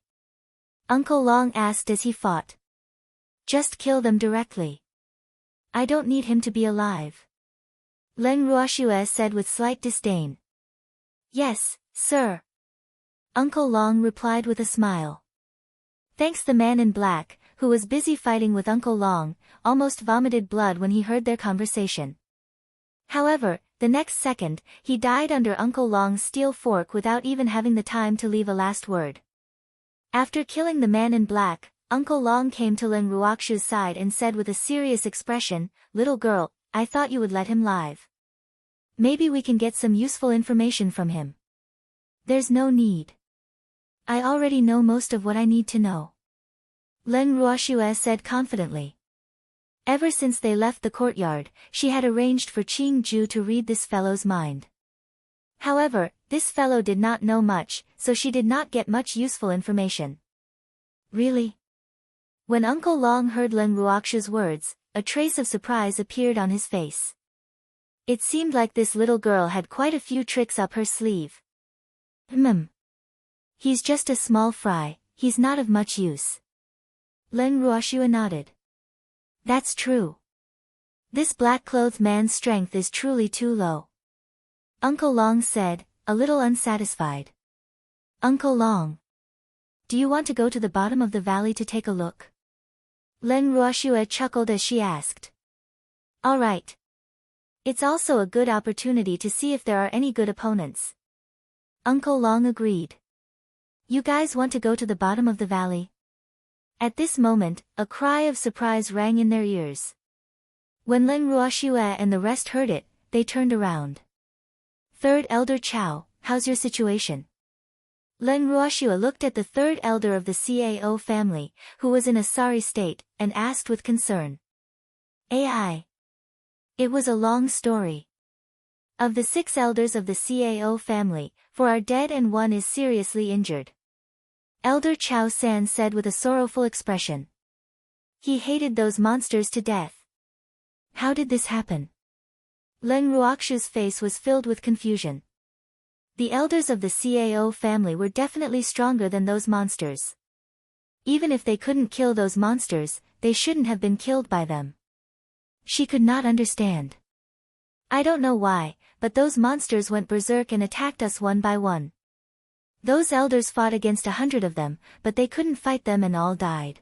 Uncle Long asked as he fought. Just kill them directly. I don't need him to be alive. Len Ruoxue said with slight disdain. Yes, sir. Uncle Long replied with a smile. Thanks. The man in black, who was busy fighting with Uncle Long, almost vomited blood when he heard their conversation. However, the next second, he died under Uncle Long's steel fork without even having the time to leave a last word. After killing the man in black, Uncle Long came to Len Ruoxue's side and said with a serious expression, "Little girl, I thought you would let him live. Maybe we can get some useful information from him." There's no need. I already know most of what I need to know. Len Ruoxue said confidently. Ever since they left the courtyard, she had arranged for Qing Ju to read this fellow's mind. However, this fellow did not know much, so she did not get much useful information. Really? When Uncle Long heard Len Ruoxue's words, a trace of surprise appeared on his face. It seemed like this little girl had quite a few tricks up her sleeve. He's just a small fry, he's not of much use. Len Ruoxue nodded. That's true. This black-clothed man's strength is truly too low. Uncle Long said, a little unsatisfied. Uncle Long. Do you want to go to the bottom of the valley to take a look? Len Ruoxue chuckled as she asked. All right. It's also a good opportunity to see if there are any good opponents. Uncle Long agreed. You guys want to go to the bottom of the valley? At this moment, a cry of surprise rang in their ears. When Len Ruoxue and the rest heard it, they turned around. Third Elder Chao, how's your situation? Len Ruoxue looked at the 3rd elder of the Cao family, who was in a sorry state, and asked with concern. Ai. It was a long story. Of the 6 elders of the Cao family, 4 are dead and 1 is seriously injured. Elder Chao San said with a sorrowful expression. He hated those monsters to death. How did this happen? Len Ruoxue's face was filled with confusion. The elders of the Cao family were definitely stronger than those monsters. Even if they couldn't kill those monsters, they shouldn't have been killed by them. She could not understand. I don't know why, but those monsters went berserk and attacked us one by one. Those elders fought against 100 of them, but they couldn't fight them and all died.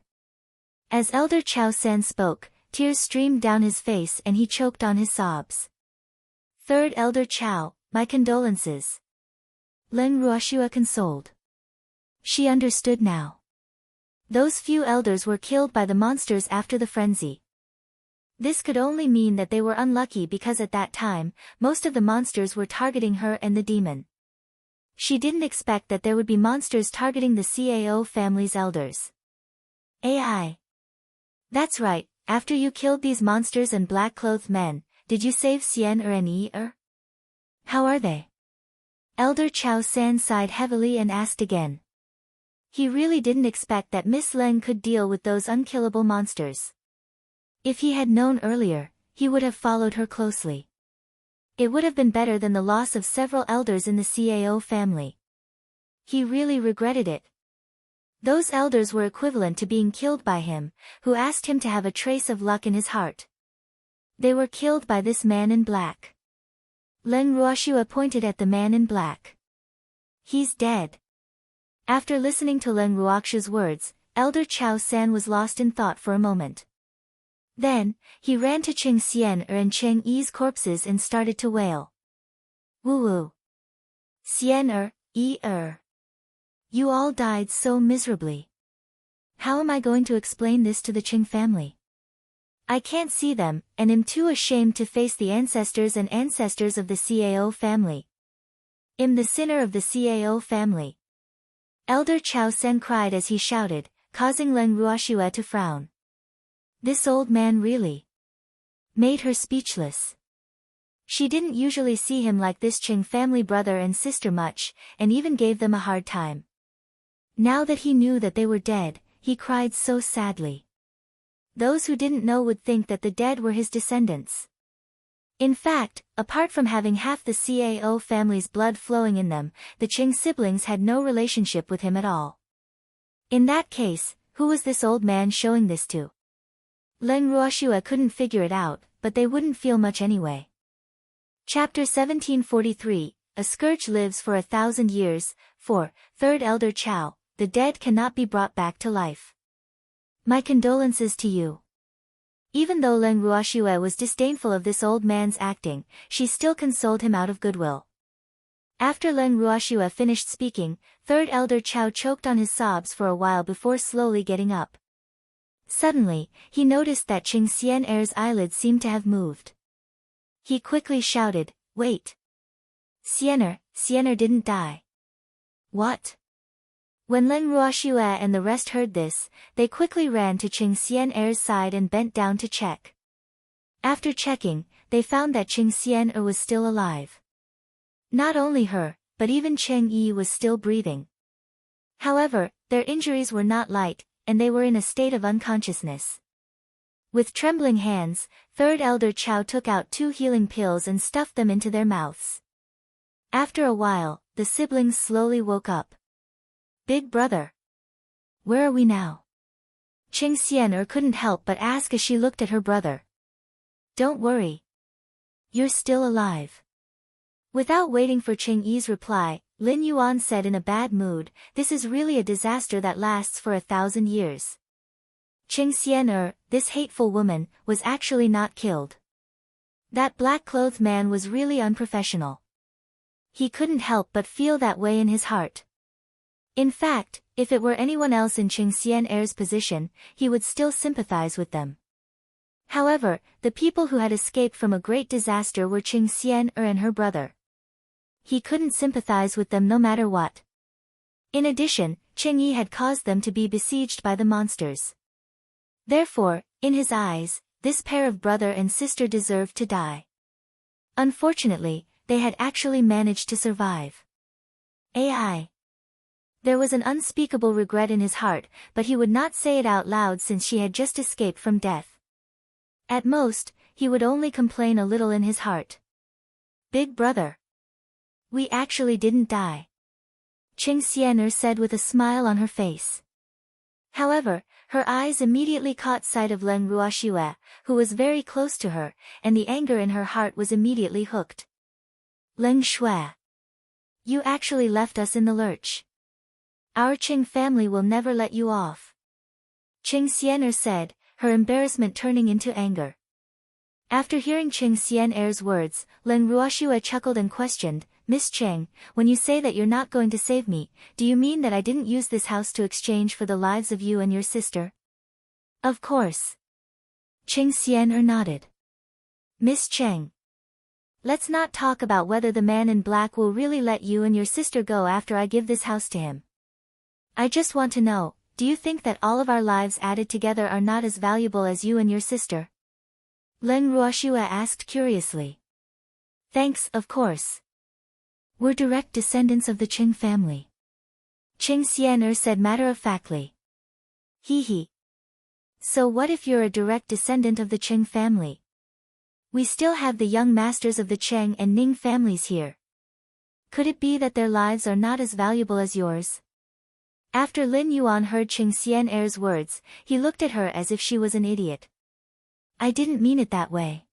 As Elder Chao San spoke, tears streamed down his face and he choked on his sobs. 3rd Elder Chao, my condolences. Len Ruoxue consoled. She understood now. Those few elders were killed by the monsters after the frenzy. This could only mean that they were unlucky because at that time, most of the monsters were targeting her and the demon. She didn't expect that there would be monsters targeting the CAO family's elders. AI. That's right, after you killed these monsters and black-clothed men, did you save Xian Er and Yi Er? How are they? Elder Chao San sighed heavily and asked again. He really didn't expect that Miss Leng could deal with those unkillable monsters. If he had known earlier, he would have followed her closely. It would have been better than the loss of several elders in the CAO family. He really regretted it. Those elders were equivalent to being killed by him, who asked him to have a trace of luck in his heart. They were killed by this man in black. Leng Ruoxua pointed at the man in black. He's dead. After listening to Leng Ruoxua's words, Elder Chao San was lost in thought for a moment. Then, he ran to Cheng Xian Er and Cheng Yi's corpses and started to wail. Woo-woo. Xian Er, Yi Er. You all died so miserably. How am I going to explain this to the Cheng family? I can't see them, and am too ashamed to face the ancestors and ancestors of the CAO family. I'm the sinner of the CAO family. Elder Chao Sen cried as he shouted, causing Leng Ruoxua to frown. This old man really made her speechless. She didn't usually see him like this Cheng family brother and sister much, and even gave them a hard time. Now that he knew that they were dead, he cried so sadly. Those who didn't know would think that the dead were his descendants. In fact, apart from having half the CAO family's blood flowing in them, the Cheng siblings had no relationship with him at all. In that case, who was this old man showing this to? Leng Ruoxua couldn't figure it out, but they wouldn't feel much anyway. Chapter 1743, A Scourge Lives for 1,000 Years, 4, Third Elder Chao, the dead cannot be brought back to life. My condolences to you. Even though Leng Ruoxua was disdainful of this old man's acting, she still consoled him out of goodwill. After Leng Ruoxua finished speaking, Third Elder Chao choked on his sobs for a while before slowly getting up. Suddenly, he noticed that Cheng Xian Er's eyelids seemed to have moved. He quickly shouted, Wait! Xian Er didn't die. What? When Leng Ruoxua and the rest heard this, they quickly ran to Cheng Xian Er's side and bent down to check. After checking, they found that Cheng Xian Er was still alive. Not only her, but even Cheng Yi was still breathing. However, their injuries were not light, and they were in a state of unconsciousness. With trembling hands, Third Elder Chao took out 2 healing pills and stuffed them into their mouths. After a while, the siblings slowly woke up. Big brother. Where are we now? Cheng Xian Er couldn't help but ask as she looked at her brother. Don't worry. You're still alive. Without waiting for Cheng Yi's reply, Lin Yuan said in a bad mood, This is really a disaster that lasts for 1,000 years. Cheng Xian Er, this hateful woman, was actually not killed. That black-clothed man was really unprofessional. He couldn't help but feel that way in his heart. In fact, if it were anyone else in Cheng Xian Er's position, he would still sympathize with them. However, the people who had escaped from a great disaster were Cheng Xian Er and her brother. He couldn't sympathize with them no matter what. In addition, Cheng Yi had caused them to be besieged by the monsters. Therefore, in his eyes, this pair of brother and sister deserved to die. Unfortunately, they had actually managed to survive. AI. There was an unspeakable regret in his heart, but he would not say it out loud since she had just escaped from death. At most, he would only complain a little in his heart. Big brother. We actually didn't die. Cheng Xian Er said with a smile on her face. However, her eyes immediately caught sight of Leng Ruoxua, who was very close to her, and the anger in her heart was immediately hooked. Leng Shui. You actually left us in the lurch. Our Cheng family will never let you off. Cheng Xian Er said, her embarrassment turning into anger. After hearing Cheng Xian Er's words, Leng Ruoxua chuckled and questioned, Miss Cheng, when you say that you're not going to save me, do you mean that I didn't use this house to exchange for the lives of you and your sister? Of course. Cheng Xian Er nodded. Miss Cheng. Let's not talk about whether the man in black will really let you and your sister go after I give this house to him. I just want to know, do you think that all of our lives added together are not as valuable as you and your sister? Leng Ruoxue asked curiously. Thanks, of course. We're direct descendants of the Qing family. Qing Xian'er said matter-of-factly. Hee hee. So what if you're a direct descendant of the Qing family? We still have the young masters of the Cheng and Ning families here. Could it be that their lives are not as valuable as yours? After Lin Yuan heard Qing Xian'er's words, he looked at her as if she was an idiot. I didn't mean it that way.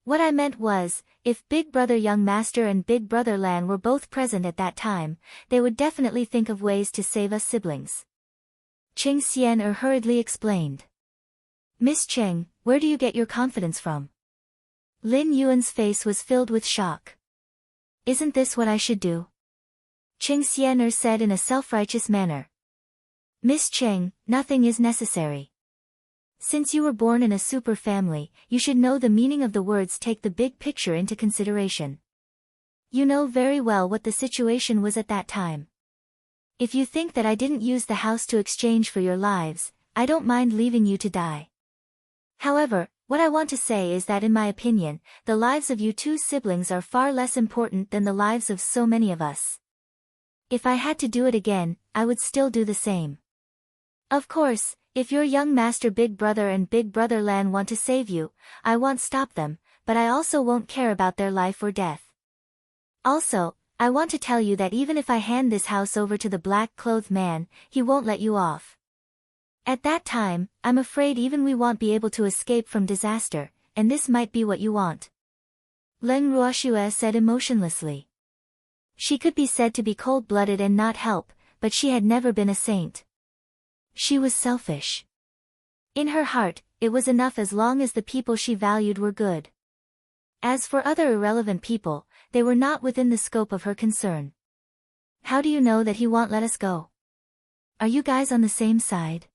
What I meant was, if Big Brother Young Master and Big Brother Lan were both present at that time, they would definitely think of ways to save us siblings. Qing Xian'er hurriedly explained. Miss Cheng, where do you get your confidence from? Lin Yuan's face was filled with shock. Isn't this what I should do? Qing Xian'er said in a self-righteous manner. Miss Cheng, nothing is necessary. Since you were born in a super family, you should know the meaning of the words take the big picture into consideration. You know very well what the situation was at that time. If you think that I didn't use the house to exchange for your lives, I don't mind leaving you to die. However, what I want to say is that in my opinion, the lives of you two siblings are far less important than the lives of so many of us. If I had to do it again, I would still do the same. Of course, if your young master Big Brother and Big Brother Lan want to save you, I won't stop them, but I also won't care about their life or death. Also, I want to tell you that even if I hand this house over to the black-clothed man, he won't let you off. At that time, I'm afraid even we won't be able to escape from disaster, and this might be what you want. Leng Ruoxue said emotionlessly. She could be said to be cold-blooded and not help, but she had never been a saint. She was selfish. In her heart, it was enough as long as the people she valued were good. As for other irrelevant people, they were not within the scope of her concern. How do you know that he won't let us go? Are you guys on the same side?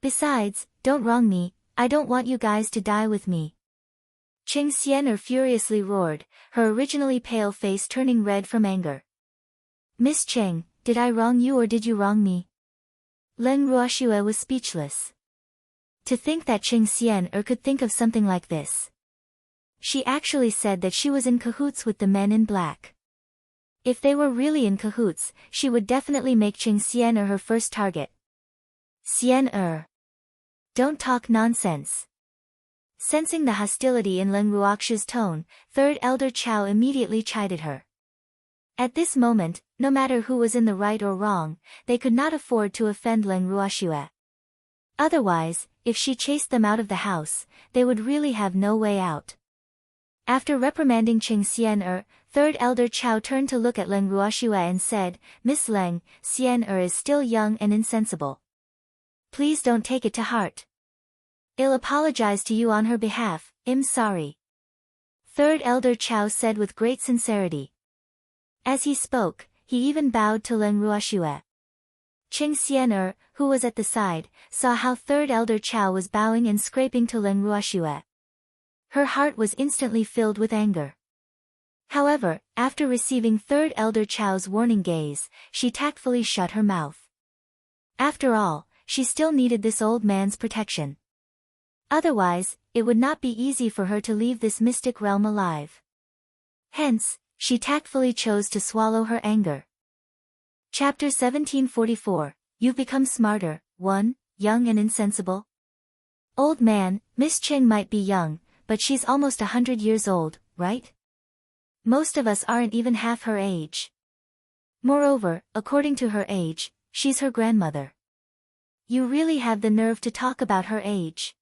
Besides, don't wrong me, I don't want you guys to die with me. Qing Xian'er furiously roared, her originally pale face turning red from anger. Miss Cheng, did I wrong you or did you wrong me? Leng Ruoxue was speechless. To think that Qing Xian'er could think of something like this. She actually said that she was in cahoots with the men in black. If they were really in cahoots, she would definitely make Qing Xian'er her first target. Xian'er. Don't talk nonsense. Sensing the hostility in Leng Ruoxue's tone, Third Elder Chao immediately chided her. At this moment, no matter who was in the right or wrong, they could not afford to offend Leng Ruoxue. Otherwise, if she chased them out of the house, they would really have no way out. After reprimanding Qing Xian'er, Third Elder Chao turned to look at Leng Ruoxue and said, Miss Leng, Xian'er is still young and insensible. Please don't take it to heart. I'll apologize to you on her behalf, I'm sorry. Third Elder Chao said with great sincerity. As he spoke, he even bowed to Leng Ruoxue. Qing Xian'er, who was at the side, saw how Third Elder Chao was bowing and scraping to Leng Ruoxue. Her heart was instantly filled with anger. However, after receiving Third Elder Chao's warning gaze, she tactfully shut her mouth. After all, she still needed this old man's protection. Otherwise, it would not be easy for her to leave this mystic realm alive. Hence, she tactfully chose to swallow her anger. Chapter 1744, You've Become Smarter, 1, Young and Insensible. Old man, Miss Cheng might be young, but she's almost 100 years old, right? Most of us aren't even half her age. Moreover, according to her age, she's her grandmother. You really have the nerve to talk about her age.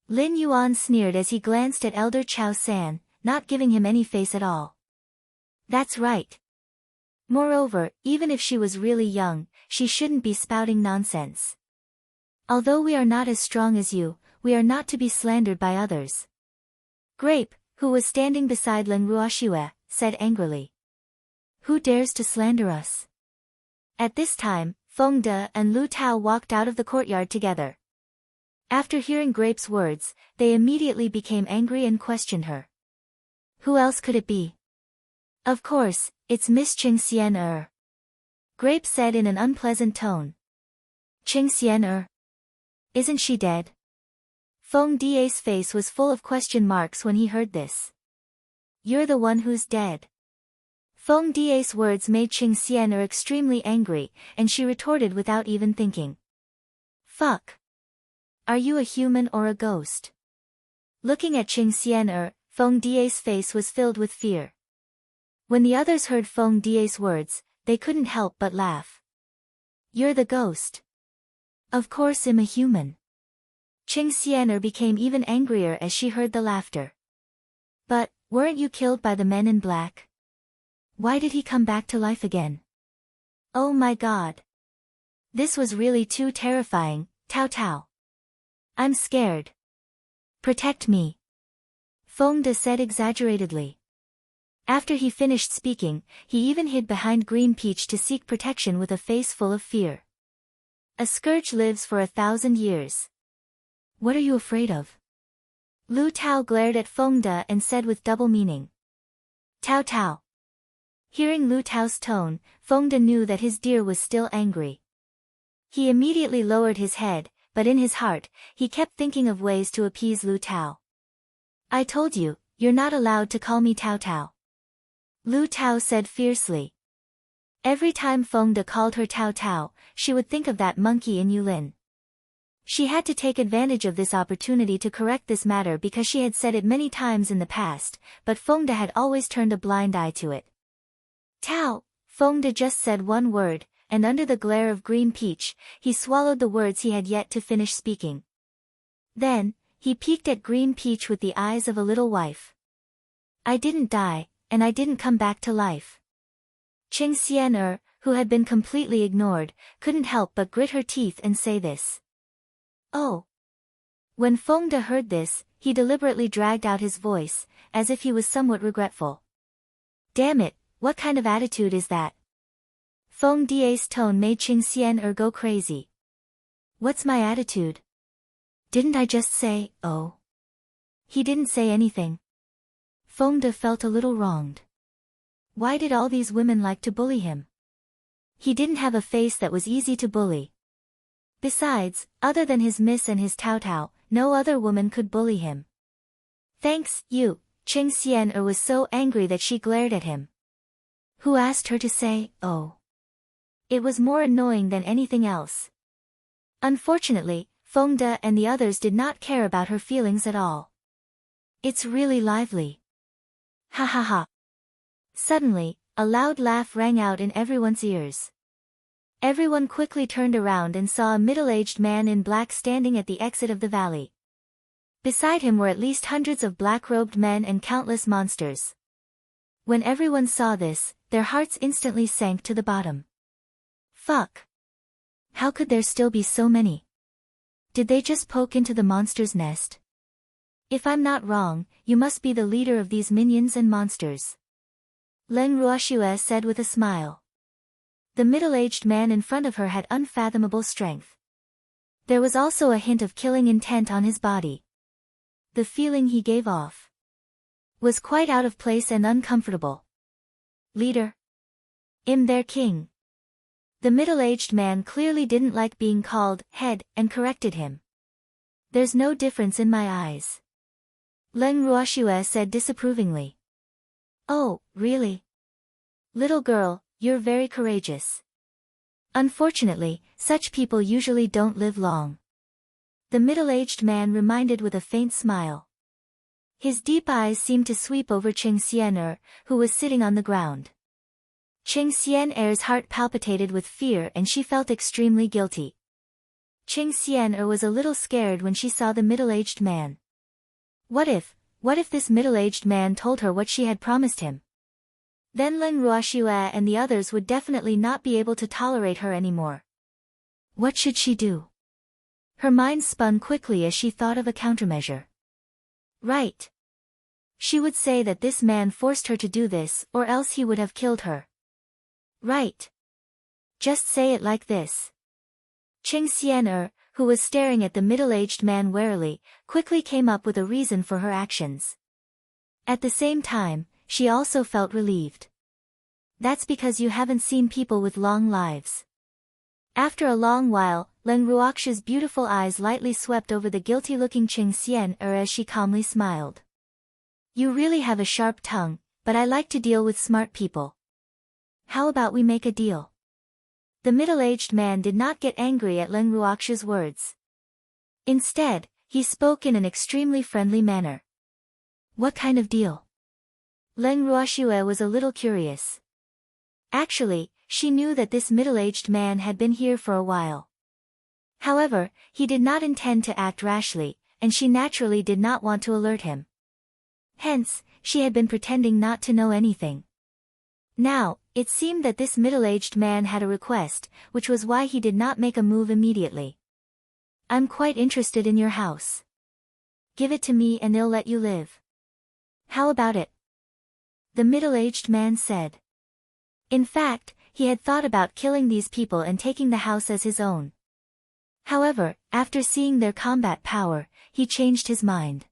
Lin Yuan sneered as he glanced at Elder Chao San, not giving him any face at all. That's right. Moreover, even if she was really young, she shouldn't be spouting nonsense. Although we are not as strong as you, we are not to be slandered by others. Grape, who was standing beside Leng Ruoxue, said angrily. Who dares to slander us? At this time, Feng De and Lu Tao walked out of the courtyard together. After hearing Grape's words, they immediately became angry and questioned her. Who else could it be? Of course, it's Miss Qing Xian. Grape said in an unpleasant tone. Qing Xian? Isn't she dead? Feng Da's face was full of question marks when he heard this. You're the one who's dead. Feng Da's words made Qing Xian extremely angry, and she retorted without even thinking. Fuck. Are you a human or a ghost? Looking at Qing Xian, Feng Da's face was filled with fear. When the others heard Feng Da's words, they couldn't help but laugh. You're the ghost. Of course I'm a human. Qing Xian became even angrier as she heard the laughter. But, weren't you killed by the men in black? Why did he come back to life again? Oh my god. This was really too terrifying, Tao Tao. I'm scared. Protect me. Feng De said exaggeratedly. After he finished speaking, he even hid behind Green Peach to seek protection with a face full of fear. A scourge lives for 1,000 years. What are you afraid of? Lu Tao glared at Feng De and said with double meaning. Tao Tao. Hearing Lu Tao's tone, Feng De knew that his dear was still angry. He immediately lowered his head, but in his heart, he kept thinking of ways to appease Lu Tao. I told you, you're not allowed to call me Tao Tao. Lu Tao said fiercely. Every time Feng De called her Tao Tao, she would think of that monkey in Yulin. She had to take advantage of this opportunity to correct this matter because she had said it many times in the past, but Feng De had always turned a blind eye to it. Tao, Feng De just said one word, and under the glare of Green Peach, he swallowed the words he had yet to finish speaking. Then, he peeked at Green Peach with the eyes of a little wife. I didn't die, and I didn't come back to life. Qing Xian, who had been completely ignored, couldn't help but grit her teeth and say this. Oh. When Feng De heard this, he deliberately dragged out his voice, as if he was somewhat regretful. Damn it, what kind of attitude is that? Feng Da's tone made Qing Xian go crazy. What's my attitude? Didn't I just say, oh? He didn't say anything. Feng De felt a little wronged. Why did all these women like to bully him? He didn't have a face that was easy to bully. Besides, other than his miss and his Tao Tao, no other woman could bully him. Thanks, you, Qing Xian was so angry that she glared at him. Who asked her to say, oh? It was more annoying than anything else. Unfortunately, Feng De and the others did not care about her feelings at all. It's really lively. Ha ha ha. Suddenly, a loud laugh rang out in everyone's ears. Everyone quickly turned around and saw a middle-aged man in black standing at the exit of the valley. Beside him were at least hundreds of black-robed men and countless monsters. When everyone saw this, their hearts instantly sank to the bottom. Fuck. How could there still be so many? Did they just poke into the monster's nest? If I'm not wrong, you must be the leader of these minions and monsters. Leng Ruoxue said with a smile. The middle-aged man in front of her had unfathomable strength. There was also a hint of killing intent on his body. The feeling he gave off was quite out of place and uncomfortable. Leader? I'm their king. The middle-aged man clearly didn't like being called head and corrected him. There's no difference in my eyes. Leng Ruoxue said disapprovingly. Oh, really? Little girl, you're very courageous. Unfortunately, such people usually don't live long. The middle-aged man reminded with a faint smile. His deep eyes seemed to sweep over Qing Xian, who was sitting on the ground. Qing Xian's heart palpitated with fear and she felt extremely guilty. Qing Xian was a little scared when she saw the middle-aged man. What if this middle-aged man told her what she had promised him? Then Leng Ruoxue and the others would definitely not be able to tolerate her anymore. What should she do? Her mind spun quickly as she thought of a countermeasure. Right. She would say that this man forced her to do this or else he would have killed her. Right. Just say it like this. Qing Xian, who was staring at the middle-aged man warily, quickly came up with a reason for her actions. At the same time, she also felt relieved. That's because you haven't seen people with long lives. After a long while, Leng Ruoxu's beautiful eyes lightly swept over the guilty-looking Qing Xian as she calmly smiled. You really have a sharp tongue, but I like to deal with smart people. How about we make a deal? The middle-aged man did not get angry at Leng Ruoxu's words. Instead, he spoke in an extremely friendly manner. What kind of deal? Leng Ruoxue was a little curious. Actually, she knew that this middle-aged man had been here for a while. However, he did not intend to act rashly, and she naturally did not want to alert him. Hence, she had been pretending not to know anything. Now, it seemed that this middle-aged man had a request, which was why he did not make a move immediately. I'm quite interested in your house. Give it to me and they'll let you live. How about it? The middle-aged man said. In fact, he had thought about killing these people and taking the house as his own. However, after seeing their combat power, he changed his mind.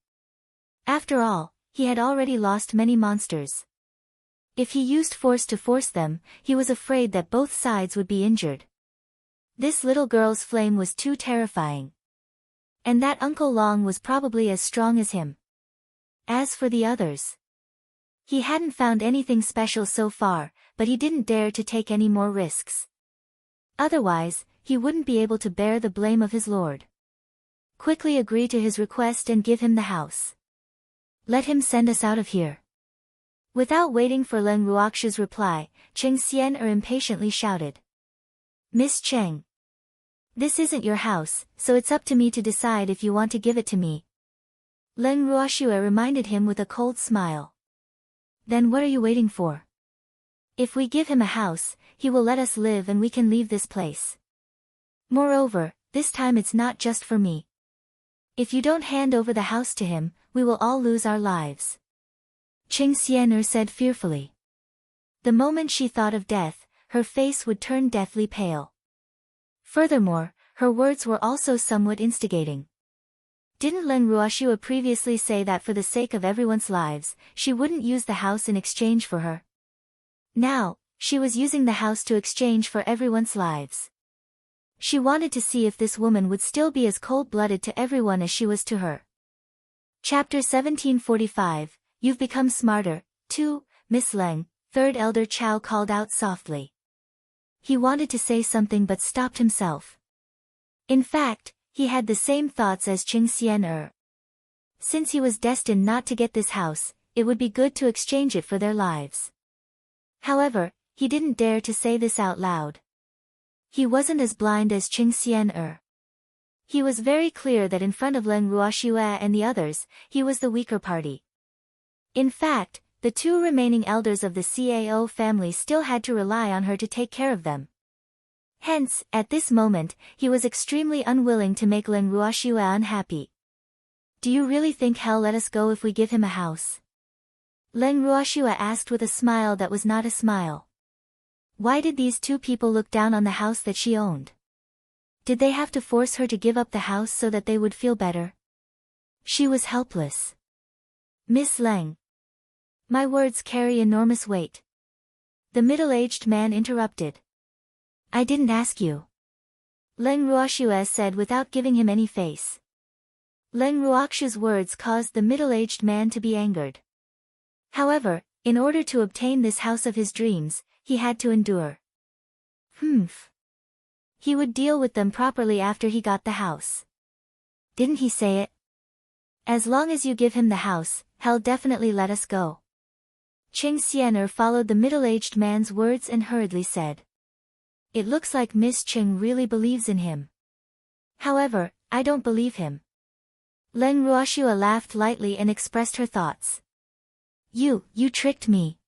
After all, he had already lost many monsters. If he used force to force them, he was afraid that both sides would be injured. This little girl's flame was too terrifying. And that Uncle Long was probably as strong as him. As for the others, he hadn't found anything special so far, but he didn't dare to take any more risks. Otherwise, he wouldn't be able to bear the blame of his lord. Quickly agree to his request and give him the house. Let him send us out of here. Without waiting for Leng Ruoxu's reply, Qing Xian impatiently shouted. Miss Cheng. This isn't your house, so it's up to me to decide if you want to give it to me. Leng Ruoxu reminded him with a cold smile. Then what are you waiting for? If we give him a house, he will let us live and we can leave this place. Moreover, this time it's not just for me. If you don't hand over the house to him, we will all lose our lives. Qing Xian said fearfully. The moment she thought of death, her face would turn deathly pale. Furthermore, her words were also somewhat instigating. Didn't Leng Ruoxu previously say that for the sake of everyone's lives, she wouldn't use the house in exchange for her? Now, she was using the house to exchange for everyone's lives. She wanted to see if this woman would still be as cold-blooded to everyone as she was to her. Chapter 1745, You've become smarter, too, Miss Leng, third elder Chow called out softly. He wanted to say something but stopped himself. In fact, he had the same thoughts as Qing Xian. Since he was destined not to get this house, it would be good to exchange it for their lives. However, he didn't dare to say this out loud. He wasn't as blind as Qing Xian. He was very clear that in front of Leng Ruoxu and the others, he was the weaker party. In fact, the two remaining elders of the Cao family still had to rely on her to take care of them. Hence, at this moment, he was extremely unwilling to make Leng Ruoxu unhappy. Do you really think he'll let us go if we give him a house? Leng Ruoxu asked with a smile that was not a smile. Why did these two people look down on the house that she owned? Did they have to force her to give up the house so that they would feel better? She was helpless. Miss Leng. My words carry enormous weight. The middle-aged man interrupted. I didn't ask you. Leng Ruoxu said without giving him any face. Leng Ruoxu's words caused the middle-aged man to be angered. However, in order to obtain this house of his dreams, he had to endure. He would deal with them properly after he got the house. Didn't he say it? As long as you give him the house, he'll definitely let us go. Qing Xian followed the middle-aged man's words and hurriedly said. It looks like Miss Qing really believes in him. However, I don't believe him. Leng Ruoxu laughed lightly and expressed her thoughts. You tricked me.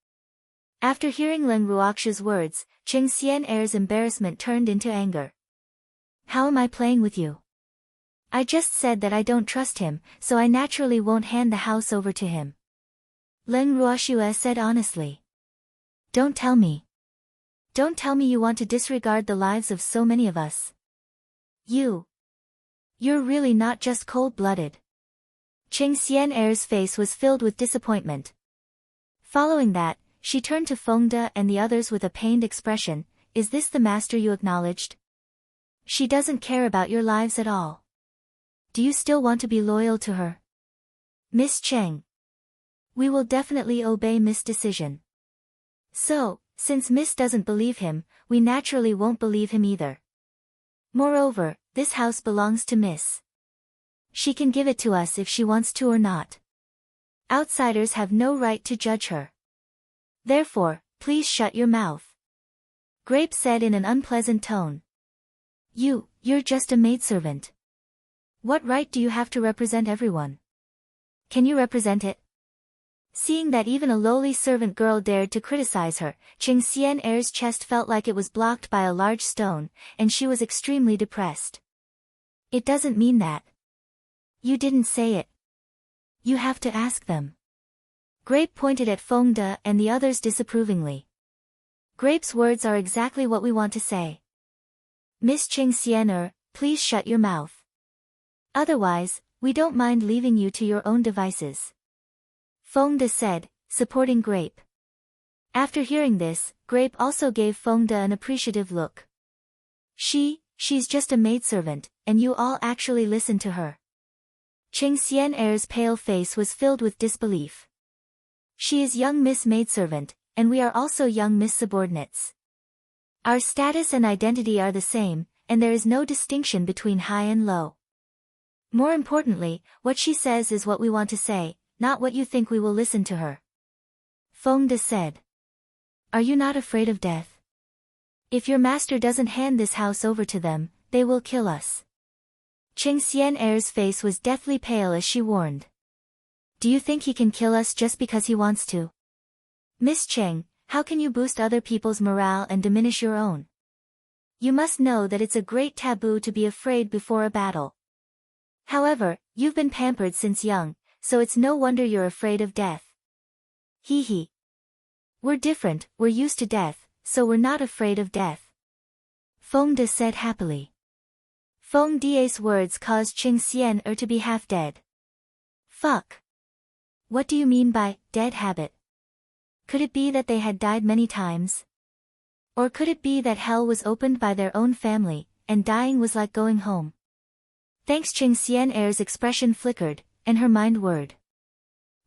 After hearing Leng Ruoxu's words, Qing Xian's embarrassment turned into anger. How am I playing with you? I just said that I don't trust him, so I naturally won't hand the house over to him. Leng Ruoxu said honestly. Don't tell me. Don't tell me you want to disregard the lives of so many of us. You're really not just cold-blooded. Ching Xian'er's face was filled with disappointment. Following that, she turned to Feng De and the others with a pained expression. Is this the master you acknowledged? She doesn't care about your lives at all. Do you still want to be loyal to her? Miss Cheng. We will definitely obey Miss' decision. So, since Miss doesn't believe him, we naturally won't believe him either. Moreover, this house belongs to Miss. She can give it to us if she wants to or not. Outsiders have no right to judge her. Therefore, please shut your mouth. Grape said in an unpleasant tone. You're just a maidservant. What right do you have to represent everyone? Can you represent it? Seeing that even a lowly servant girl dared to criticize her, Ching Xian'er's chest felt like it was blocked by a large stone, and she was extremely depressed. It doesn't mean that. You didn't say it. You have to ask them. Grape pointed at Feng De and the others disapprovingly. Grape's words are exactly what we want to say. Miss Ching Xian'er, please shut your mouth. Otherwise, we don't mind leaving you to your own devices. Feng De said, supporting Grape. After hearing this, Grape also gave Feng De an appreciative look. She's just a maidservant, and you all actually listen to her. Ching Xian'er's pale face was filled with disbelief. She is young Miss Maidservant, and we are also young Miss Subordinates. Our status and identity are the same, and there is no distinction between high and low. More importantly, what she says is what we want to say, not what you think we will listen to her. Feng De said. Are you not afraid of death? If your master doesn't hand this house over to them, they will kill us. Ching Xian'er's face was deathly pale as she warned. Do you think he can kill us just because he wants to? Miss Cheng, how can you boost other people's morale and diminish your own? You must know that it's a great taboo to be afraid before a battle. However, you've been pampered since young, so it's no wonder you're afraid of death. Hee hee. We're different, we're used to death, so we're not afraid of death. Feng De said happily. Feng De's words caused Ching Xian'er to be half dead. Fuck. What do you mean by dead habit? Could it be that they had died many times? Or could it be that hell was opened by their own family, and dying was like going home? Thanks. Ching Xian'er's expression flickered, and her mind whirred.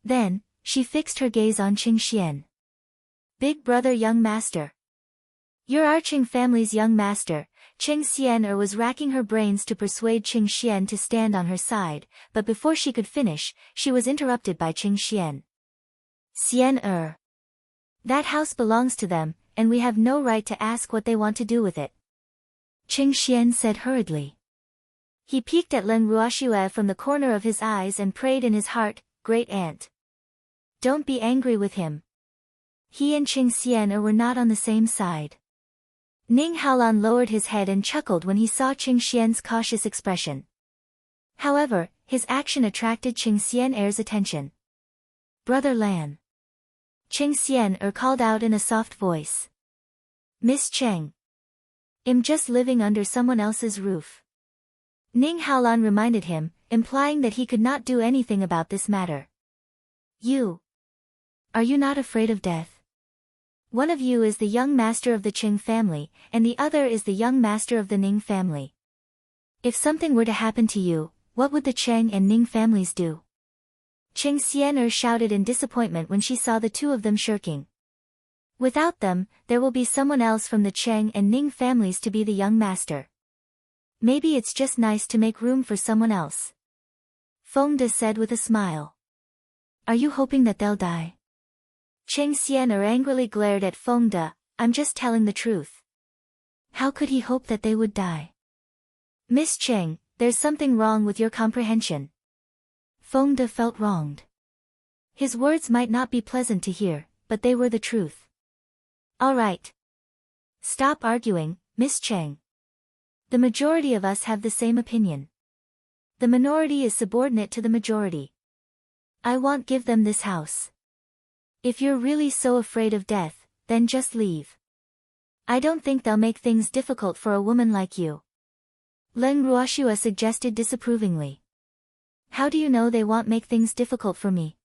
Then, she fixed her gaze on Ching Xian. Big brother young master. You're our Qing family's young master. Ching Xian'er was racking her brains to persuade Ching Xian to stand on her side, but before she could finish, she was interrupted by Ching Xian. Xian'er. That house belongs to them, and we have no right to ask what they want to do with it. Ching Xian said hurriedly. He peeked at Len Ruoxue from the corner of his eyes and prayed in his heart, Great Aunt. Don't be angry with him. He and Ching Xian'er were not on the same side. Ning Haolan lowered his head and chuckled when he saw Ching Xian's cautious expression. However, his action attracted Ching Xian'er's attention. Brother Lan. Ching Xian'er called out in a soft voice. Miss Cheng. I'm just living under someone else's roof. Ning Haolan reminded him, implying that he could not do anything about this matter. Are you not afraid of death? One of you is the young master of the Qing family, and the other is the young master of the Ning family. If something were to happen to you, what would the Cheng and Ning families do? Ching Xian'er shouted in disappointment when she saw the two of them shirking. Without them, there will be someone else from the Cheng and Ning families to be the young master. Maybe it's just nice to make room for someone else. Feng De said with a smile. Are you hoping that they'll die? Ching Xian'er angrily glared at Feng De. I'm just telling the truth. How could he hope that they would die? Miss Cheng, there's something wrong with your comprehension. Feng De felt wronged. His words might not be pleasant to hear, but they were the truth. All right. Stop arguing, Miss Cheng. The majority of us have the same opinion. The minority is subordinate to the majority. I won't give them this house. If you're really so afraid of death, then just leave. I don't think they'll make things difficult for a woman like you. Len Ruoxue suggested disapprovingly. How do you know they won't make things difficult for me?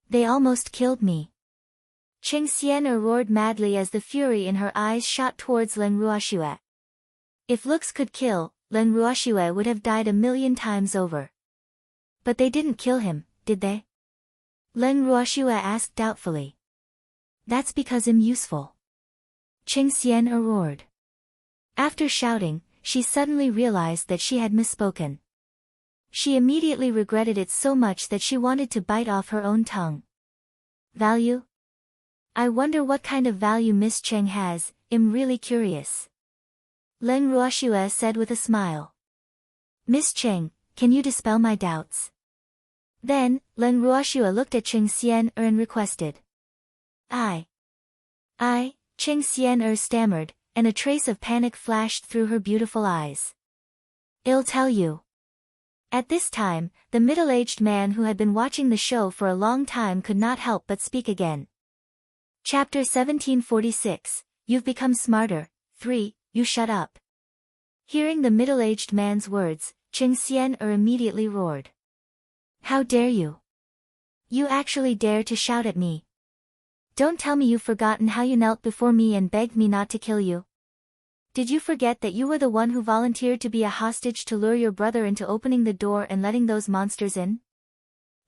They almost killed me. Qing Xian'er roared madly as the fury in her eyes shot towards Leng Ruoxue. If looks could kill, Leng Ruoxue would have died 1,000,000 times over. But they didn't kill him, did they? Leng Ruoxue asked doubtfully. That's because I'm useful. Qing Xian'er roared. After shouting, she suddenly realized that she had misspoken. She immediately regretted it so much that she wanted to bite off her own tongue. Value? I wonder what kind of value Miss Cheng has, I'm really curious. Leng Ruoxue said with a smile. Miss Cheng, can you dispel my doubts? Then, Leng Ruoxue looked at Qing Xian'er and requested. I, Qing Xian'er stammered, and a trace of panic flashed through her beautiful eyes. I'll tell you. At this time, the middle-aged man who had been watching the show for a long time could not help but speak again. Chapter 1746, You've Become Smarter, 3, You Shut Up. Hearing the middle-aged man's words, Qing Xian'er immediately roared. How dare you? You actually dare to shout at me. Don't tell me you've forgotten how you knelt before me and begged me not to kill you. Did you forget that you were the one who volunteered to be a hostage to lure your brother into opening the door and letting those monsters in?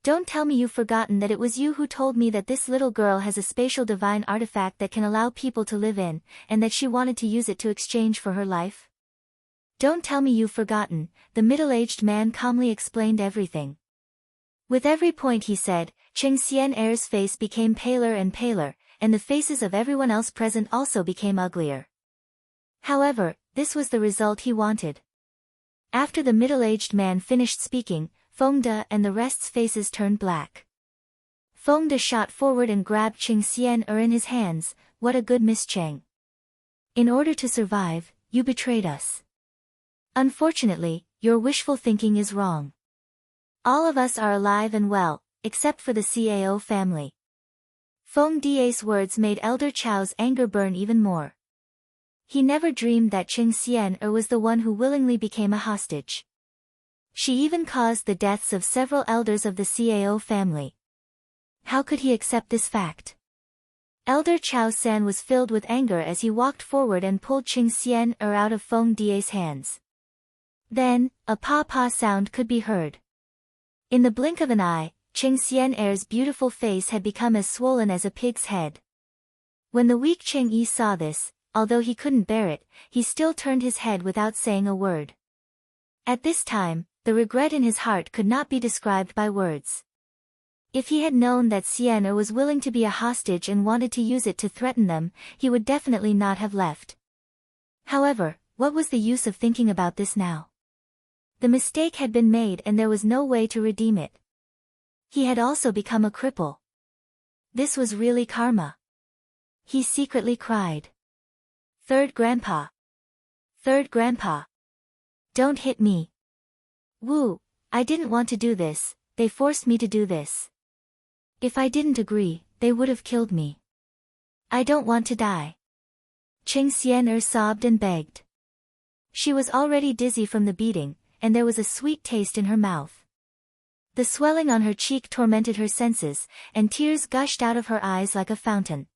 Don't tell me you've forgotten that it was you who told me that this little girl has a spatial divine artifact that can allow people to live in, and that she wanted to use it to exchange for her life? Don't tell me you've forgotten, the middle-aged man calmly explained everything. With every point he said, Qing Xian'er's face became paler and paler, and the faces of everyone else present also became uglier. However, this was the result he wanted. After the middle-aged man finished speaking, Fengde and the rest's faces turned black. Fengde shot forward and grabbed Qing Xian'er in his hands. What a good Miss Cheng. In order to survive, you betrayed us. Unfortunately, your wishful thinking is wrong. All of us are alive and well, except for the Cao family. Feng Die's words made Elder Chao's anger burn even more. He never dreamed that Qing Xian'er was the one who willingly became a hostage. She even caused the deaths of several elders of the Cao family. How could he accept this fact? Elder Chao San was filled with anger as he walked forward and pulled Qing Xian'er out of Feng Die's hands. Then, a pa-pa sound could be heard. In the blink of an eye, Qing Xian'er's beautiful face had become as swollen as a pig's head. When the weak Qing Yi saw this, although he couldn't bear it, he still turned his head without saying a word. At this time, the regret in his heart could not be described by words. If he had known that Xian'er was willing to be a hostage and wanted to use it to threaten them, he would definitely not have left. However, what was the use of thinking about this now? The mistake had been made and there was no way to redeem it. He had also become a cripple. This was really karma. He secretly cried. Third Grandpa. Third Grandpa. Don't hit me. Woo, I didn't want to do this, they forced me to do this. If I didn't agree, they would have killed me. I don't want to die. Qing Xian'er sobbed and begged. She was already dizzy from the beating, and there was a sweet taste in her mouth. The swelling on her cheek tormented her senses, and tears gushed out of her eyes like a fountain.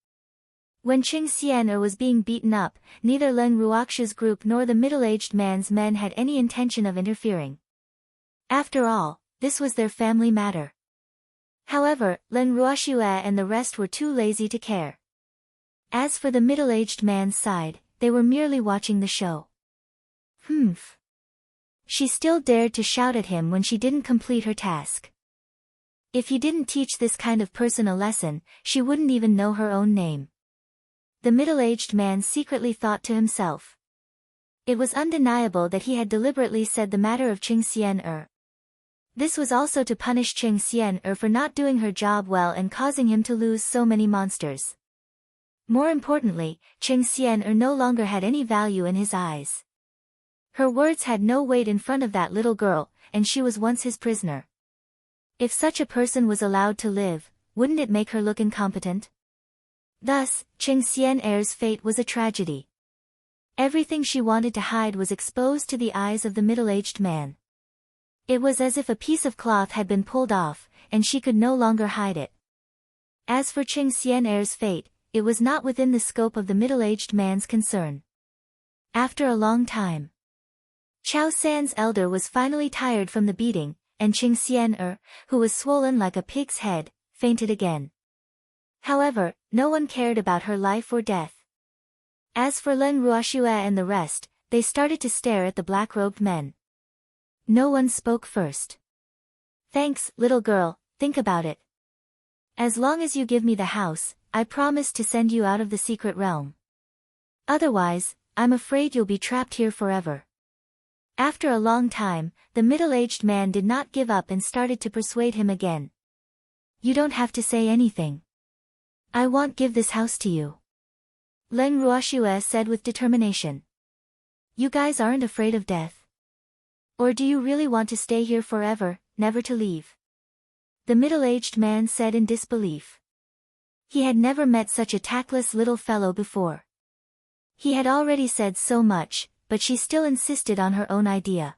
When Qing Xian'er was being beaten up, neither Leng Ruoxue's group nor the middle-aged man's men had any intention of interfering. After all, this was their family matter. However, Leng Ruoxue and the rest were too lazy to care. As for the middle-aged man's side, they were merely watching the show. Humph. She still dared to shout at him when she didn't complete her task. If he didn't teach this kind of person a lesson, she wouldn't even know her own name. The middle-aged man secretly thought to himself. It was undeniable that he had deliberately said the matter of Qing Xian'er. This was also to punish Qing Xian'er for not doing her job well and causing him to lose so many monsters. More importantly, Qing Xian'er no longer had any value in his eyes. Her words had no weight in front of that little girl, and she was once his prisoner. If such a person was allowed to live, wouldn't it make her look incompetent? Thus, Qing Xian'er's fate was a tragedy. Everything she wanted to hide was exposed to the eyes of the middle-aged man. It was as if a piece of cloth had been pulled off, and she could no longer hide it. As for Qing Xian'er's fate, it was not within the scope of the middle-aged man's concern. After a long time, Chao San's elder was finally tired from the beating, and Qing Xian'er, who was swollen like a pig's head, fainted again. However, no one cared about her life or death. As for Leng Ruoxue and the rest, they started to stare at the black-robed men. No one spoke first. "Thanks, little girl, think about it. As long as you give me the house, I promise to send you out of the secret realm. Otherwise, I'm afraid you'll be trapped here forever." After a long time, the middle-aged man did not give up and started to persuade him again. "You don't have to say anything. I won't give this house to you," Leng Ruoxue said with determination. "You guys aren't afraid of death? Or do you really want to stay here forever, never to leave?" The middle-aged man said in disbelief. He had never met such a tactless little fellow before. He had already said so much, but she still insisted on her own idea.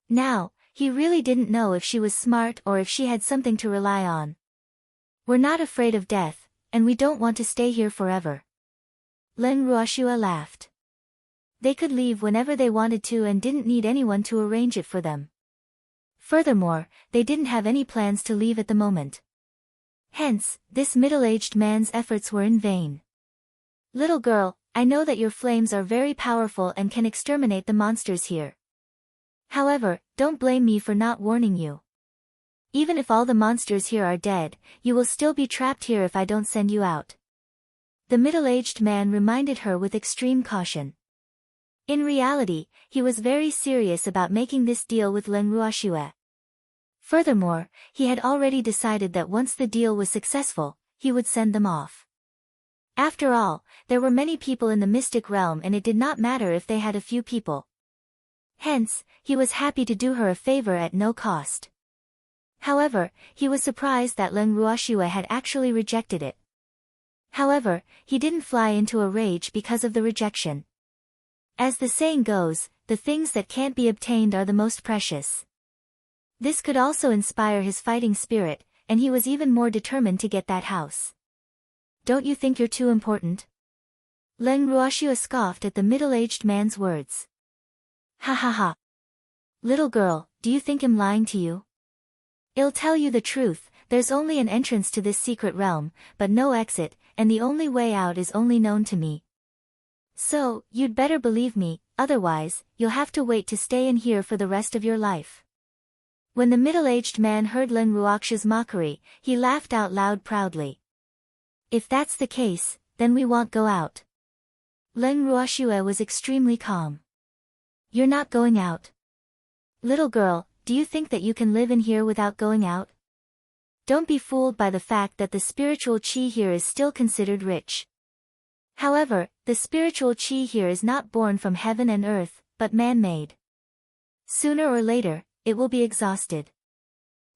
Now, he really didn't know if she was smart or if she had something to rely on. "We're not afraid of death, and we don't want to stay here forever." Leng Ruoxue laughed. They could leave whenever they wanted to and didn't need anyone to arrange it for them. Furthermore, they didn't have any plans to leave at the moment. Hence, this middle-aged man's efforts were in vain. "Little girl, I know that your flames are very powerful and can exterminate the monsters here. However, don't blame me for not warning you. Even if all the monsters here are dead, you will still be trapped here if I don't send you out." The middle-aged man reminded her with extreme caution. In reality, he was very serious about making this deal with Leng Ruoxue. Furthermore, he had already decided that once the deal was successful, he would send them off. After all, there were many people in the mystic realm and it did not matter if they had a few people. Hence, he was happy to do her a favor at no cost. However, he was surprised that Leng Ruoxue had actually rejected it. However, he didn't fly into a rage because of the rejection. As the saying goes, the things that can't be obtained are the most precious. This could also inspire his fighting spirit, and he was even more determined to get that house. "Don't you think you're too important?" Leng Ruoxue scoffed at the middle-aged man's words. "Ha ha ha. Little girl, do you think I'm lying to you? I'll tell you the truth, there's only an entrance to this secret realm, but no exit, and the only way out is only known to me. So, you'd better believe me, otherwise, you'll have to wait to stay in here for the rest of your life." When the middle-aged man heard Leng Ruoxue's mockery, he laughed out loud proudly. "If that's the case, then we won't go out." Leng Ruoxue was extremely calm. "You're not going out? Little girl, do you think that you can live in here without going out? Don't be fooled by the fact that the spiritual qi here is still considered rich. However, the spiritual qi here is not born from heaven and earth, but man-made. Sooner or later, it will be exhausted.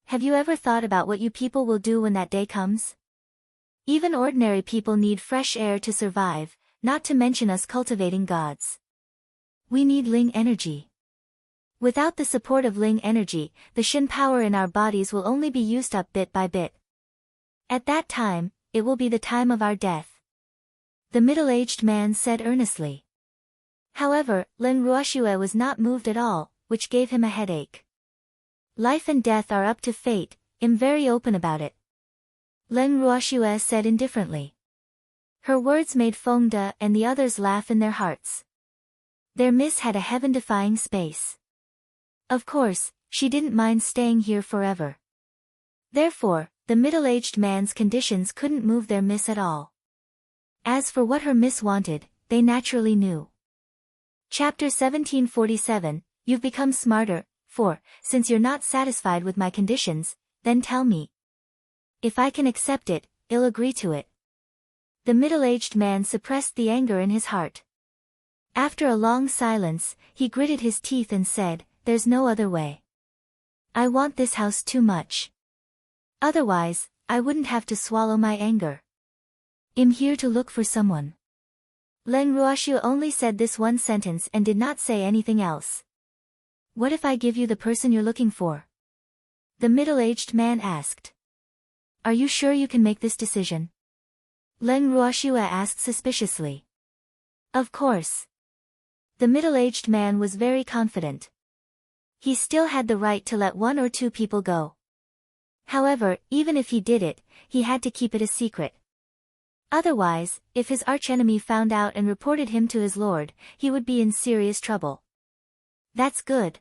Have you ever thought about what you people will do when that day comes? Even ordinary people need fresh air to survive, not to mention us cultivating gods. We need Ling energy. Without the support of Ling energy, the Shin power in our bodies will only be used up bit by bit. At that time, it will be the time of our death," the middle-aged man said earnestly. However, Leng Ruoxue was not moved at all, which gave him a headache. "Life and death are up to fate, I'm very open about it," Leng Ruoxue said indifferently. Her words made Feng De and the others laugh in their hearts. Their miss had a heaven-defying space. Of course, she didn't mind staying here forever. Therefore, the middle-aged man's conditions couldn't move their miss at all. As for what her miss wanted, they naturally knew. Chapter 1747, You've become smarter, for, since you're not satisfied with my conditions, then tell me. If I can accept it, I'll agree to it. The middle-aged man suppressed the anger in his heart. After a long silence, he gritted his teeth and said, "There's no other way. I want this house too much. Otherwise, I wouldn't have to swallow my anger. I'm here to look for someone." Leng Ruoxue only said this one sentence and did not say anything else. What if I give you the person you're looking for? The middle-aged man asked. Are you sure you can make this decision? Leng Ruoxue asked suspiciously. Of course. The middle-aged man was very confident. He still had the right to let 1 or 2 people go. However, even if he did it, he had to keep it a secret. Otherwise, if his archenemy found out and reported him to his lord, he would be in serious trouble. That's good.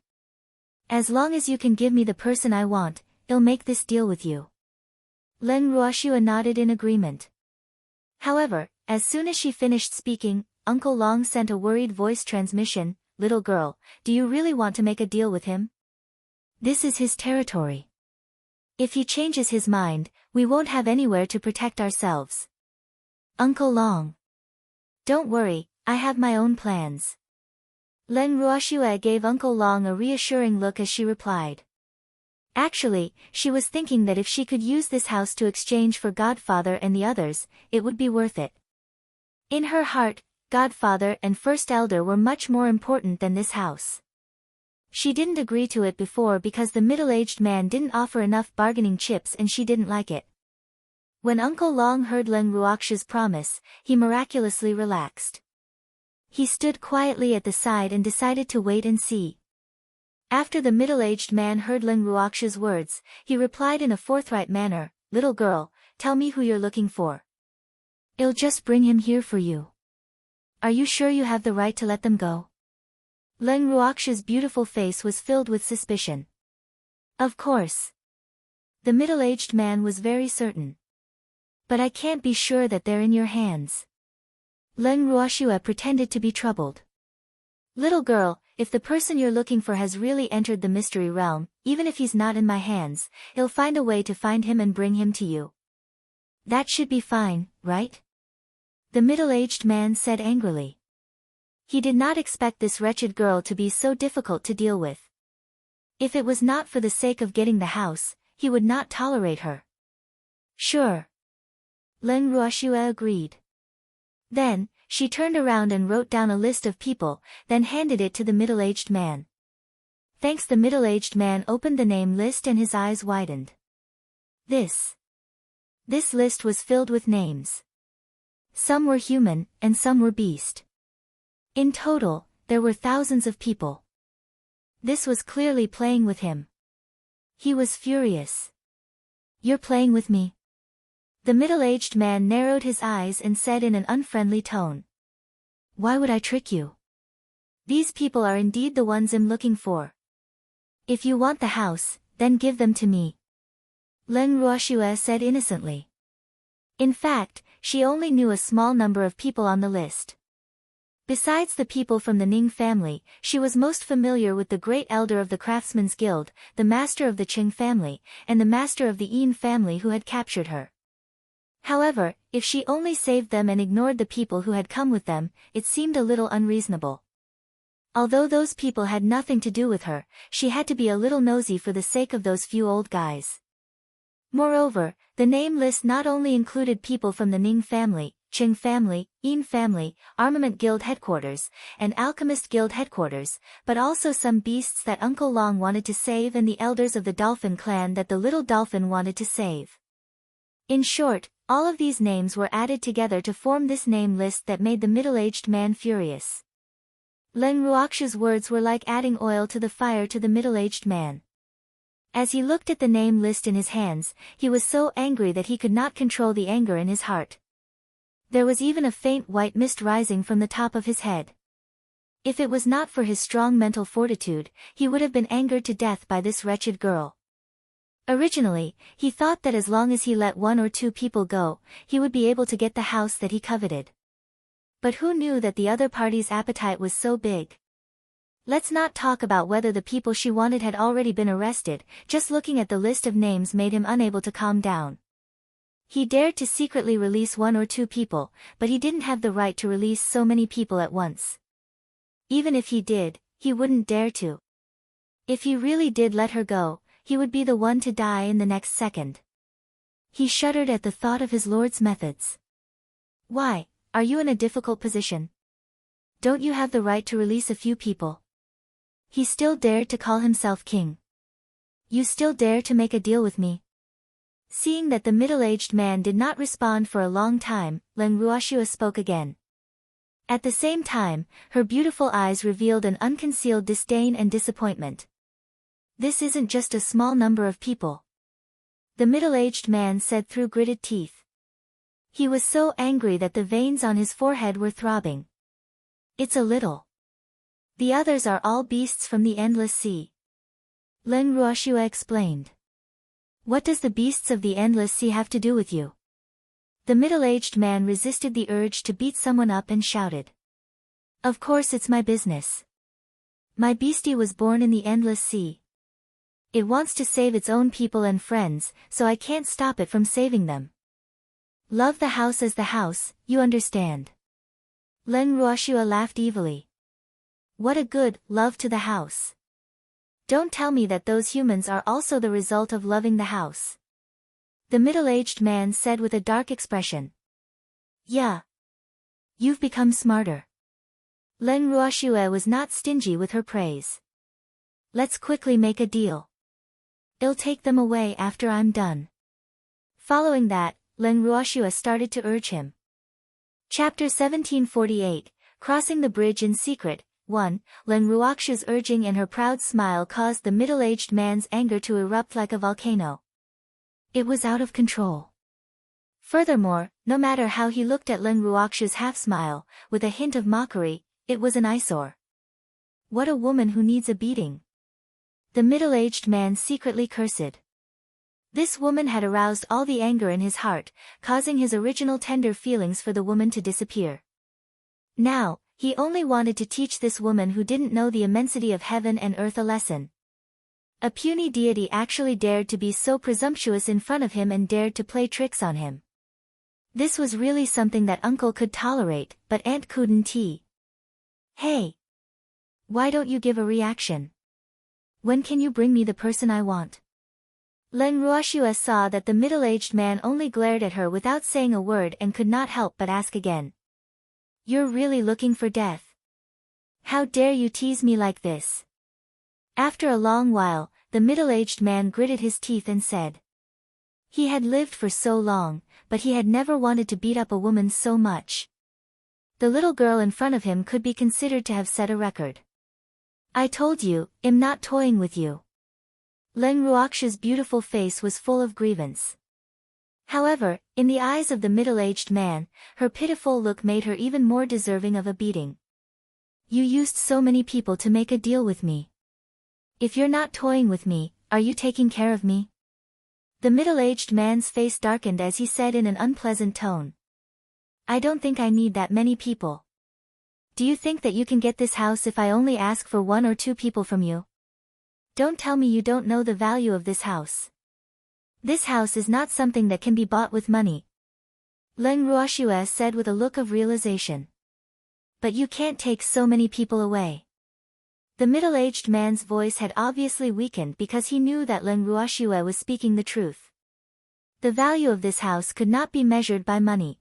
As long as you can give me the person I want, I'll make this deal with you. Leng Ruoxue nodded in agreement. However, as soon as she finished speaking, Uncle Long sent a worried voice transmission, Little girl, do you really want to make a deal with him? This is his territory. If he changes his mind, we won't have anywhere to protect ourselves. Uncle Long. Don't worry, I have my own plans. Leng Ruoxue gave Uncle Long a reassuring look as she replied. Actually, she was thinking that if she could use this house to exchange for Godfather and the others, it would be worth it. In her heart, Godfather and First Elder were much more important than this house. She didn't agree to it before because the middle-aged man didn't offer enough bargaining chips and she didn't like it. When Uncle Long heard Leng Ruoxue's promise, he miraculously relaxed. He stood quietly at the side and decided to wait and see. After the middle-aged man heard Leng Ruoxue's words, he replied in a forthright manner, Little girl, tell me who you're looking for. I'll just bring him here for you. Are you sure you have the right to let them go? Leng Ruoxue's beautiful face was filled with suspicion. Of course. The middle-aged man was very certain. But I can't be sure that they're in your hands. Leng Ruoxue pretended to be troubled. Little girl, if the person you're looking for has really entered the mystery realm, even if he's not in my hands, I'll find a way to find him and bring him to you. That should be fine, right? The middle-aged man said angrily. He did not expect this wretched girl to be so difficult to deal with. If it was not for the sake of getting the house, he would not tolerate her. Sure. Leng Ruoxue agreed. Then, she turned around and wrote down a list of people, then handed it to the middle-aged man. Thanks. The middle-aged man opened the name list and his eyes widened. This list was filled with names. Some were human, and some were beast. In total, there were thousands of people. This was clearly playing with him. He was furious. You're playing with me? The middle-aged man narrowed his eyes and said in an unfriendly tone. Why would I trick you? These people are indeed the ones I'm looking for. If you want the house, then give them to me. Leng Ruoxue said innocently. In fact, she only knew a small number of people on the list. Besides the people from the Ning family, she was most familiar with the great elder of the Craftsmen's Guild, the master of the Qing family, and the master of the Yin family who had captured her. However, if she only saved them and ignored the people who had come with them, it seemed a little unreasonable. Although those people had nothing to do with her, she had to be a little nosy for the sake of those few old guys. Moreover, the name list not only included people from the Ning family, Qing family, Yin family, Armament Guild headquarters, and Alchemist Guild headquarters, but also some beasts that Uncle Long wanted to save and the elders of the Dolphin clan that the little dolphin wanted to save. In short, all of these names were added together to form this name list that made the middle-aged man furious. Leng Ruoxue's words were like adding oil to the fire to the middle-aged man. As he looked at the name list in his hands, he was so angry that he could not control the anger in his heart. There was even a faint white mist rising from the top of his head. If it was not for his strong mental fortitude, he would have been angered to death by this wretched girl. Originally, he thought that as long as he let 1 or 2 people go, he would be able to get the house that he coveted. But who knew that the other party's appetite was so big? Let's not talk about whether the people she wanted had already been arrested, just looking at the list of names made him unable to calm down. He dared to secretly release 1 or 2 people, but he didn't have the right to release so many people at once. Even if he did, he wouldn't dare to. If he really did let her go, he would be the one to die in the next second. He shuddered at the thought of his lord's methods. Why, are you in a difficult position? Don't you have the right to release a few people? He still dared to call himself king. You still dare to make a deal with me? Seeing that the middle-aged man did not respond for a long time, Leng Ruoxue spoke again. At the same time, her beautiful eyes revealed an unconcealed disdain and disappointment. This isn't just a small number of people. The middle-aged man said through gritted teeth. He was so angry that the veins on his forehead were throbbing. It's a little. The others are all beasts from the endless sea. Leng Ruoxue explained. What does the beasts of the endless sea have to do with you? The middle-aged man resisted the urge to beat someone up and shouted. Of course it's my business. My beastie was born in the endless sea. It wants to save its own people and friends, so I can't stop it from saving them. Love the house as the house, you understand. Leng Ruoxue laughed evilly. What a good love to the house. Don't tell me that those humans are also the result of loving the house. The middle-aged man said with a dark expression. Yeah. You've become smarter. Leng Ruoxue was not stingy with her praise. Let's quickly make a deal. I'll take them away after I'm done. Following that, Leng Ruoxue started to urge him. Chapter 1748, Crossing the Bridge in Secret. 1. Leng Ruoxue's urging and her proud smile caused the middle-aged man's anger to erupt like a volcano. It was out of control. Furthermore, no matter how he looked at Leng Ruoxue's half-smile, with a hint of mockery, it was an eyesore. What a woman who needs a beating. The middle-aged man secretly cursed. This woman had aroused all the anger in his heart, causing his original tender feelings for the woman to disappear. Now, he only wanted to teach this woman who didn't know the immensity of heaven and earth a lesson. A puny deity actually dared to be so presumptuous in front of him and dared to play tricks on him. This was really something that uncle could tolerate, but aunt couldn't. Hey! Why don't you give a reaction? When can you bring me the person I want? Leng Ruoxue saw that the middle-aged man only glared at her without saying a word and could not help but ask again. You're really looking for death? How dare you tease me like this? After a long while, the middle-aged man gritted his teeth and said. He had lived for so long, but he had never wanted to beat up a woman so much. The little girl in front of him could be considered to have set a record. I told you, I'm not toying with you. Leng Ruoxue's beautiful face was full of grievance. However, in the eyes of the middle-aged man, her pitiful look made her even more deserving of a beating. You used so many people to make a deal with me. If you're not toying with me, are you taking care of me? The middle-aged man's face darkened as he said in an unpleasant tone. I don't think I need that many people. Do you think that you can get this house if I only ask for 1 or 2 people from you? Don't tell me you don't know the value of this house. This house is not something that can be bought with money. Leng Ruoxue said with a look of realization. But you can't take so many people away. The middle-aged man's voice had obviously weakened because he knew that Leng Ruoxue was speaking the truth. The value of this house could not be measured by money.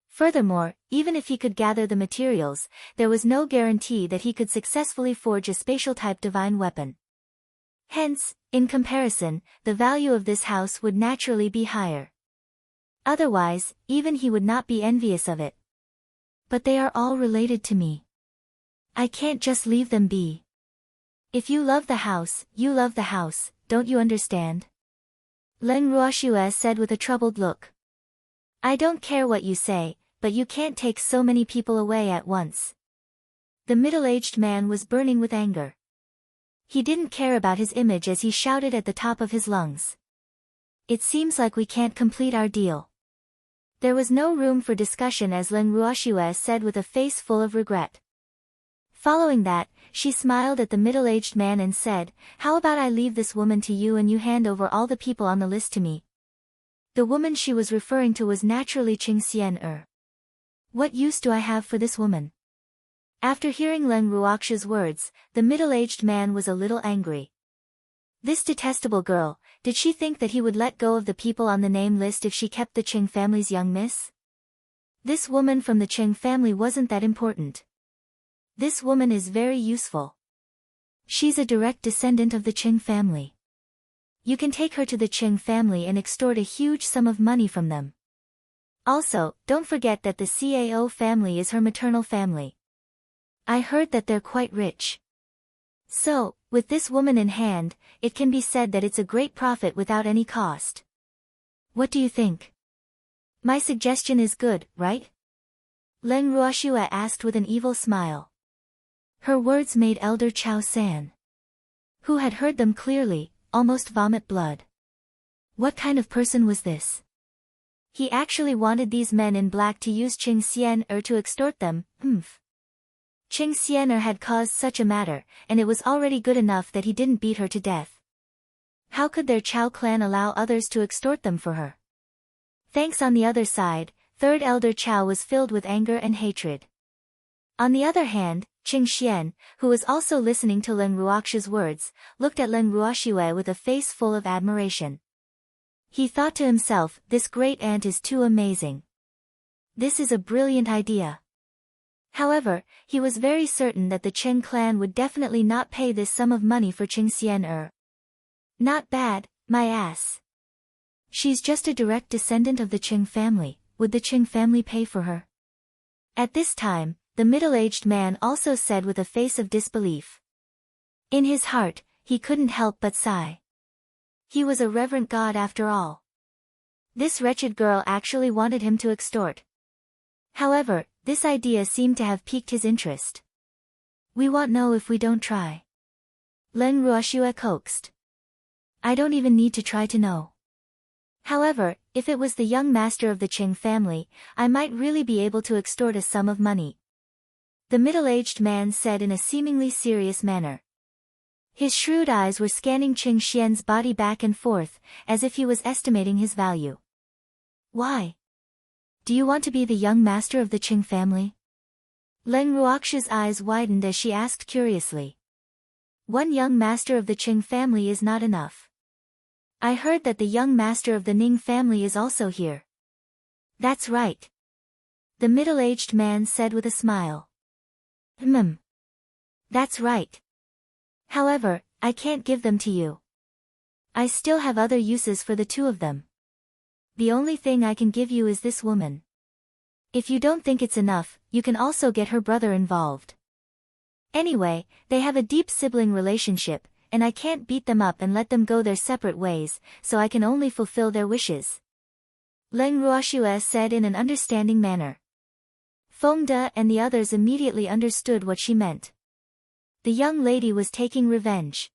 Furthermore, even if he could gather the materials, there was no guarantee that he could successfully forge a spatial-type divine weapon. Hence, in comparison, the value of this house would naturally be higher. Otherwise, even he would not be envious of it. But they are all related to me. I can't just leave them be. If you love the house, you love the house, don't you understand? Leng Ruoxue said with a troubled look. I don't care what you say, but you can't take so many people away at once. The middle-aged man was burning with anger. He didn't care about his image as he shouted at the top of his lungs. It seems like we can't complete our deal. There was no room for discussion as Leng Ruoxue said with a face full of regret. Following that, she smiled at the middle-aged man and said, How about I leave this woman to you and you hand over all the people on the list to me? The woman she was referring to was naturally Qing Xian. What use do I have for this woman? After hearing Leng Ruoxue's words, the middle-aged man was a little angry. This detestable girl, did she think that he would let go of the people on the name list if she kept the Qing family's young miss? This woman from the Qing family wasn't that important. This woman is very useful. She's a direct descendant of the Qing family. You can take her to the Qing family and extort a huge sum of money from them. Also, don't forget that the Cao family is her maternal family. I heard that they're quite rich. So, with this woman in hand, it can be said that it's a great profit without any cost. What do you think? My suggestion is good, right? Leng Ruoxue asked with an evil smile. Her words made Elder Chao San, who had heard them clearly, almost vomit blood. What kind of person was this? He actually wanted these men in black to use Qing Xian'er to extort them. Qing Xian'er had caused such a matter, and it was already good enough that he didn't beat her to death. How could their Chao clan allow others to extort them for her? Thanks. On the other side, Third Elder Chao was filled with anger and hatred. On the other hand, Qing Xian, who was also listening to Leng Ruoxue's words, looked at Leng Ruoxue with a face full of admiration. He thought to himself, this great aunt is too amazing. This is a brilliant idea. However, he was very certain that the Qing clan would definitely not pay this sum of money for Qing Xian'er. Not bad, my ass. She's just a direct descendant of the Qing family. Would the Qing family pay for her? At this time, the middle-aged man also said with a face of disbelief. In his heart, he couldn't help but sigh. He was a reverent god after all. This wretched girl actually wanted him to extort. However, this idea seemed to have piqued his interest. We won't know if we don't try. Leng Ruoxue coaxed. I don't even need to try to know. However, if it was the young master of the Qing family, I might really be able to extort a sum of money. The middle-aged man said in a seemingly serious manner. His shrewd eyes were scanning Qing Xian's body back and forth, as if he was estimating his value. Why? Do you want to be the young master of the Qing family? Leng Ruoxue's eyes widened as she asked curiously. One young master of the Qing family is not enough. I heard that the young master of the Ning family is also here. That's right. The middle-aged man said with a smile. That's right. However, I can't give them to you. I still have other uses for the two of them. The only thing I can give you is this woman. If you don't think it's enough, you can also get her brother involved. Anyway, they have a deep sibling relationship, and I can't beat them up and let them go their separate ways, so I can only fulfill their wishes. Leng Ruoxue said in an understanding manner. Feng De and the others immediately understood what she meant. The young lady was taking revenge.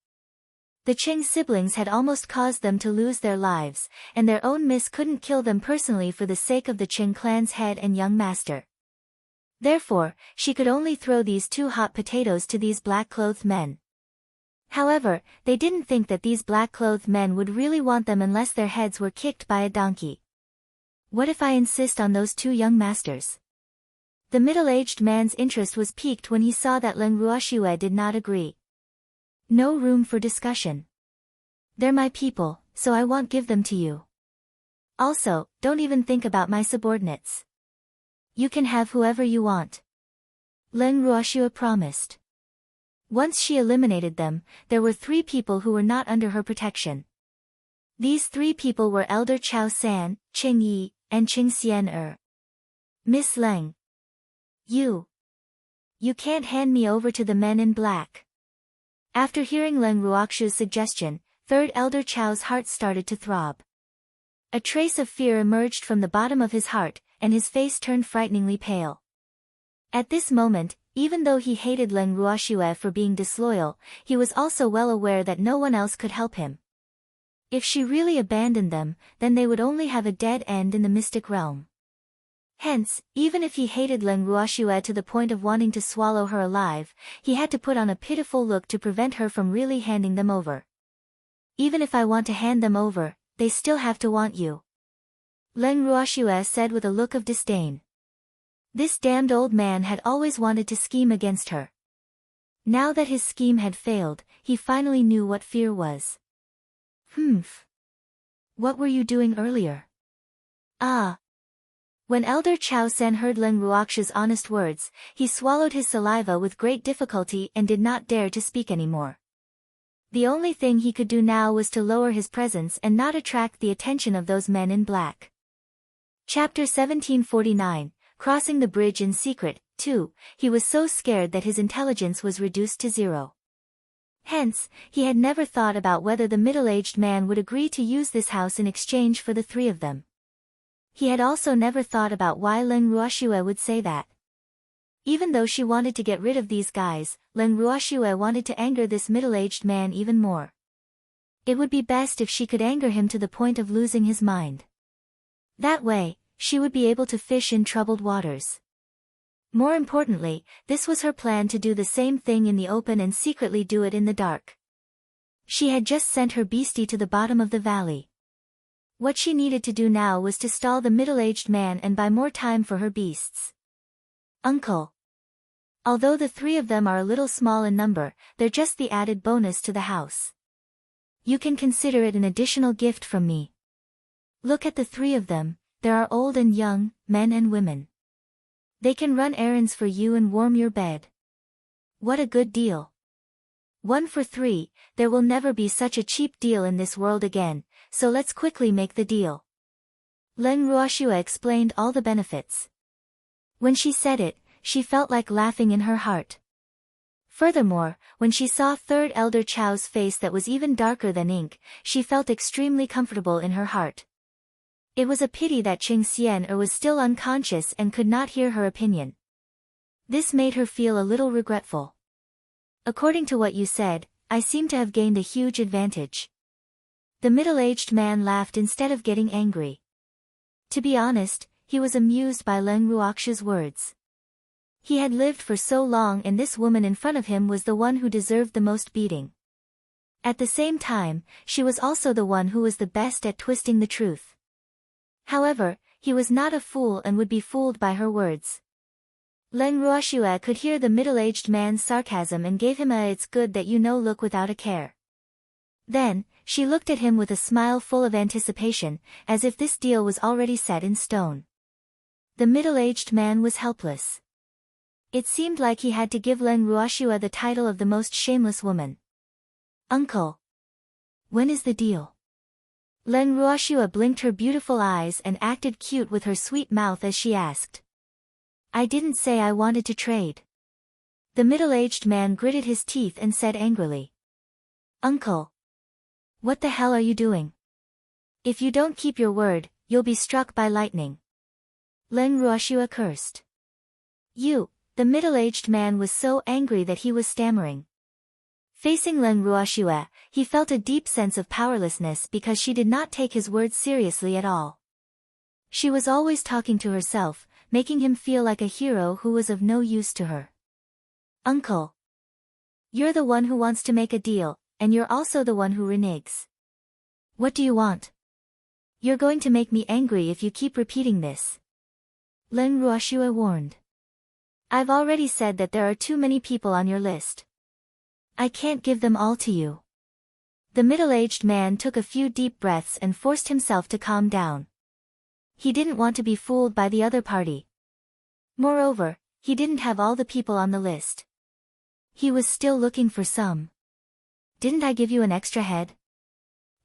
The Qing siblings had almost caused them to lose their lives, and their own miss couldn't kill them personally for the sake of the Qing clan's head and young master. Therefore, she could only throw these two hot potatoes to these black-clothed men. However, they didn't think that these black-clothed men would really want them unless their heads were kicked by a donkey. What if I insist on those two young masters? The middle-aged man's interest was piqued when he saw that Leng Ruoxue did not agree. No room for discussion. They're my people, so I won't give them to you. Also, don't even think about my subordinates. You can have whoever you want. Leng Ruoxue promised. Once she eliminated them, there were 3 people who were not under her protection. These 3 people were Elder Chao San, Qing Yi, and Qing Xian'er. Miss Leng. You can't hand me over to the men in black. After hearing Leng Ruoxue's suggestion, Third Elder Chao's heart started to throb. A trace of fear emerged from the bottom of his heart, and his face turned frighteningly pale. At this moment, even though he hated Leng Ruoxue for being disloyal, he was also well aware that no one else could help him. If she really abandoned them, then they would only have a dead end in the mystic realm. Hence, even if he hated Leng Ruoxue to the point of wanting to swallow her alive, he had to put on a pitiful look to prevent her from really handing them over. Even if I want to hand them over, they still have to want you. Leng Ruoxue said with a look of disdain. This damned old man had always wanted to scheme against her. Now that his scheme had failed, he finally knew what fear was. What were you doing earlier? Ah. When Elder Chao San heard Leng Ruoxue's honest words, he swallowed his saliva with great difficulty and did not dare to speak anymore. The only thing he could do now was to lower his presence and not attract the attention of those men in black. Chapter 1749, Crossing the Bridge in Secret. 2. He was so scared that his intelligence was reduced to 0. Hence, he had never thought about whether the middle-aged man would agree to use this house in exchange for the 3 of them. He had also never thought about why Leng Ruoxue would say that. Even though she wanted to get rid of these guys, Leng Ruoxue wanted to anger this middle-aged man even more. It would be best if she could anger him to the point of losing his mind. That way, she would be able to fish in troubled waters. More importantly, this was her plan to do the same thing in the open and secretly do it in the dark. She had just sent her beastie to the bottom of the valley. What she needed to do now was to stall the middle-aged man and buy more time for her beasts. Uncle. Although the 3 of them are a little small in number, they're just the added bonus to the house. You can consider it an additional gift from me. Look at the 3 of them, there are old and young, men and women. They can run errands for you and warm your bed. What a good deal. 1 for 3, there will never be such a cheap deal in this world again, so let's quickly make the deal. Leng Ruoxue explained all the benefits. When she said it, she felt like laughing in her heart. Furthermore, when she saw Third Elder Chao's face that was even darker than ink, she felt extremely comfortable in her heart. It was a pity that Qing Xian was still unconscious and could not hear her opinion. This made her feel a little regretful. According to what you said, I seem to have gained a huge advantage. The middle-aged man laughed instead of getting angry. To be honest, he was amused by Leng Ruoxue's words. He had lived for so long and this woman in front of him was the one who deserved the most beating. At the same time, she was also the one who was the best at twisting the truth. However, he was not a fool and would be fooled by her words. Leng Ruoxue could hear the middle-aged man's sarcasm and gave him a "it's good that you know" look without a care. Then, she looked at him with a smile full of anticipation, as if this deal was already set in stone. The middle-aged man was helpless. It seemed like he had to give Leng Ruoxue the title of the most shameless woman. Uncle. When is the deal? Leng Ruoxue blinked her beautiful eyes and acted cute with her sweet mouth as she asked. I didn't say I wanted to trade. The middle-aged man gritted his teeth and said angrily. Uncle. What the hell are you doing? If you don't keep your word, you'll be struck by lightning. Leng Ruoxue cursed. The middle-aged man was so angry that he was stammering. Facing Leng Ruoxue, he felt a deep sense of powerlessness because she did not take his words seriously at all. She was always talking to herself, making him feel like a hero who was of no use to her. Uncle. You're the one who wants to make a deal, and you're also the one who reneges. What do you want? You're going to make me angry if you keep repeating this. Leng Ruoxue warned. I've already said that there are too many people on your list. I can't give them all to you. The middle-aged man took a few deep breaths and forced himself to calm down. He didn't want to be fooled by the other party. Moreover, he didn't have all the people on the list. He was still looking for some. Didn't I give you an extra head?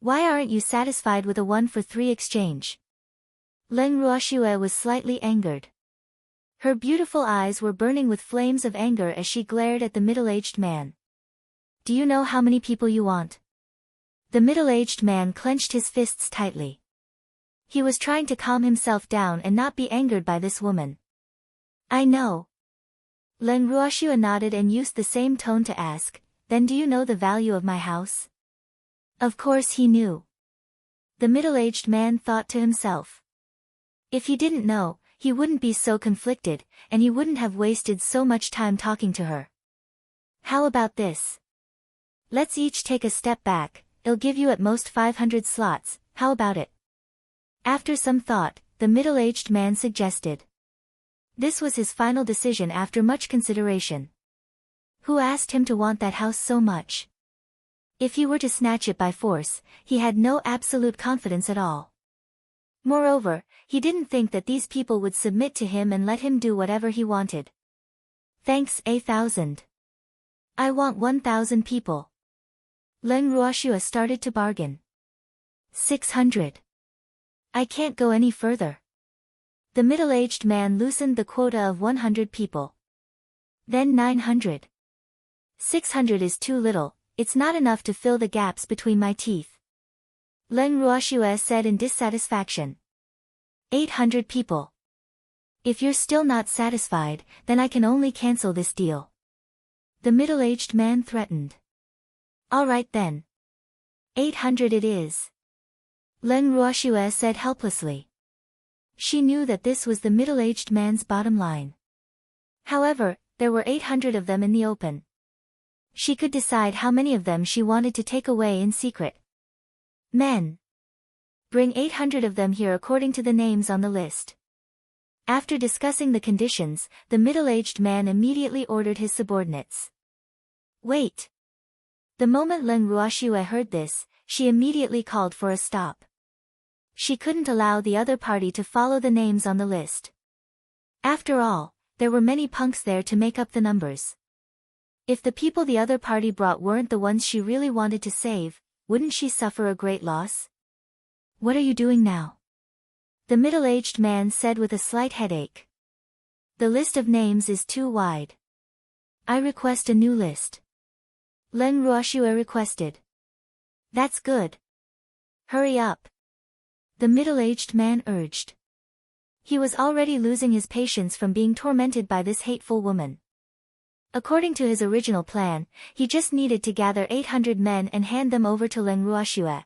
Why aren't you satisfied with a 1 for 3 exchange? Leng Ruoxue was slightly angered. Her beautiful eyes were burning with flames of anger as she glared at the middle-aged man. Do you know how many people you want? The middle-aged man clenched his fists tightly. He was trying to calm himself down and not be angered by this woman. I know. Leng Ruoxue nodded and used the same tone to ask, then do you know the value of my house? Of course he knew. The middle-aged man thought to himself. If he didn't know, he wouldn't be so conflicted, and he wouldn't have wasted so much time talking to her. How about this? Let's each take a step back, it'll give you at most 500 slots, how about it? After some thought, the middle-aged man suggested. This was his final decision after much consideration. Who asked him to want that house so much? If he were to snatch it by force, he had no absolute confidence at all. Moreover, he didn't think that these people would submit to him and let him do whatever he wanted. Thanks, 1,000. I want 1,000 people. Leng Ruoxue started to bargain. 600. I can't go any further. The middle-aged man loosened the quota of 100 people. Then 900. 600 is too little, it's not enough to fill the gaps between my teeth. Leng Ruoxue said in dissatisfaction. 800 people. If you're still not satisfied, then I can only cancel this deal. The middle-aged man threatened. All right then. 800 it is. Leng Ruoxue said helplessly. She knew that this was the middle-aged man's bottom line. However, there were 800 of them in the open. She could decide how many of them she wanted to take away in secret. Men. Bring 800 of them here according to the names on the list. After discussing the conditions, the middle-aged man immediately ordered his subordinates. Wait. The moment Leng Ruoxue heard this, she immediately called for a stop. She couldn't allow the other party to follow the names on the list. After all, there were many punks there to make up the numbers. If the people the other party brought weren't the ones she really wanted to save, wouldn't she suffer a great loss? What are you doing now? The middle-aged man said with a slight headache. The list of names is too wide. I request a new list. Leng Ruoxue requested. That's good. Hurry up. The middle-aged man urged. He was already losing his patience from being tormented by this hateful woman. According to his original plan, he just needed to gather 800 men and hand them over to Leng Ruoxue.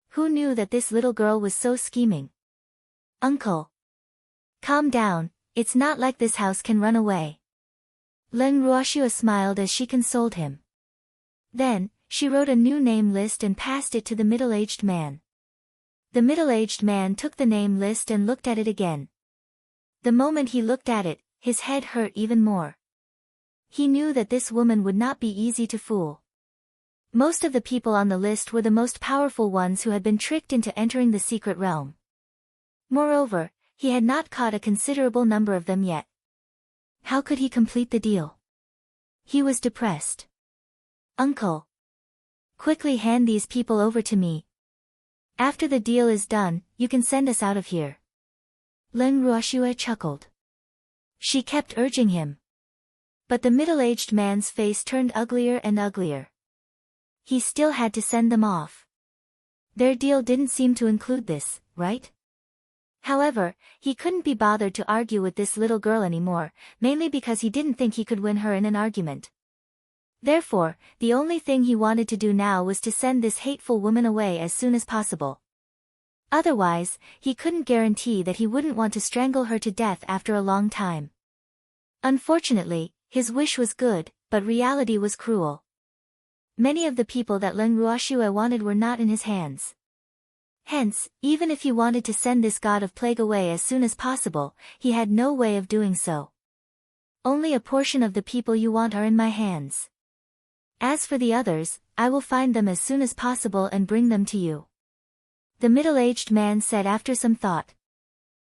Who knew that this little girl was so scheming? Uncle. Calm down, it's not like this house can run away. Leng Ruoxue smiled as she consoled him. Then, she wrote a new name list and passed it to the middle-aged man. The middle-aged man took the name list and looked at it again. The moment he looked at it, his head hurt even more. He knew that this woman would not be easy to fool. Most of the people on the list were the most powerful ones who had been tricked into entering the secret realm. Moreover, he had not caught a considerable number of them yet. How could he complete the deal? He was depressed. Uncle. Quickly hand these people over to me. After the deal is done, you can send us out of here. Leng Ruoxue chuckled. She kept urging him. But the middle-aged man's face turned uglier and uglier. He still had to send them off. Their deal didn't seem to include this, right? However, he couldn't be bothered to argue with this little girl anymore, mainly because he didn't think he could win her in an argument. Therefore, the only thing he wanted to do now was to send this hateful woman away as soon as possible. Otherwise, he couldn't guarantee that he wouldn't want to strangle her to death after a long time. Unfortunately, his wish was good, but reality was cruel. Many of the people that Leng Ruoxue wanted were not in his hands. Hence, even if he wanted to send this god of plague away as soon as possible, he had no way of doing so. Only a portion of the people you want are in my hands. As for the others, I will find them as soon as possible and bring them to you. The middle-aged man said after some thought.